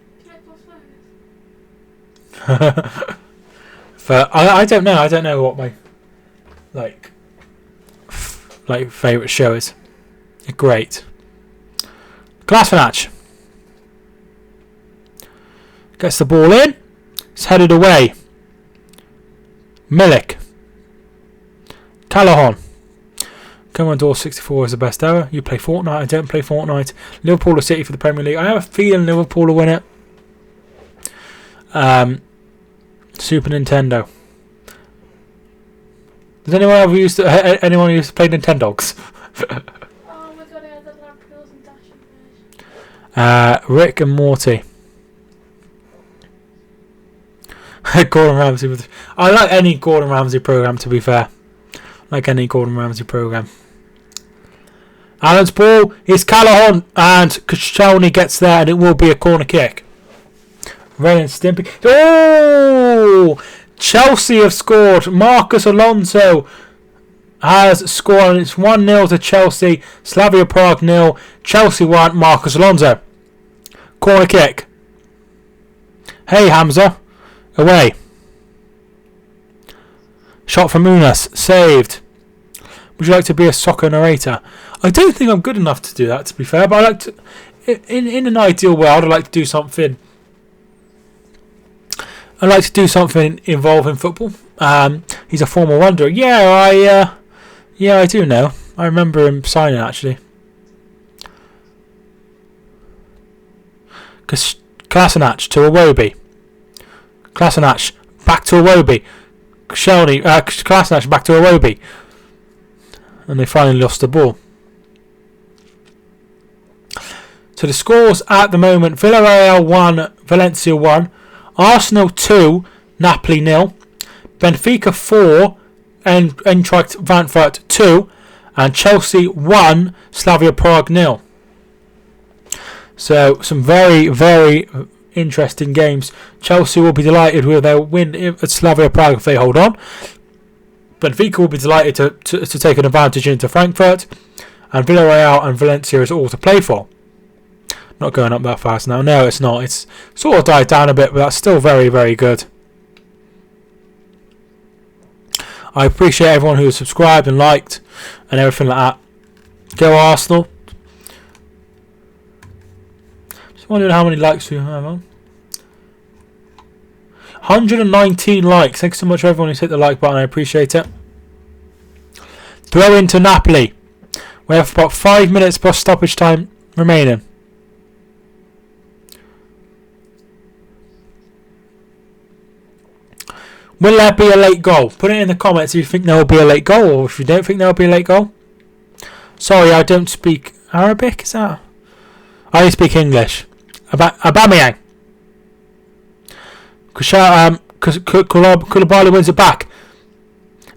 But I don't know. I don't know what my like favourite show is. Great. Glasvanach gets the ball in. It's headed away. Milik. Callahan. Commodore 64 is the best ever. You play Fortnite. I don't play Fortnite. Liverpool or City for the Premier League. I have a feeling Liverpool will win it. Super Nintendo. Does anyone ever used to play Nintendogs? Oh my god, I had the Labradors and Dachshund version. Rick and Morty. Gordon Ramsay. I like any Gordon Ramsay program, to be fair. Like any Gordon Ramsay program. Allen's ball is Callahan, and Koscielny gets there, and it will be a corner kick. Ren and Stimpy. Oh! Chelsea have scored. Marcus Alonso has scored, and it's 1-0 to Chelsea. Slavia Prague 0. Chelsea 1. Marcus Alonso. Corner kick. Hey, Hamza. Away. Shot from Munas. Saved. Would you like to be a soccer narrator? I don't think I'm good enough to do that, to be fair, but I like to... In an ideal world, I'd like to do something... I'd like to do something involving football. He's a former Wanderer. Yeah, I do know. I remember him signing, actually. Kolasinac to Iwobi. Kolasinac back to Iwobi. Kolasinac back to Iwobi. And they finally lost the ball. So the scores at the moment: Villarreal 1, Valencia 1. Arsenal 2, Napoli 0, Benfica 4, Eintracht Frankfurt 2, and Chelsea 1, Slavia Prague 0. So some very, very interesting games. Chelsea will be delighted with their win at Slavia Prague if they hold on. Benfica will be delighted to take an advantage into Frankfurt, and Villarreal and Valencia is all to play for. Not going up that fast now. No, it's not. It's sort of died down a bit, but that's still very, very good. I appreciate everyone who subscribed and liked and everything like that. Go Arsenal. Just wondering how many likes we have on. 119 likes. Thanks so much for everyone who's hit the like button. I appreciate it. Throw into Napoli. We have about 5 minutes plus stoppage time remaining. Will there be a late goal? Put it in the comments if you think there will be a late goal, or if you don't think there will be a late goal. Sorry, I don't speak Arabic, is that? I speak English. Aubameyang. Koulibaly wins it back.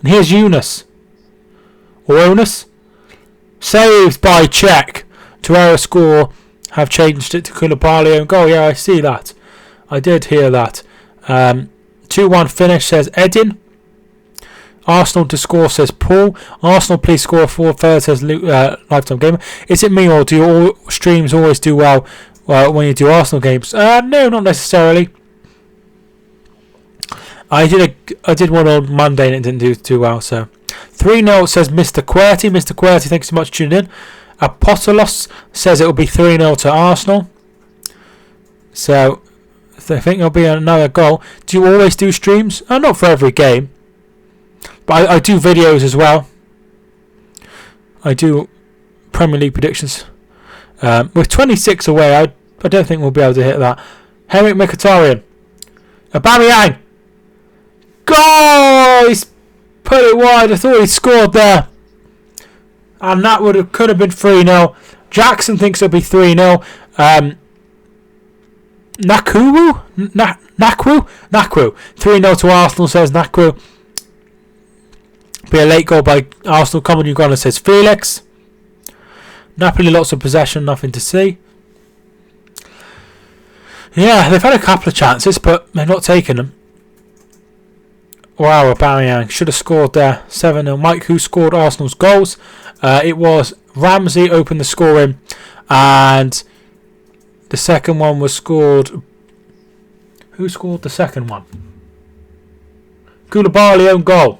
And here's Eunice. Or Onus. Saved by Czech. To error score. Have changed it to Koulibaly and goal. Yeah, I see that. I did hear that. 2-1 finish, says Edin. Arsenal to score, says Paul. Arsenal please score 4-3, says Lifetime Gamer. Is it me, or do your streams always do well when you do Arsenal games? No, not necessarily. I did one on Monday and it didn't do too well. So 3-0 says Mr. QWERTY. Mr. QWERTY, thanks so much for tuning in. Apostolos says it will be 3-0 to Arsenal. So I think there'll be another goal. Do you always do streams? Not for every game. But I do videos as well. I do Premier League predictions. With 26 away, I don't think we'll be able to hit that. Henrik Mkhitaryan. Aubameyang. Goal! He's put it wide. I thought he scored there. And that could have been 3-0. Jackson thinks it'll be 3-0. Nakwu? 3-0 to Arsenal, says Nakwu. Be a late goal by Arsenal. Common Uganda, says Felix. Napoli, lots of possession, nothing to see. Yeah, they've had a couple of chances, but they're not taking them. Wow, Aubameyang should have scored there. 7-0. Mike, who scored Arsenal's goals? It was Ramsey opened the scoring, and the second one was scored. Who scored the second one? Koulibaly own goal.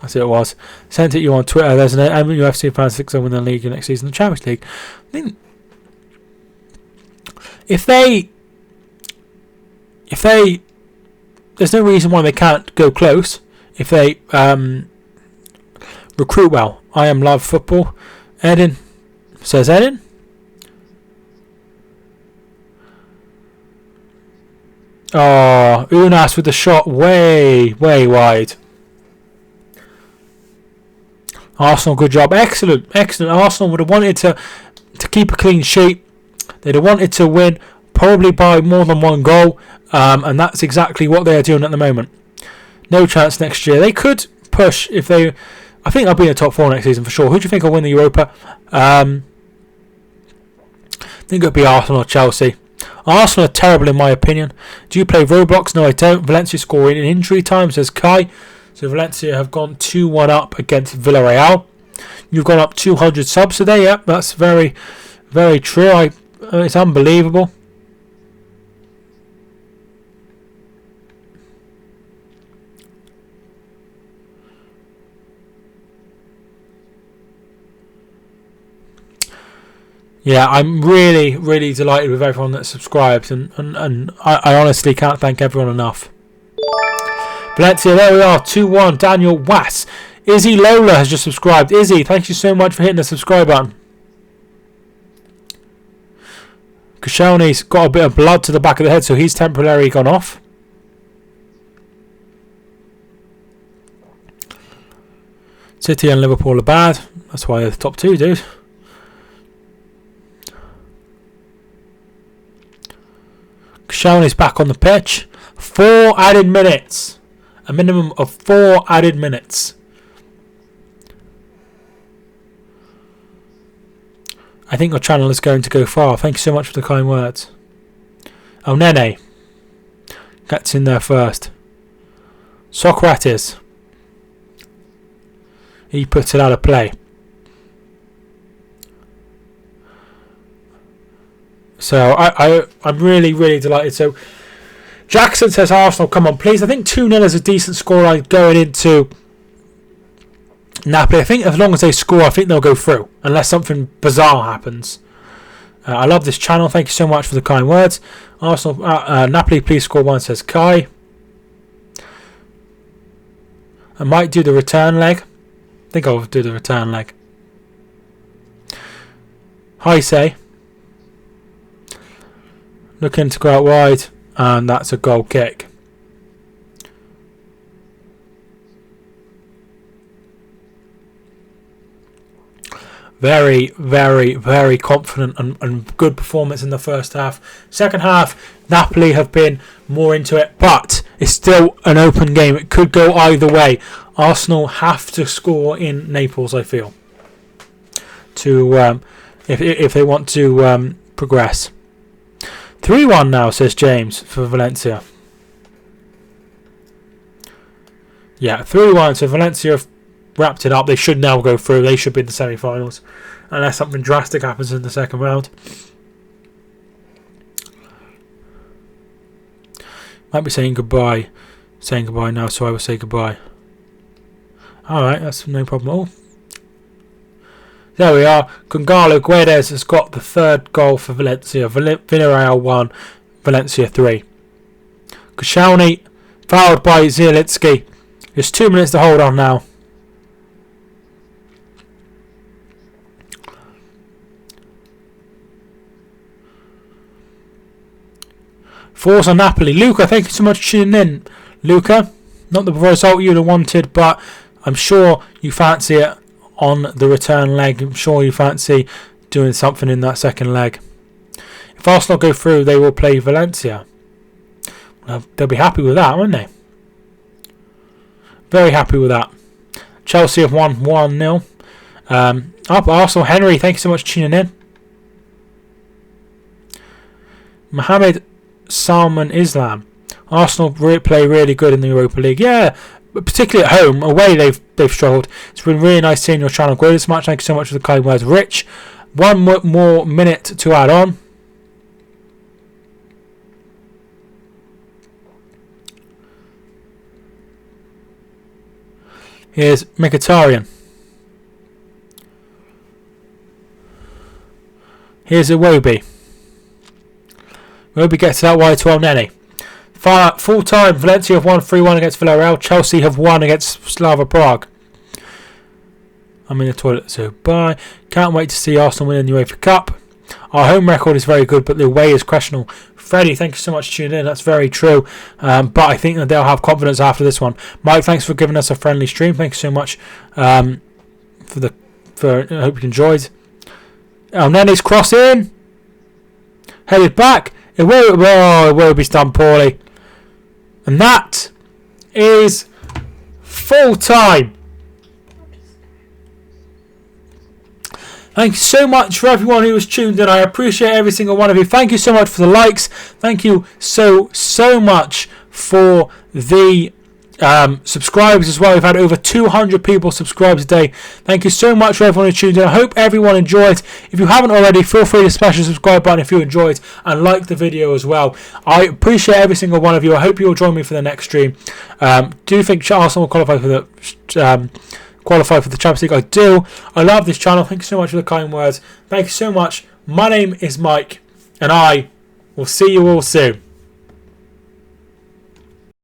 That's it was. Sent it you on Twitter. There's an UFC fan 6-0 win the league next season, the Champions League. I think if they, there's no reason why they can't go close if they recruit well. I am love football. Edin, says Edin. Oh, Unas with the shot way wide. Arsenal, good job. Excellent. Arsenal would have wanted to keep a clean sheet. They'd have wanted to win, probably by more than one goal, and that's exactly what they are doing at the moment. No chance next year. They could push if they. I think they'll be in the top 4 next season for sure. Who do you think will win the Europa? I think it'll be Arsenal or Chelsea. Arsenal are terrible in my opinion. Do you play Roblox? No, I don't. Valencia scoring in injury time, says Kai. So Valencia have gone 2-1 up against Villarreal. You've gone up 200 subs today. Yep, that's very, very true. It's unbelievable. Yeah, I'm really, really delighted with everyone that subscribes, and I honestly can't thank everyone enough. Valencia, there we are, 2-1. Daniel Wass. Izzy Lola has just subscribed. Izzy, thank you so much for hitting the subscribe button. Koscielny's got a bit of blood to the back of the head, so he's temporarily gone off. City and Liverpool are bad. That's why they're the top 2, dude. Koscielny's back on the pitch. 4 added minutes. A minimum of 4 added minutes. I think your channel is going to go far. Thank you so much for the kind words. Oh, Nene gets in there first. Socrates. He puts it out of play. So I'm really, really delighted. So Jackson says Arsenal, come on please. I think 2-0 is a decent scoreline going into Napoli. I think as long as they score, I think they'll go through, unless something bizarre happens. I love this channel. Thank you so much for the kind words. Arsenal, Napoli, please score 1, says Kai. I might do the return leg. I think I'll do the return leg. Hi, say. Looking to go out wide, and that's a goal kick. Very, very, very confident and good performance in the first half. Second half, Napoli have been more into it, but it's still an open game. It could go either way. Arsenal have to score in Naples, I feel, to if they want to progress. 3-1 now, says James, for Valencia. Yeah, 3-1. So Valencia have wrapped it up. They should now go through. They should be in the semi-finals, unless something drastic happens in the second round. Might be saying goodbye. Saying goodbye now, so I will say goodbye. Alright, that's no problem at all. There we are. Gonzalo Guedes has got the third goal for Valencia. Villarreal 1, Valencia 3. Koscielny fouled by Zielinski. Just 2 minutes to hold on now. Forza Napoli. Luca, thank you so much for tuning in. Luca, not the result you'd have wanted, but I'm sure you fancy it on the return leg. I'm sure you fancy doing something in that second leg. If Arsenal go through, they will play Valencia. Well, they'll be happy with that, won't they? Very happy with that. Chelsea have won 1-0. Up Arsenal. Henry, thank you so much for tuning in. Mohammed Salman Islam. Arsenal play really good in the Europa League. Yeah, particularly at home. Away they've struggled. It's been really nice seeing your channel grow this much. Thank you so much for the kind words. Rich, 1 more minute to add on. Here's Mkhitaryan. Here's Iwobi. Iwobi gets that wide to El Neni. Full time, Valencia have won 3-1 against Villarreal. Chelsea have won against Slava Prague. I'm in the toilet, so bye. Can't wait to see Arsenal win the UEFA Cup. Our home record is very good, but the away is questionable. Freddie, thank you so much for tuning in. That's very true. But I think that they'll have confidence after this one. Mike, thanks for giving us a friendly stream. Thank you so much I hope you enjoyed. El Neni's cross in. Headed back. It will be done poorly. And that is full time. Thank you so much for everyone who was tuned in. I appreciate every single one of you. Thank you so much for the likes. Thank you so much for the subscribers as well. We've had over 200 people subscribe today. Thank you so much for everyone who tuned in. I hope everyone enjoyed. If you haven't already, feel free to smash the subscribe button if you enjoyed and like the video as well. I appreciate every single one of you. I hope you'll join me for the next stream. Do you think Arsenal will qualify for the Champions League? I do. I love this channel. Thank you so much for the kind words. Thank you so much. My name is Mike, and I will see you all soon.